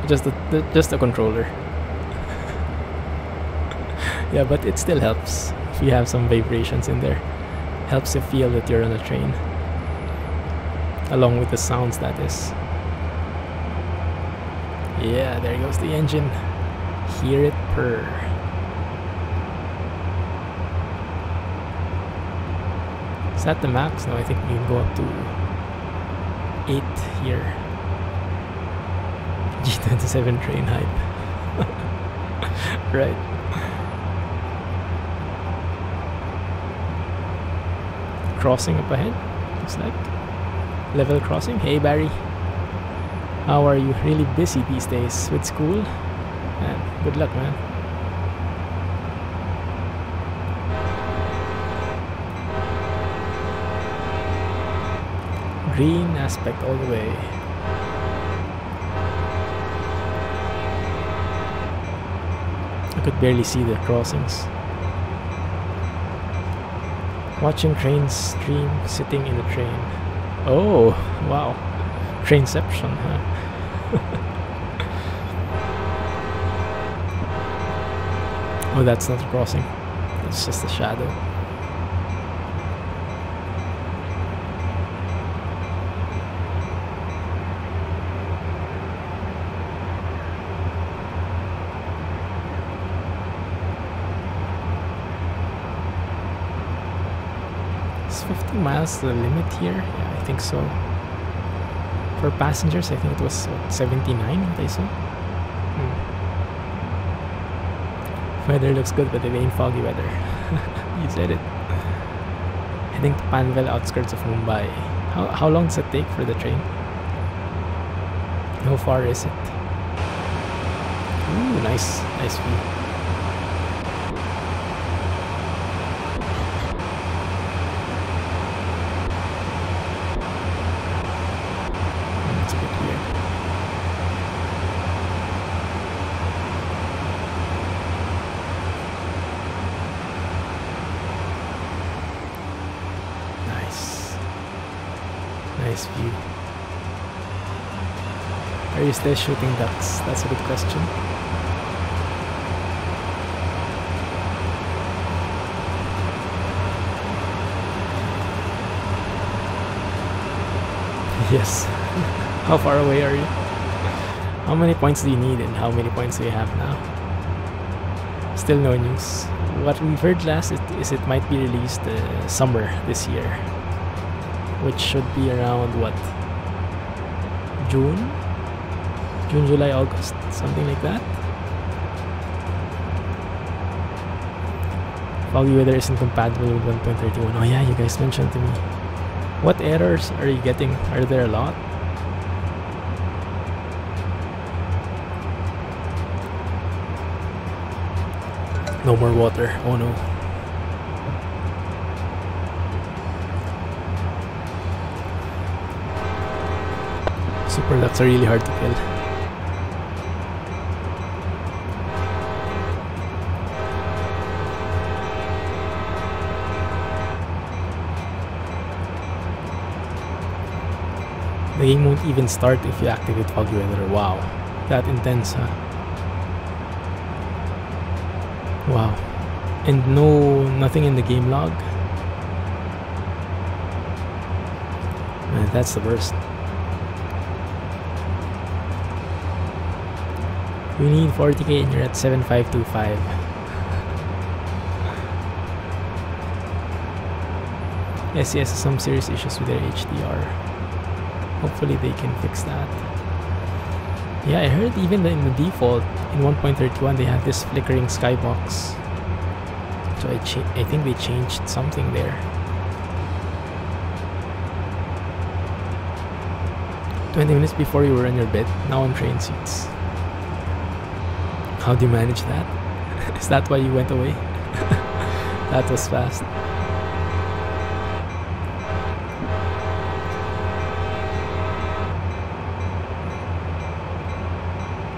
Just the controller. Yeah, but it still helps if you have some vibrations in there. Helps you feel that you're on a train. Along with the sounds, that is. Yeah, there goes the engine. Hear it purr. Is that the max? No, I think we can go up to 8 here. G27 train hype. Right. Crossing up ahead, looks like. Level crossing. Hey Barry. How are you? Really busy these days with school? Man, good luck, man. Green aspect all the way. I could barely see the crossings. Watching trains stream, sitting in a train. Oh, wow. Trainception, huh? Oh, that's not a crossing. That's just a shadow. Is 50 miles the limit here? Yeah, I think so. For passengers, I think it was what, 79 what I saw. Weather looks good, but it ain't foggy weather. You said it. Heading to Panvel, outskirts of Mumbai. How long does it take for the train? How far is it? Ooh, nice view. nice view. Are you still shooting ducks? That's a good question. Yes. How far away are you? How many points do you need and how many points do you have now? Still no news. What we've heard last is it might be released summer this year, which should be around what? June, July, August, something like that. Foggy weather isn't compatible with 1.31. Oh yeah, you guys mentioned to me. What errors are you getting? Are there a lot? No more water. Oh no. Super ducks are really hard to kill. The game won't even start if you activate foggy weather. Wow. That intense, huh? Wow. And nothing in the game log? Man, that's the worst. We need 40k and you're at 7525. SCS has some serious issues with their HDR. Hopefully they can fix that. Yeah, I heard even in the default in 1.31 they have this flickering skybox. So I think they changed something there. 20 minutes before you were on your bed, now on train seats. How do you manage that? Is that why you went away? That was fast.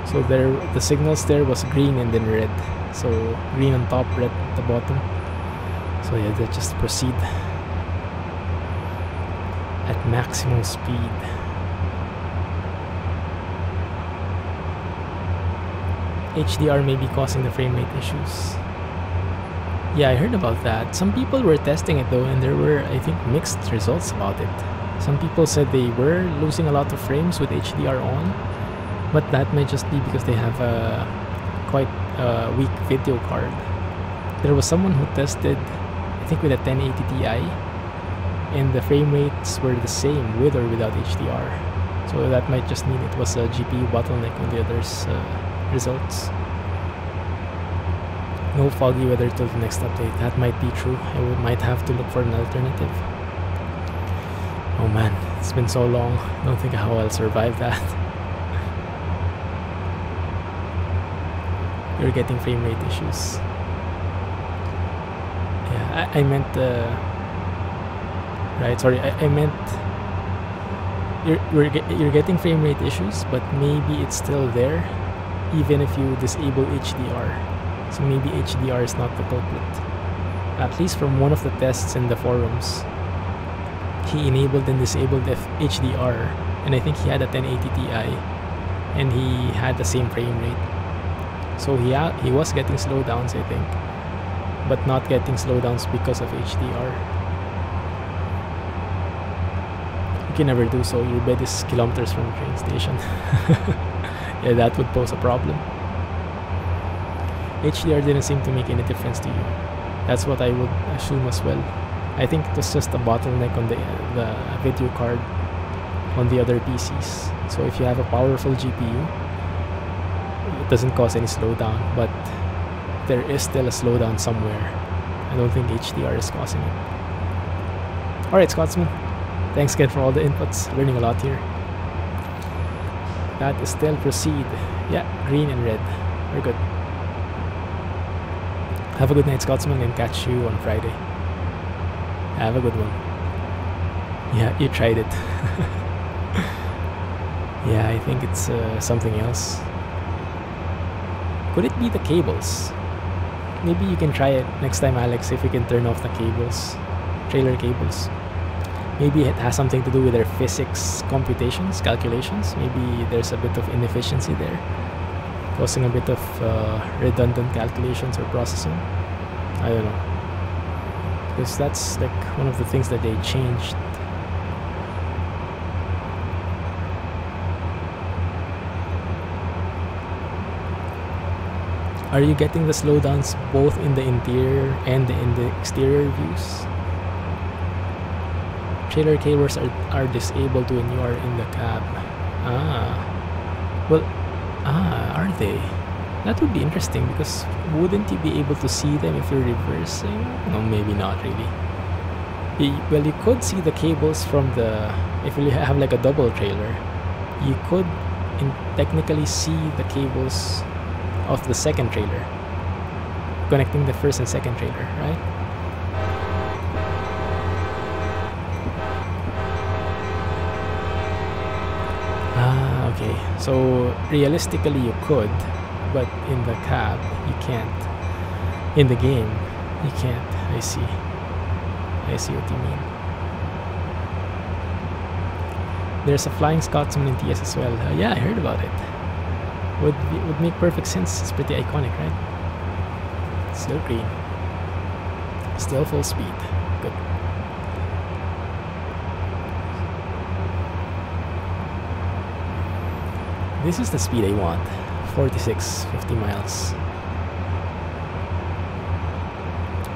So there, the signals there was green and then red. So green on top, red at the bottom. So yeah, they just proceed at maximum speed. HDR may be causing the frame rate issues. Yeah, I heard about that. Some people were testing it though, and there were, I think, mixed results about it. Some people said they were losing a lot of frames with HDR on. But that may just be because they have a quite weak video card. There was someone who tested, I think with a 1080 Ti, and the frame rates were the same with or without HDR. So that might just mean it was a GPU bottleneck on the others' results. No foggy weather till the next update. That might be true. I might have to look for an alternative. Oh man, it's been so long. I don't think how I'll survive that. You're getting frame rate issues. Yeah, I meant right, sorry, I meant you're getting frame rate issues, but maybe it's still there even if you disable HDR. So maybe HDR is not the culprit. At least from one of the tests in the forums, he enabled and disabled HDR, and I think he had a 1080 Ti and he had the same frame rate. So he was getting slowdowns, I think, but not getting slowdowns because of HDR. You can never do so. Your bed is kilometers from the train station. Yeah, that would pose a problem. HDR didn't seem to make any difference to you. That's what I would assume as well. I think it was just a bottleneck on the video card on the other PCs. So if you have a powerful GPU, it doesn't cause any slowdown, but there is still a slowdown somewhere. I don't think HDR is causing it. Alright, Scotsman. Thanks again for all the inputs. Learning a lot here. That is still proceed. Yeah, green and red. We're good. Have a good night, Scotsman, and catch you on Friday. Have a good one. Yeah, you tried it. Yeah, I think it's something else. Could it be the cables? Maybe you can try it next time, Alex, if you can turn off the cables. Trailer cables. maybe it has something to do with their physics computations, calculations. Maybe there's a bit of inefficiency there, causing a bit of redundant calculations or processing. I don't know, because that's like one of the things that they changed. Are you getting the slowdowns both in the interior and in the exterior views? Trailer cables are disabled when you are in the cab. Are they? That would be interesting, because wouldn't you be able to see them if you're reversing? No, maybe not really. Well, you could see the cables from the... If you have like a double trailer, you could technically see the cables of the second trailer connecting the first and second trailer, right? Okay, so realistically you could, but in the cab you can't. In the game you can't. I see what you mean. There's a flying Scotsman in TS as well. Yeah, I heard about it. Would make perfect sense. It's pretty iconic, right? Still green. Still full speed. Good. This is the speed I want. 46, 50 miles.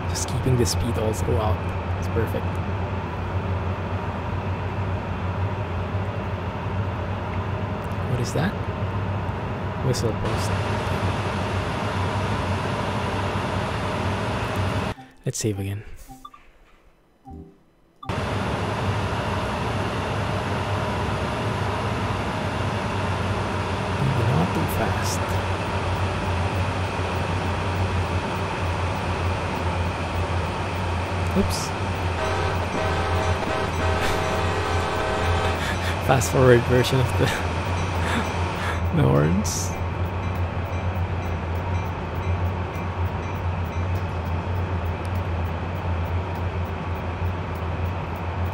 Just keeping the speed all throughout. It's perfect. What is that? Whistle post. Let's save again. Maybe not too fast. Oops. Fast forward version of the horns.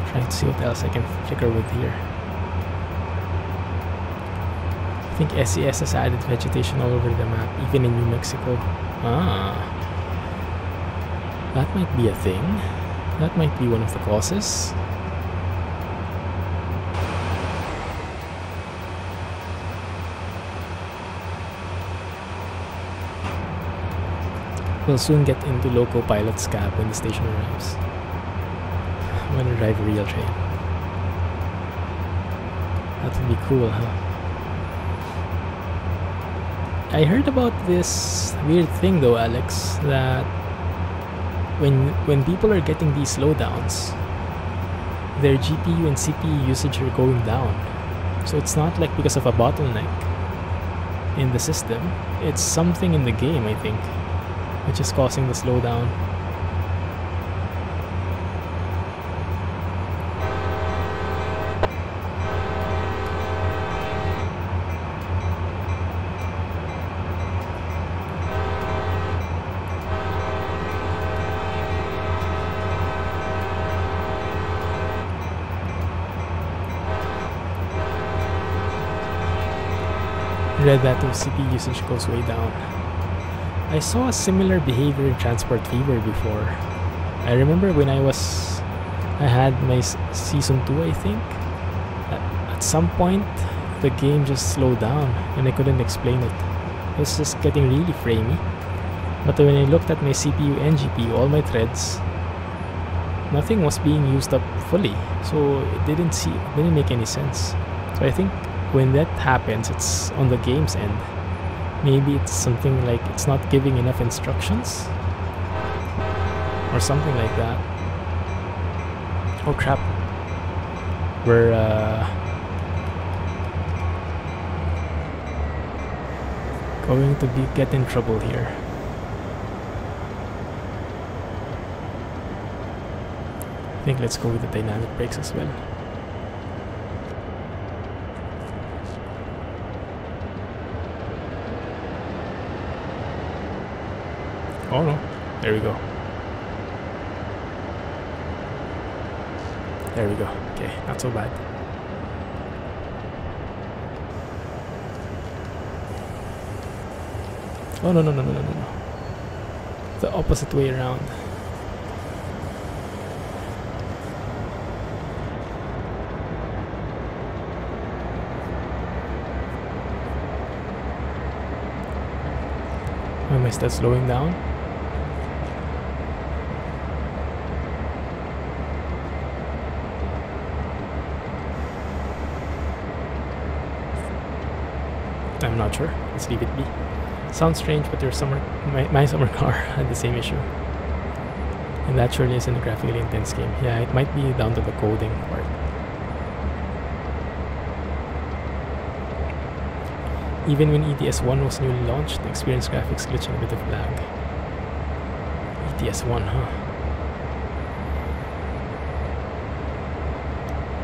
Trying to see what else I can flicker with here. I think SES has added vegetation all over the map, even in New Mexico. That might be a thing. That might be one of the causes. We'll soon get into Loco Pilot's cab when the station arrives. I'm gonna drive a real train. That would be cool, huh? I heard about this weird thing though, Alex, that when people are getting these slowdowns, their GPU and CPU usage are going down. So it's not like because of a bottleneck in the system, it's something in the game, I think, which is causing the slowdown. Read that the CPU usage goes way down. I saw a similar behavior in Transport Fever before. I remember when I had my Season 2, I think. At some point, the game just slowed down and I couldn't explain it. It was just getting really framey. But when I looked at my CPU and GPU, all my threads, nothing was being used up fully. So it didn't make any sense. So I think when that happens, it's on the game's end. Maybe it's something like it's not giving enough instructions or something like that. Oh crap. We're going to get in trouble here. I think let's go with the dynamic brakes as well. Oh no, there we go. There we go. Okay, not so bad. Oh, no, no, no, no, no, no. The opposite way around. Why am I still slowing down? I'm not sure. Let's leave it be. Sounds strange, but my summer car had the same issue. And that surely isn't a graphically intense game. Yeah, it might be down to the coding part. Even when ETS1 was newly launched, the experience graphics glitch and a bit of lag. ETS1, huh?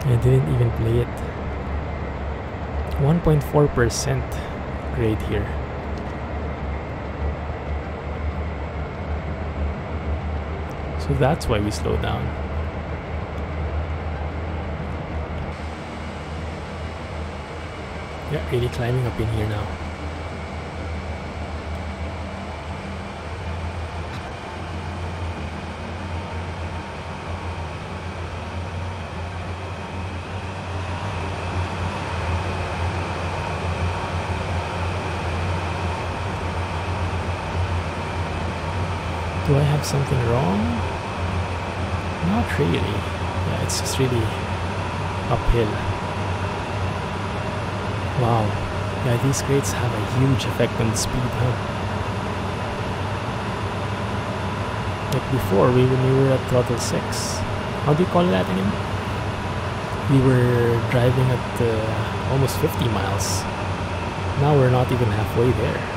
I didn't even play it. 1.4% grade here. So that's why we slowed down. Yeah, really climbing up in here now. Do I have something wrong? Not really. Yeah, it's just really uphill. Wow. Yeah, these grades have a huge effect on the speed, huh? Like before, when we were at throttle 6. How do you call that again? We were driving at almost 50 miles. Now we're not even halfway there.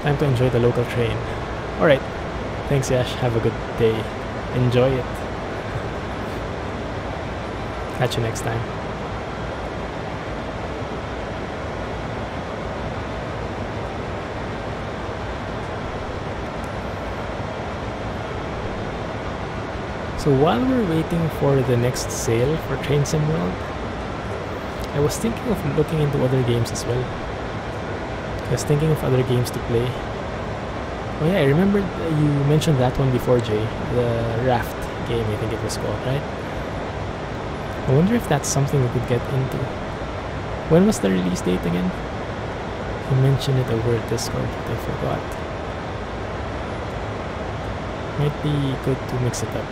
Time to enjoy the local train. Alright. Thanks, Yash. Have a good day. Enjoy it. Catch you next time. So while we're waiting for the next sale for Train Sim World, I was thinking of looking into other games as well. I was thinking of other games to play. Oh yeah, I remember you mentioned that one before, Jay. The Raft game, I think it was called, right? I wonder if that's something we could get into. When was the release date again? You mentioned it over at Discord, but I forgot. Might be good to mix it up.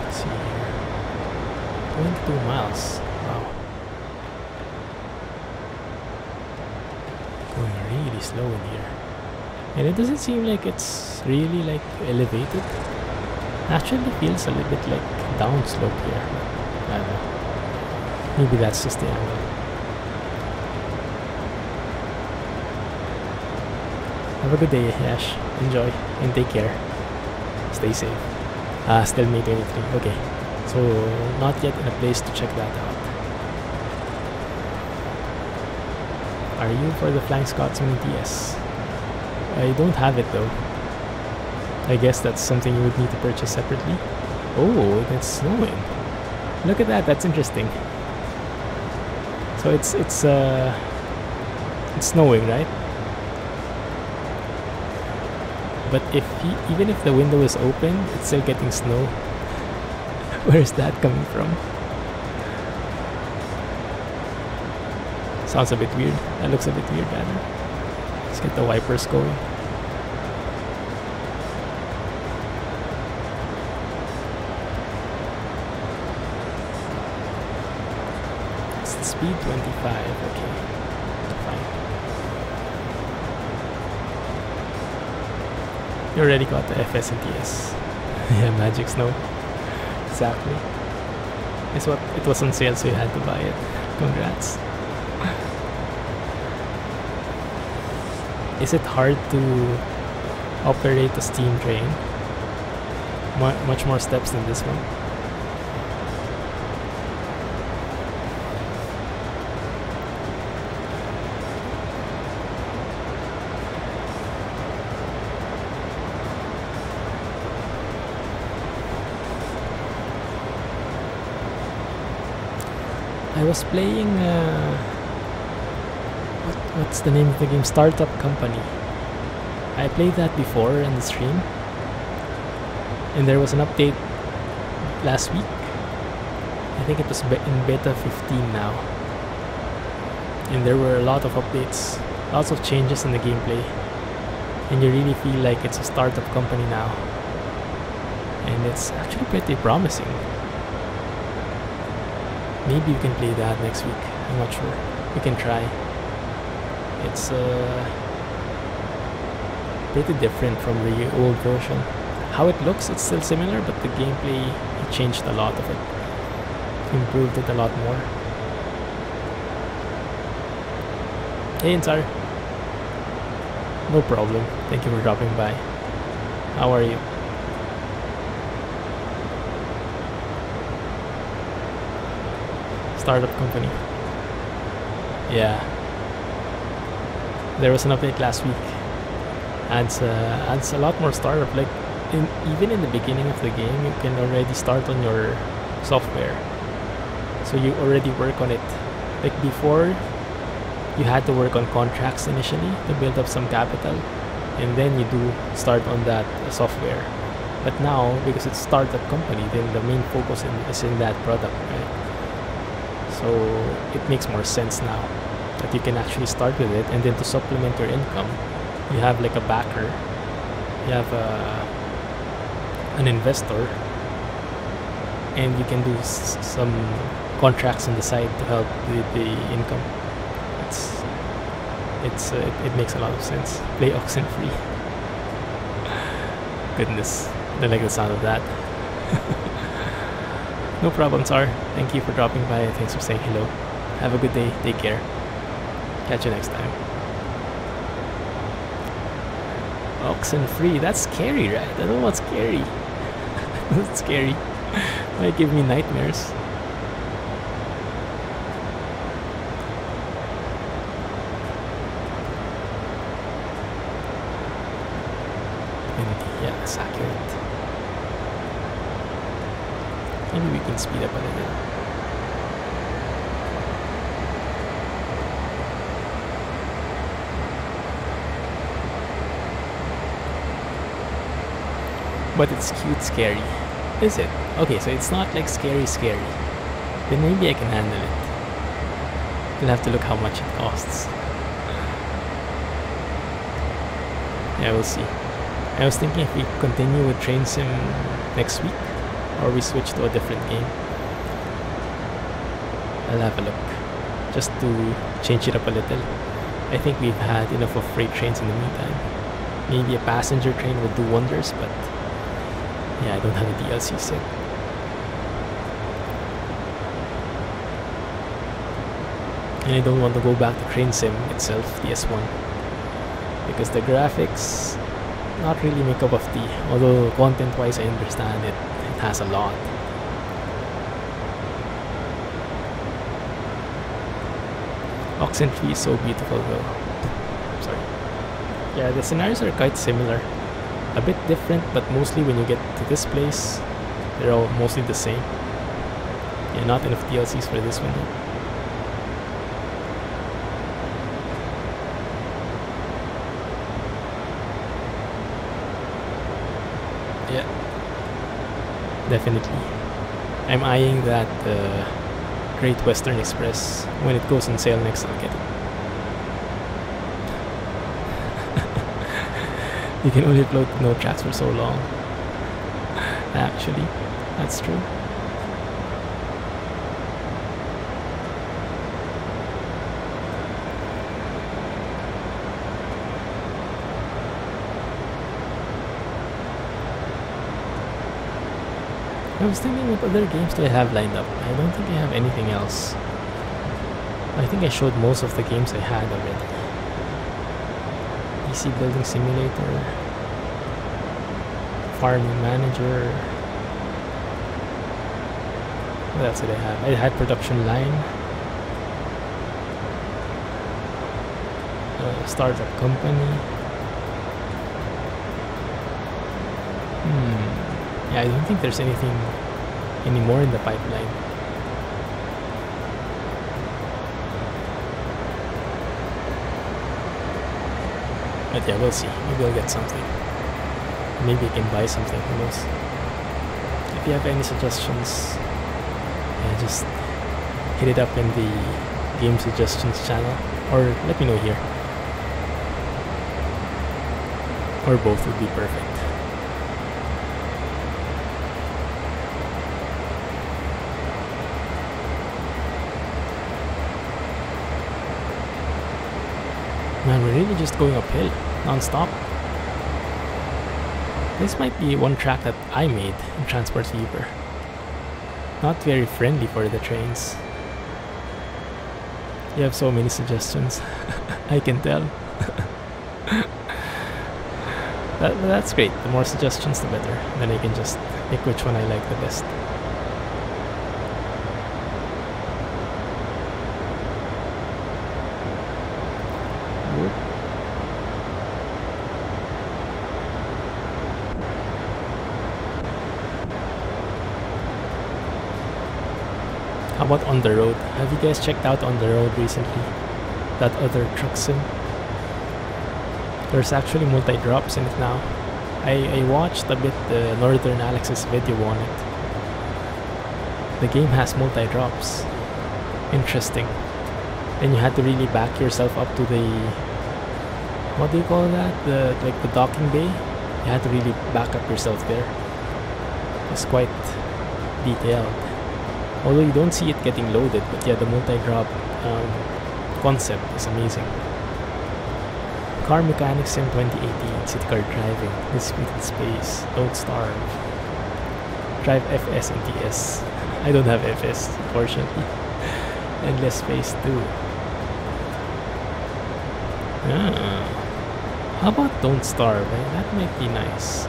Let's see here. 22 miles. Wow. Going really slow in here. And it doesn't seem like it's really like elevated. Actually feels a little bit like downslope here. I don't know. Maybe that's just the angle. Have a good day, Yash. Enjoy and take care. Stay safe. Still May 23. Okay. So not yet in a place to check that out. Are you for the Flying Scotsman TS? I don't have it though. I guess that's something you would need to purchase separately. Oh, it's snowing. Look at that, that's interesting. So it's snowing, right? But even if the window is open, it's still getting snow. Where's that coming from? Sounds a bit weird. That looks a bit weird, rather. Let's get the wipers going. Speed 25, okay. Fine. You already got the FS and TS. Yeah, magic snow. Exactly. It's what it was on sale, so you had to buy it. Congrats. Is it hard to operate a steam train? Much more steps than this one. I was playing what's the name of the game? Startup Company. I played that before in the stream, and there was an update last week. I think it was in beta 15 now, and there were a lot of updates, lots of changes in the gameplay, and you really feel like it's a startup company now, and it's actually pretty promising. Maybe we can play that next week. I'm not sure. We can try. It's pretty different from the old version. How it looks, it's still similar, but the gameplay, it changed a lot of it. Improved it a lot more. Hey, Insar. No problem. Thank you for dropping by. How are you? Startup company. Yeah. There was an update last week. Adds a lot more startup. Like even in the beginning of the game, you can already start on your software. So you already work on it. Like before, you had to work on contracts initially to build up some capital, and then you do start on that software. But now, because it's startup company, then the main focus is in that product, right? So it makes more sense now that you can actually start with it, and then to supplement your income, you have like a backer, you have an investor, and you can do some contracts on the side to help with the income. It makes a lot of sense. Play oxen free. Goodness, I don't like the sound of that. No problem, Sar. Thank you for dropping by. Thanks for saying hello. Have a good day. Take care. Catch you next time. Oxen free. That's scary, right? I don't know what's scary. That's scary. Might give me nightmares. And yeah, it's accurate. Maybe we can speed up a little. But it's cute scary. Is it? Okay, so it's not like scary. Then maybe I can handle it. We'll have to look how much it costs. Yeah, we'll see. I was thinking if we continue with Train Sim next week, or we switch to a different game. I'll have a look, just to change it up a little. I think we've had enough of freight trains in the meantime. Maybe a passenger train would do wonders, but yeah, I don't have a DLC set. And I don't want to go back to Train Sim itself, the S1, because the graphics, not really my cup of tea. Although content-wise, I understand it. It has a lot. Oxenfree is so beautiful though. Sorry. Yeah, the scenarios are quite similar. A bit different, but mostly when you get to this place, they're all mostly the same. Yeah, not enough DLCs for this one though. Yeah, definitely. I'm eyeing that Great Western Express. When it goes on sale next, I'll get it. You can only upload no tracks for so long. Actually, that's true. I was thinking what other games do I have lined up. I don't think I have anything else. I think I showed most of the games I had already. PC Building Simulator, Farming Manager. What else did I have? I had Production Line, Startup Company. Yeah, I don't think there's anything anymore in the pipeline. But yeah, we'll see. Maybe I'll get something. Maybe I can buy something, who knows. If you have any suggestions, yeah, just hit it up in the game suggestions channel, or let me know here. Or both would be perfect. Man, we're really just going uphill, non-stop. This might be one track that I made in Transport Fever. Not very friendly for the trains. You have so many suggestions. I can tell. That's great. The more suggestions, the better. Then I can just pick which one I like the best. How about On the Road? Have you guys checked out On the Road recently? That other truck sim? There's actually multi-drops in it now. I watched a bit the Northern Alex's video on it. The game has multi-drops. Interesting. And you had to really back yourself up to the... what do you call that? Like the docking bay? You had to really back up yourself there. It's quite detailed. Although you don't see it getting loaded, but yeah, the multi-drop concept is amazing. Car Mechanics Sim 2018, City Car Driving, This Speed in Space, Don't Starve, Drive FS and TS. I don't have FS, unfortunately. Endless Space 2. How about Don't Starve? That might be nice.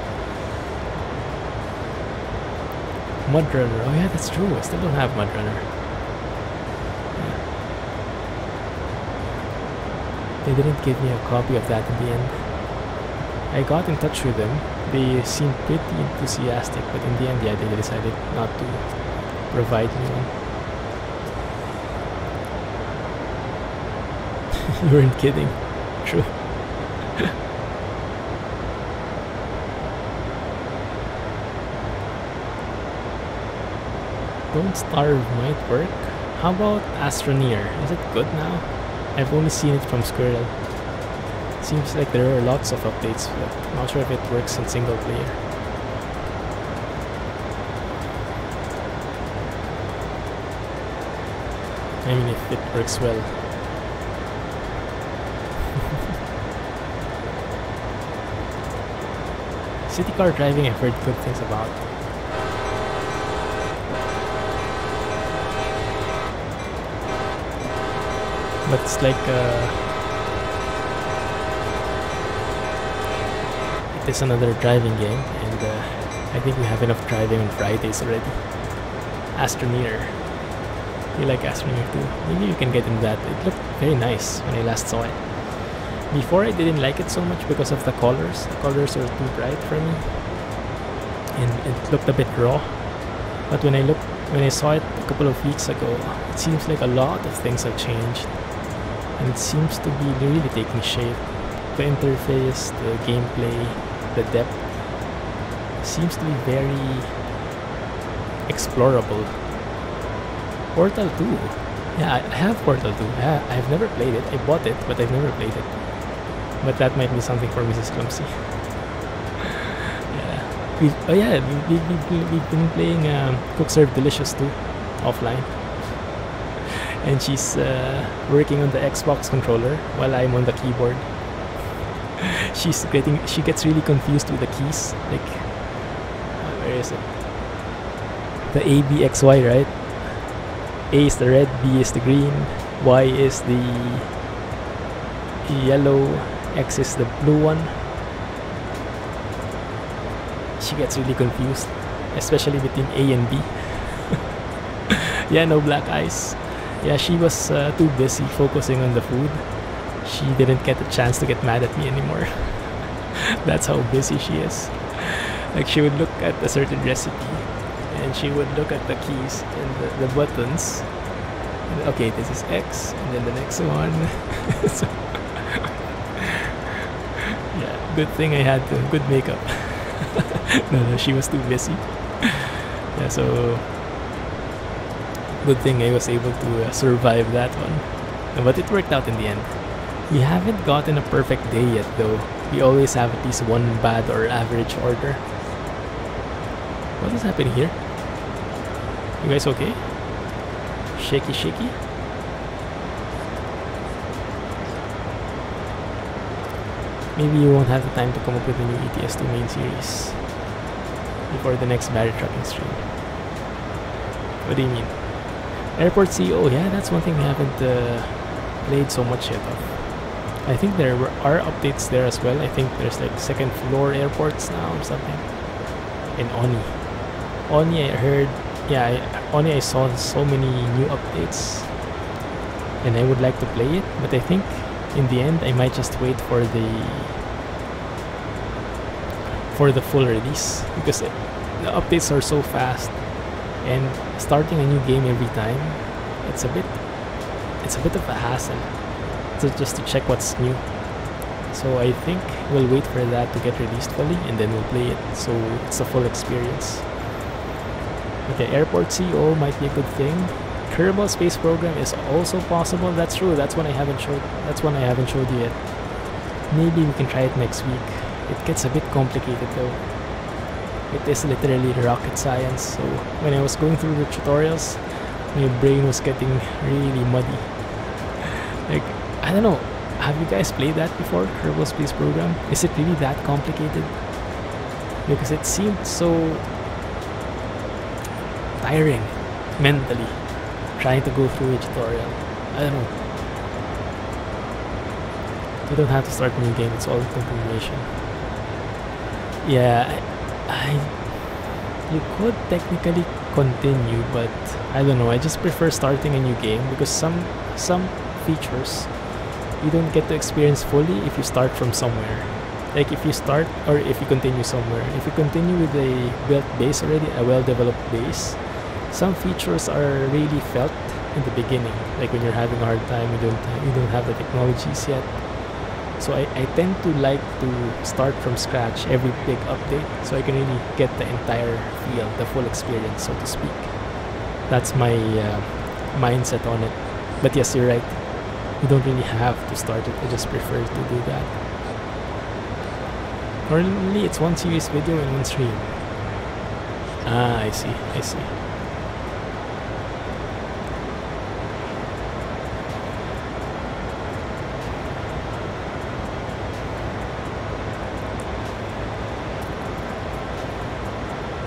Mudrunner. Oh yeah, that's true. I still don't have Mudrunner. Yeah. They didn't give me a copy of that in the end. I got in touch with them. They seemed pretty enthusiastic, but in the end, yeah, they decided not to provide me one. You weren't kidding. True. Don't Starve might work. How about Astroneer? Is it good now? I've only seen it from Squirrel. Seems like there are lots of updates, but I'm not sure if it works in single player. I mean, if it works well. City Car Driving I've heard good things about. But it's like it is another driving game, and I think we have enough driving on Fridays already. Astroneer. You like Astroneer too? Maybe you can get in that. It looked very nice when I last saw it. Before I didn't like it so much because of the colors. The colors were too bright for me, and it looked a bit raw. But when I saw it a couple of weeks ago, it seems like a lot of things have changed. And it seems to be really taking shape. The interface, the gameplay, the depth seems to be very explorable. Portal 2. Yeah, I have Portal 2. I've never played it. I bought it, but I've never played it. But that might be something for Mrs. Clumsy. Yeah. We've been playing Cook Serve Delicious 2 offline. And she's working on the Xbox controller while I'm on the keyboard. She gets really confused with the keys. Like, where is it? the ABXY, right? A is the red, B is the green, Y is the yellow, X is the blue one. She gets really confused, especially between A and B. Yeah, no black eyes. Yeah, she was too busy focusing on the food. She didn't get a chance to get mad at me anymore. That's how busy she is. Like, she would look at a certain recipe and she would look at the keys and the buttons. And, okay, this is X, and then the next one. So, yeah, good thing I had good makeup. No, she was too busy. Yeah, so good thing I was able to survive that one. But it worked out in the end. We haven't gotten a perfect day yet though. We always have at least one bad or average order. What is happening here? You guys okay? Shaky shaky? Maybe you won't have the time to come up with a new ETS2 main series before the next Barry trucking stream. What do you mean? Airport CEO, yeah, that's one thing we haven't played so much yet of. I think there are updates there as well. I think there's like second floor airports now or something. In Oni. Oni, I heard, yeah, Oni I saw so many new updates. And I would like to play it, but I think in the end I might just wait for the full release, because the updates are so fast, and starting a new game every time, it's a bit of a hassle just to check what's new. So I think we'll wait for that to get released fully, and then we'll play it so it's a full experience. Okay, Airport CEO might be a good thing. Kerbal space program is also possible. That's true. That's one I haven't showed you yet. Maybe we can try it next week. It gets a bit complicated though. It is literally rocket science. So when I was going through the tutorials, my brain was getting really muddy. Like, I don't know. Have you guys played that before? Kerbal space program? Is it really that complicated? Because it seemed so tiring mentally, trying to go through a tutorial. I don't know. You don't have to start a new game, it's all continuation. Yeah, you could technically continue, but I don't know, I just prefer starting a new game because some features you don't get to experience fully if you start from somewhere. Like if you start, or if you continue somewhere. If you continue with a built base already, a well-developed base, some features are really felt in the beginning. Like when you're having a hard time, you don't have the technologies yet. So I tend to like to start from scratch every big update, so I can really get the entire feel, the full experience, so to speak. That's my mindset on it. But yes, you're right. You don't really have to start it. I just prefer to do that. Normally, it's one series video and one stream. Ah, I see.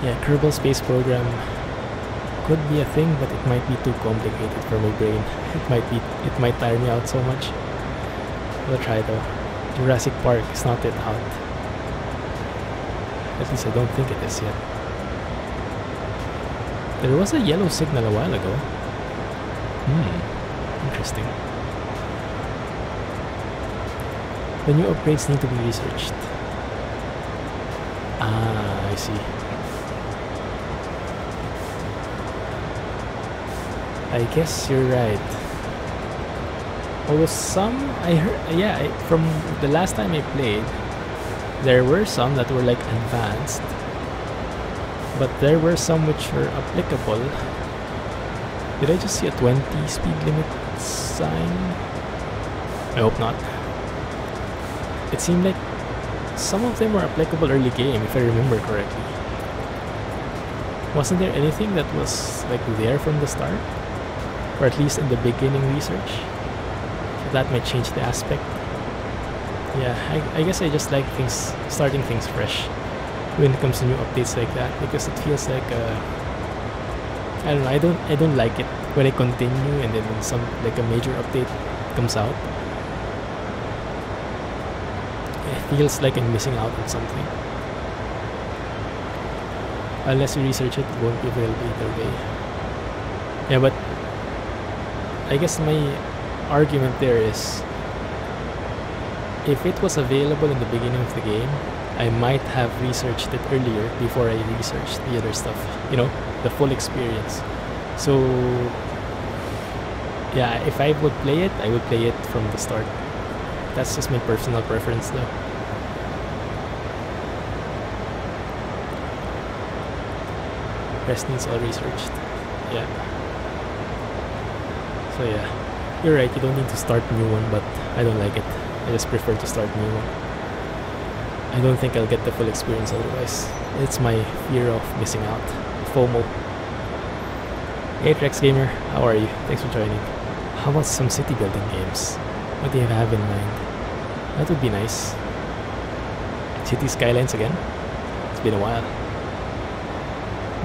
Yeah, Kerbal Space Program could be a thing, but it might be too complicated for my brain. It might tire me out so much. We'll try though. Jurassic Park is not yet out. At least I don't think it is yet. There was a yellow signal a while ago. Interesting. The new upgrades need to be researched. Ah, I see. I guess you're right. Although some, I heard, yeah, from the last time I played, there were some that were like advanced, but there were some which were applicable. Did I just see a 20 speed limit sign? I hope not. It seemed like some of them were applicable early game, if I remember correctly. Wasn't there anything that was like there from the start? Or at least in the beginning research? So that might change the aspect. Yeah, I guess I just like starting things fresh when it comes to new updates like that, because it feels like I don't know. I don't like it when I continue and then when some like a major update comes out. It feels like I'm missing out on something. Unless you research it, it won't be available either way. Yeah, but I guess my argument there is, if it was available in the beginning of the game, I might have researched it earlier before I researched the other stuff. You know, the full experience. So yeah, if I would play it, I would play it from the start. That's just my personal preference though. Rest needs all researched. Yeah. So yeah, you're right, you don't need to start a new one, but I don't like it. I just prefer to start a new one. I don't think I'll get the full experience otherwise. It's my fear of missing out. FOMO. Hey Trex Gamer, how are you? Thanks for joining. How about some city building games? What do you have in mind? That would be nice. City Skylines again? It's been a while.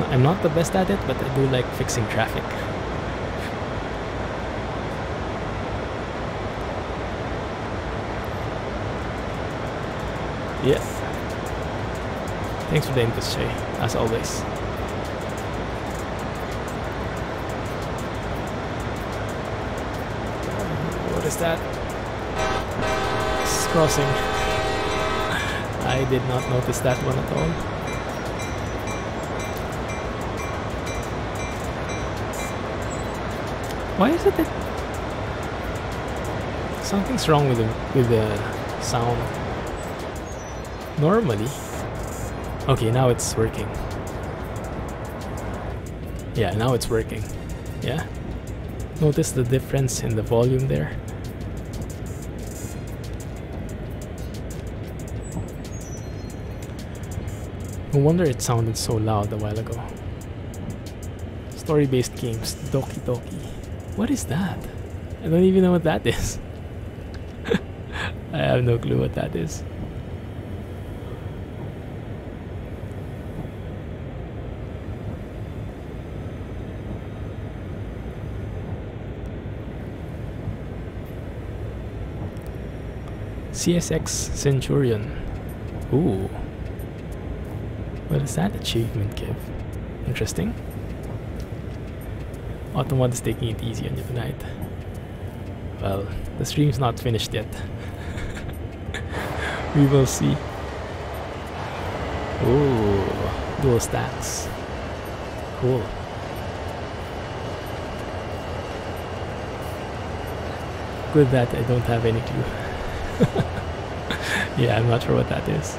No, I'm not the best at it, but I do like fixing traffic. Yeah. Thanks for the input, Shay, as always. What is that? It's crossing. I did not notice that one at all. Why is it that something's wrong with the sound? Normally, okay, now it's working. Yeah, now it's working. Yeah, notice the difference in the volume there. No wonder it sounded so loud a while ago. Story-based games, Doki Doki. What is that? I don't even know what that is. I have no clue what that is. CSX Centurion. Ooh. What does that achievement give? Interesting. Automod is taking it easy on you tonight. Well, the stream's not finished yet. We will see. Ooh, dual stacks. Cool. Good that I don't have any clue. Yeah, I'm not sure what that is.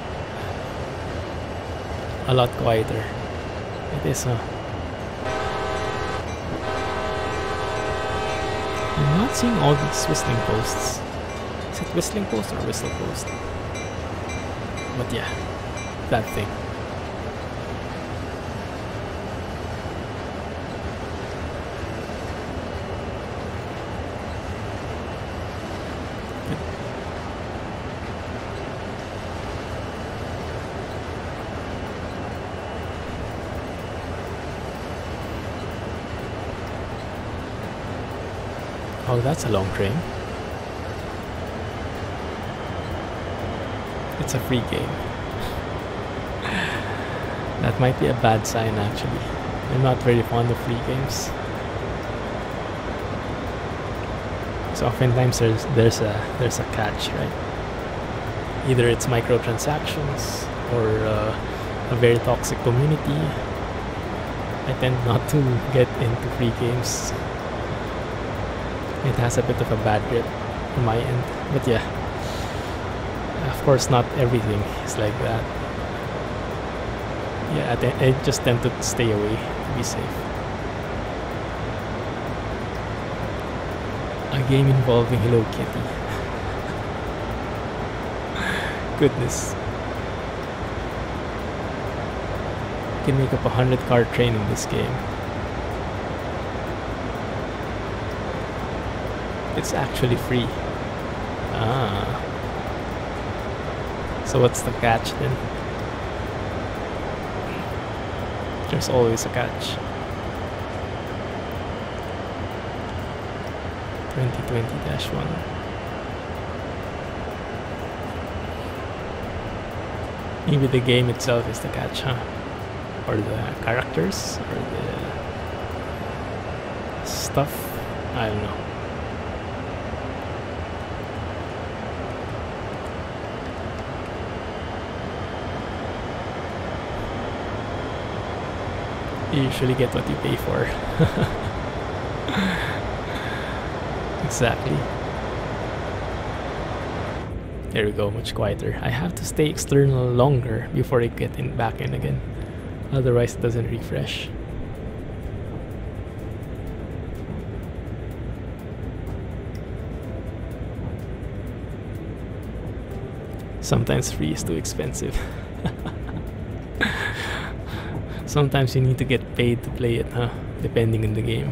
A lot quieter. It is, huh? I'm not seeing all these whistling posts. Is it whistling post or whistle post? But yeah, that thing. Oh, that's a long train. It's a free game. That might be a bad sign, actually. I'm not very fond of free games. So oftentimes there's a catch, right? Either it's microtransactions or a very toxic community. I tend not to get into free games. It has a bit of a bad grip on my end, but yeah, of course not everything is like that. Yeah, I just tend to stay away to be safe. A game involving Hello Kitty. Goodness. You can make up 100-car train in this game. It's actually free. Ah. So what's the catch then? There's always a catch. 2020-1. Maybe the game itself is the catch, huh? Or the characters, or the stuff. I don't know. You usually get what you pay for. Exactly. There we go, much quieter. I have to stay external longer before I get back in again. Otherwise it doesn't refresh. Sometimes free is too expensive. Sometimes you need to get paid to play it, huh? Depending on the game.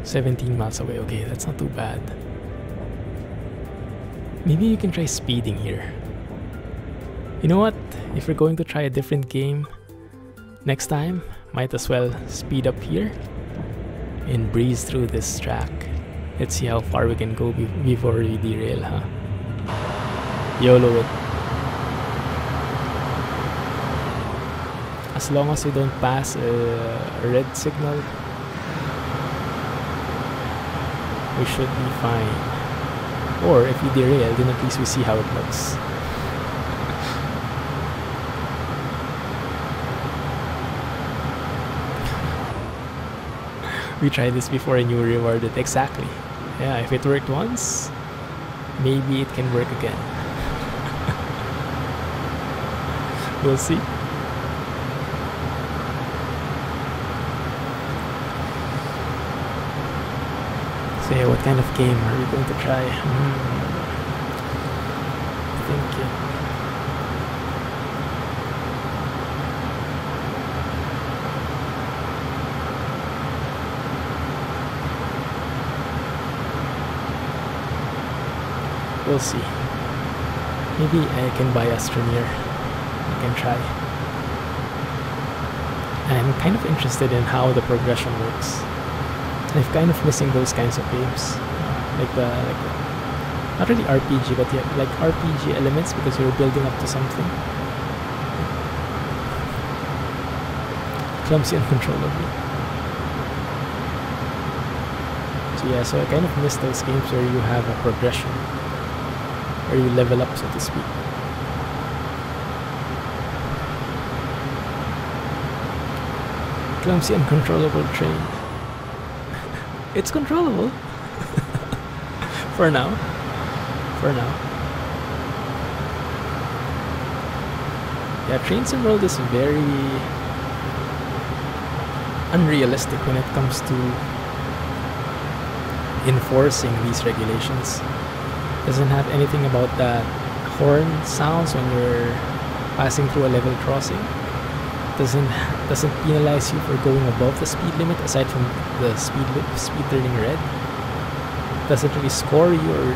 $17 miles away. Okay, that's not too bad. Maybe you can try speeding here. You know what? If we're going to try a different game next time, might as well speed up here and breeze through this track. Let's see how far we can go before we derail, huh? YOLO it. As long as we don't pass a red signal, we should be fine. Or if we derail, then at least we see how it looks. We tried this before and you were rewarded. Exactly. Yeah, if it worked once, maybe it can work again. We'll see. So yeah, what kind of game are we going to try? Thinking. We'll see. Maybe I can buy Astroneer. I can try. I'm kind of interested in how the progression works. I'm kind of missing those kinds of games, like not really RPG, but yeah, like RPG elements because you're building up to something. Clumsy and controllable. So yeah, so I kind of miss those games where you have a progression, where you level up, so to speak. Clumsy and controllable train. It's controllable. For now. For now. Yeah, Train Sim World is very unrealistic when it comes to enforcing these regulations. Doesn't have anything about that horn sounds when you're passing through a level crossing. Doesn't penalize you for going above the speed limit aside from the speed turning red. Doesn't really score you or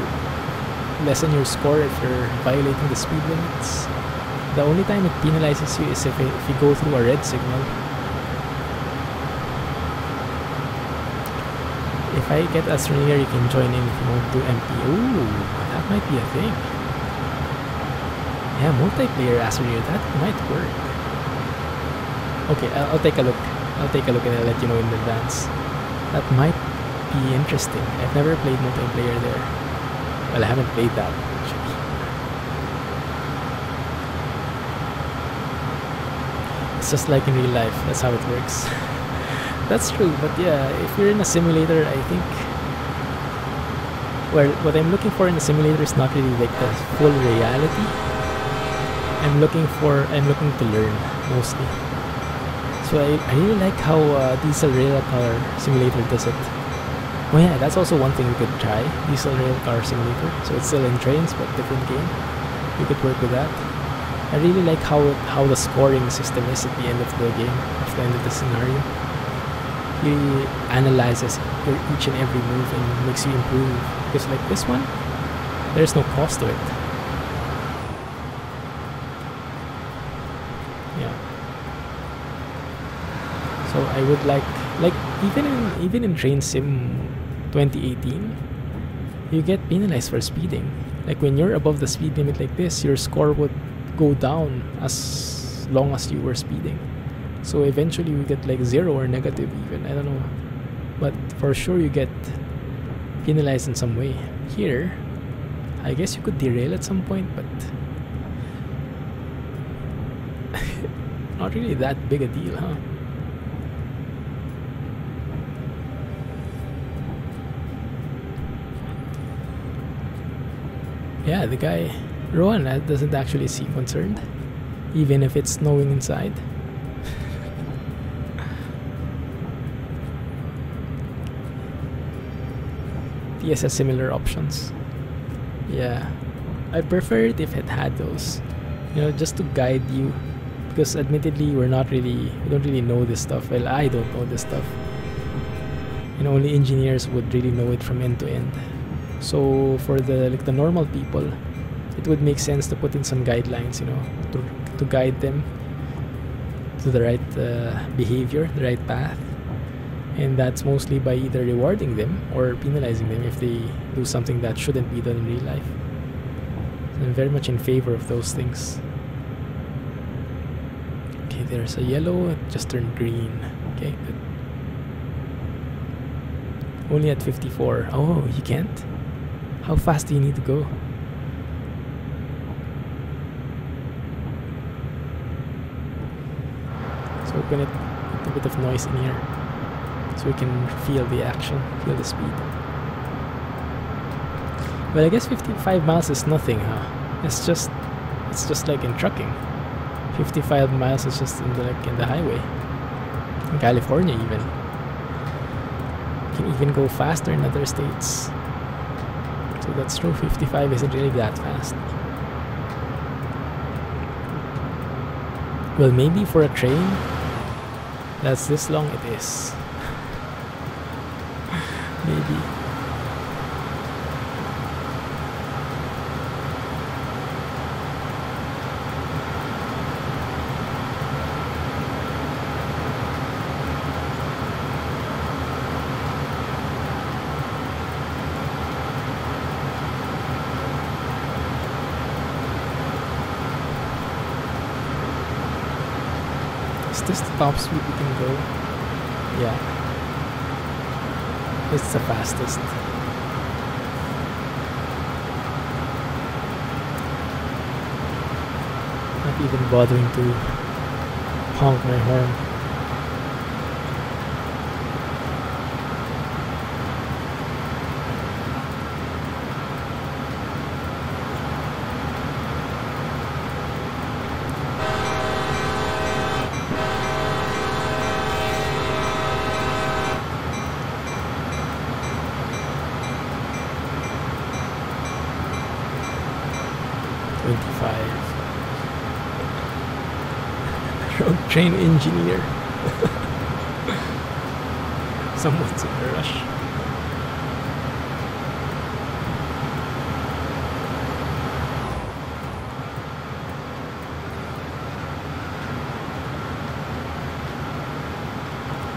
lessen your score if you're violating the speed limits. The only time it penalizes you is if you go through a red signal. If I get Astroneer, you can join in if you want to MP. Ooh, that might be a thing. Yeah, multiplayer Astroneer, that might work. Okay, I'll take a look. I'll take a look and I'll let you know in advance. That might be interesting. I've never played multiplayer there. Well, I haven't played that, actually. It's just like in real life. That's how it works. That's true, but yeah, if you're in a simulator, I think... Well, what I'm looking for in a simulator is not really like the full reality. I'm looking to learn, mostly. So I really like how Diesel Railcar Simulator does it. Oh yeah, that's also one thing we could try. Diesel Railcar Simulator. So it's still in trains, but different game. We could work with that. I really like how the scoring system is at the end of the game, at the end of the scenario. He analyzes each and every move and makes you improve. Because like this one, there's no cost to it. So I would like even in Train Sim 2018, you get penalized for speeding. Like when you're above the speed limit like this, your score would go down as long as you were speeding. So eventually you get like 0 or negative even, I don't know. But for sure you get penalized in some way. Here, I guess you could derail at some point, but not really that big a deal, huh? Yeah, the guy, Rowan, doesn't actually seem concerned, even if it's snowing inside. He has similar options. Yeah, I prefer it if it had those, you know, just to guide you, because admittedly we don't really know this stuff. Well, I don't know this stuff, and only engineers would really know it from end to end. So for the normal people, it would make sense to put in some guidelines, you know, to guide them to the right behavior, the right path. And that's mostly by either rewarding them or penalizing them if they do something that shouldn't be done in real life. So I'm very much in favor of those things. Okay, there's a yellow, it just turned green. Okay, good. Only at 54. Oh, you can't? How fast do you need to go? So open it, put a bit of noise in here, so we can feel the action, feel the speed. But I guess 55 miles is nothing, huh? It's just like in trucking. 55 miles is just in the highway. In California even. You can even go faster in other states. So that's true, 55 isn't really that fast. Well, maybe for a train that's this long, it is. Maybe. Is this the top speed we can go? Yeah. It's the fastest. Not even bothering to honk my horn. Road train engineer. Someone's in a rush.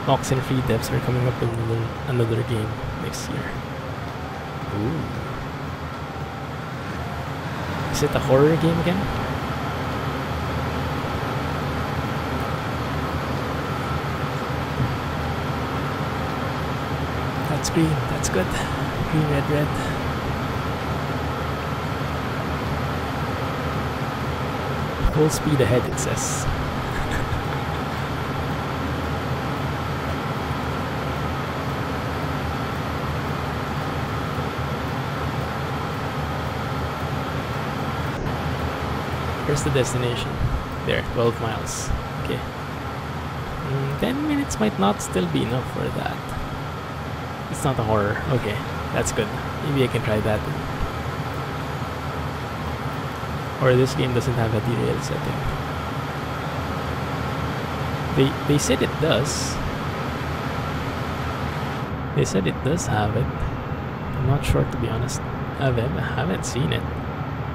Ox and free devs are coming up in another game next year. Ooh. Is it a horror game again? That's green, that's good. Green, red, red. Full speed ahead, it says. Where's the destination? There, 12 miles. Okay. 10 minutes might not still be enough for that. It's not a horror. Okay, that's good. Maybe I can try that. Or this game doesn't have a derail setting. They said it does. They said it does have it. I'm not sure, to be honest. I haven't seen it.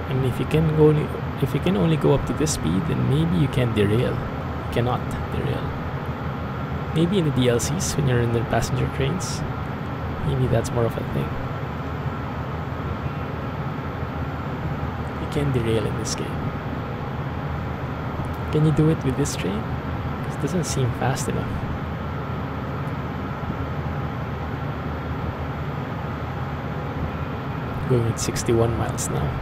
I mean, if you can only go up to this speed, then maybe you can derail. You cannot derail. Maybe in the DLCs when you're in the passenger trains. Maybe that's more of a thing. You can derail in this game. Can you do it with this train? It doesn't seem fast enough. Going at 61 miles now.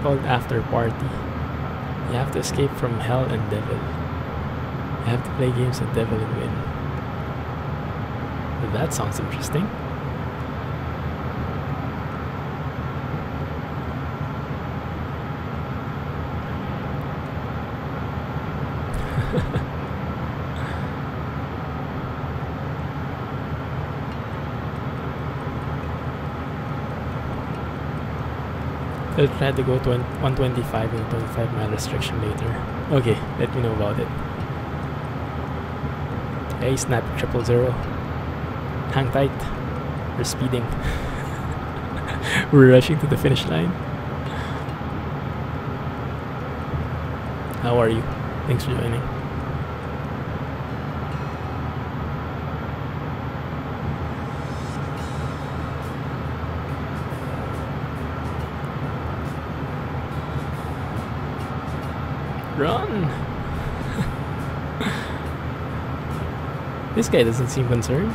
Called After Party. You have to escape from hell and devil. You have to play games with devil and win. Well, that sounds interesting. I'll try to go to 125 and 25-mile restriction later. Okay, let me know about it. Hey, snap 000. Hang tight. We're speeding. We're rushing to the finish line. How are you? Thanks for joining. Run! This guy doesn't seem concerned.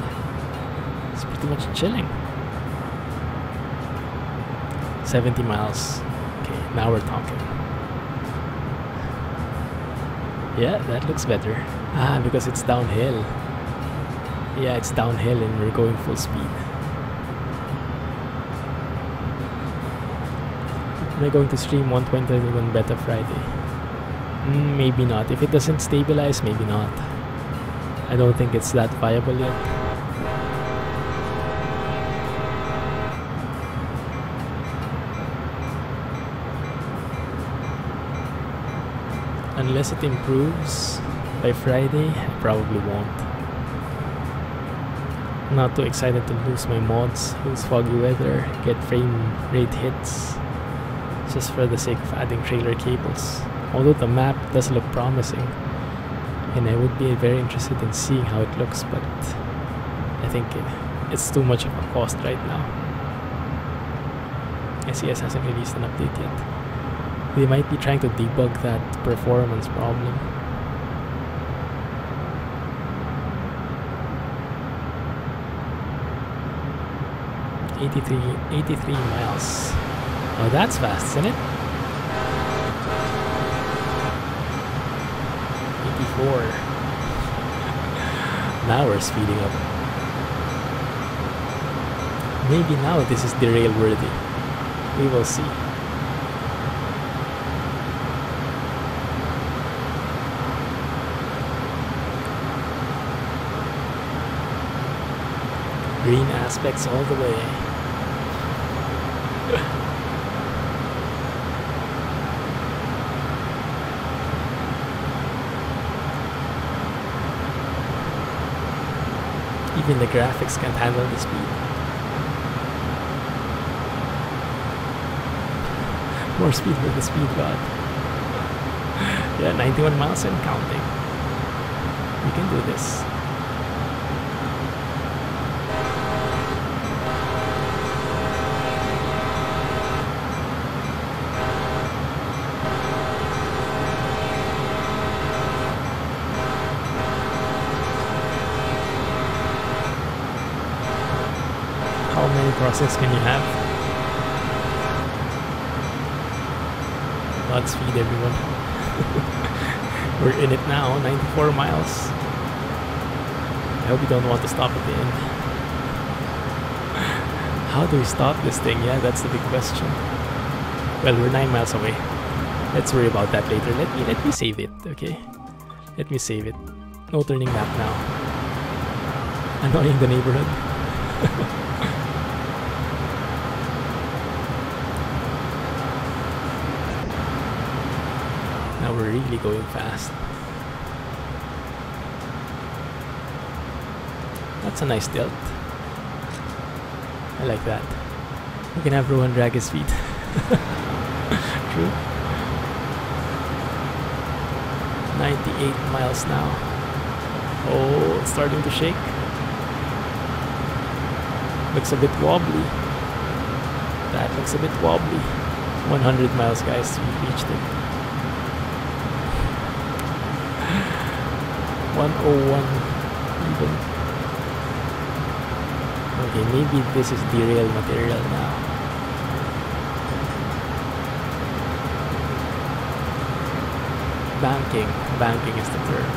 He's pretty much chilling. 70 miles. Okay, now we're talking. Yeah, that looks better. Ah, because it's downhill. Yeah, it's downhill and we're going full speed. Am I going to stream 120 on Beta Friday? Maybe not. If it doesn't stabilize, maybe not. I don't think it's that viable yet. Unless it improves by Friday, I probably won't. I'm not too excited to lose my mods, lose foggy weather, get frame rate hits, just for the sake of adding trailer cables. Although the map does look promising, and I would be very interested in seeing how it looks, but I think it's too much of a cost right now. SES hasn't released an update yet. They might be trying to debug that performance problem. $83 miles. Oh, that's fast, isn't it? 84. Now we're speeding up. Maybe now this is derail worthy. We will see. Green aspects all the way. Even the graphics can't handle the speed. More speed for the speed god. Yeah, 91 miles and counting. We can do this. How many crossings can you have? Godspeed, everyone. We're in it now, 94 miles. I hope you don't want to stop at the end. How do we stop this thing? Yeah, that's the big question. Well, we're 9 miles away. Let's worry about that later. Let me save it, okay? Let me save it. No turning back now. Annoying the neighborhood. Now we're really going fast. That's a nice tilt. I like that. We can have Rohan drag his feet. true. 98 miles now. Oh, it's starting to shake. Looks a bit wobbly. That looks a bit wobbly. 100 miles, guys. We reached it. 101 even. Okay, maybe this is derail material now. Banking is the term.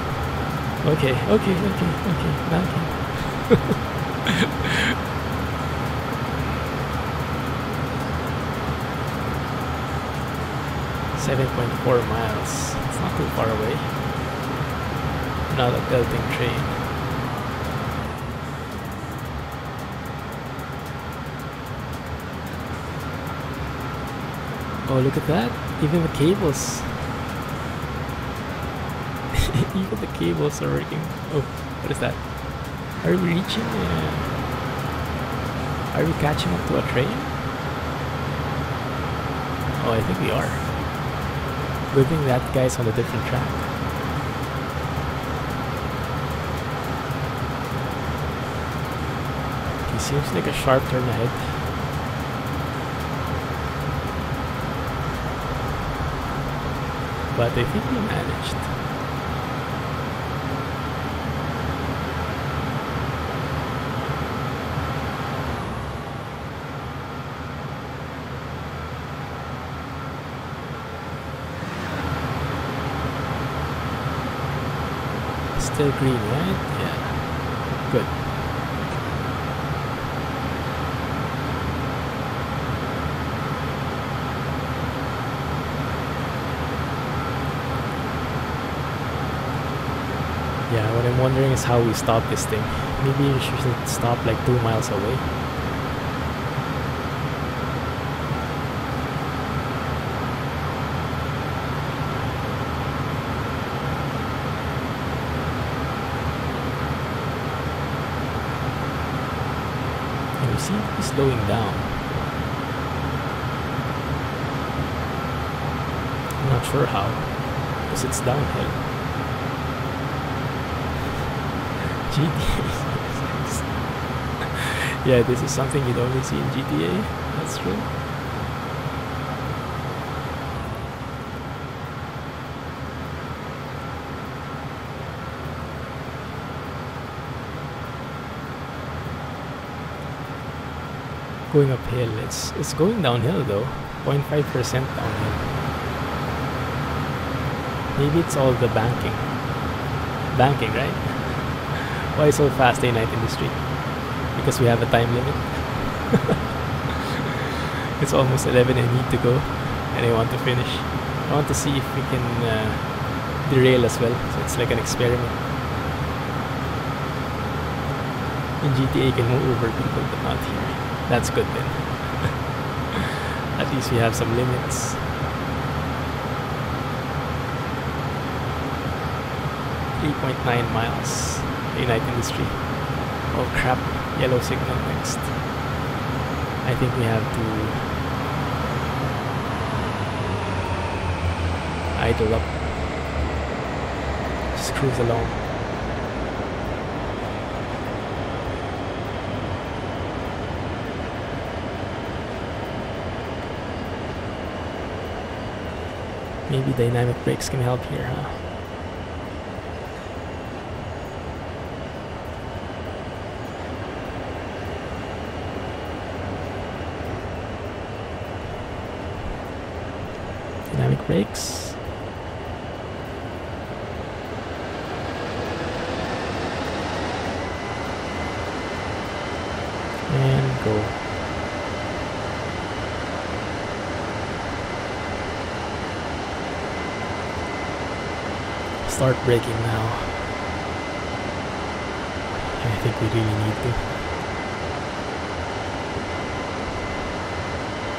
Okay, banking. 7.4 miles. It's not too far away. Not a belting train. Oh, look at that. Even the cables. Even the cables are working. Oh, what is that? Are we reaching? Are we catching up to a train? Oh, I think we are. Good thing that guy's on a different track. He seems like a sharp turn ahead. But I think we managed. Still green, right? Yeah. Good. Yeah, what I'm wondering is how we stop this thing. Maybe we should stop like 2 miles away. Seem to be slowing down. I'm not sure how, because it's downhill. GTA. Yeah, this is something you'd only see in GTA. That's true. Going uphill, it's going downhill though, 0.5% downhill. Maybe it's all the banking, right? Why so fast day night industry? Because we have a time limit. It's almost 11 and I need to go, and I want to finish. I want to see if we can derail as well, so it's like an experiment. In GTA you can move over people, but not here. That's good then. At least we have some limits. .9 miles. Night industry. Oh crap. Yellow signal next. I think we have to idle up. Just cruise along. Maybe dynamic brakes can help here, huh? Dynamic brakes. And go. Start braking now. I think we really need to.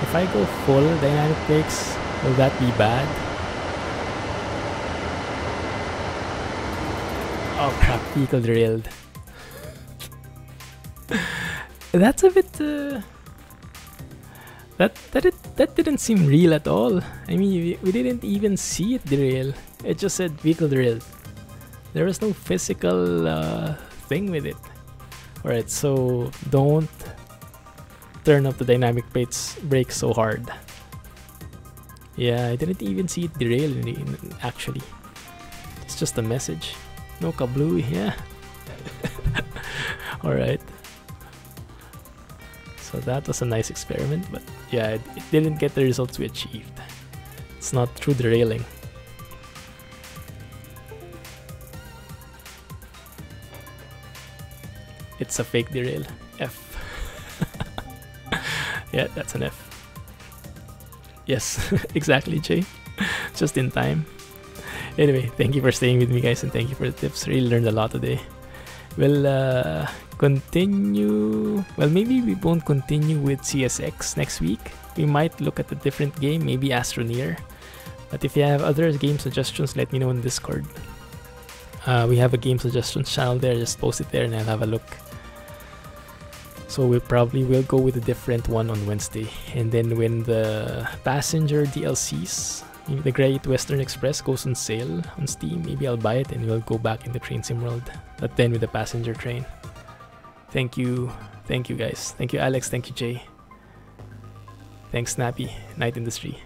If I go full dynamic brakes, will that be bad? Oh crap, vehicle derailed. that didn't seem real at all. I mean, we didn't even see it derail. It just said vehicle derailed. There was no physical thing with it. Alright, so don't turn up the dynamic brakes so hard. Yeah, I didn't even see it derail actually. It's just a message. No kablooey, yeah. Alright. So that was a nice experiment, but yeah, it didn't get the results we achieved. It's not through derailing. It's a fake derail. F. Yeah, that's an F. Yes, exactly, Jay. Just in time. Anyway, thank you for staying with me, guys, and thank you for the tips. Really learned a lot today. We'll continue. Well, maybe we won't continue with CSX next week. We might look at a different game, maybe Astroneer. But if you have other game suggestions, let me know in Discord. We have a game suggestions channel there. Just post it there and I'll have a look. So we probably will go with a different one on Wednesday. And then when the passenger DLCs, maybe the Great Western Express, goes on sale on Steam, maybe I'll buy it and we'll go back into Train Sim World. But then with the passenger train. Thank you guys. Thank you Alex, thank you Jay. Thanks Snappy, Night Industry.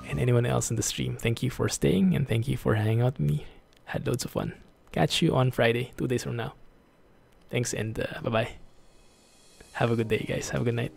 And anyone else in the stream, thank you for staying and thank you for hanging out with me. Had loads of fun. Catch you on Friday, 2 days from now. Thanks and bye-bye. Have a good day, guys. Have a good night.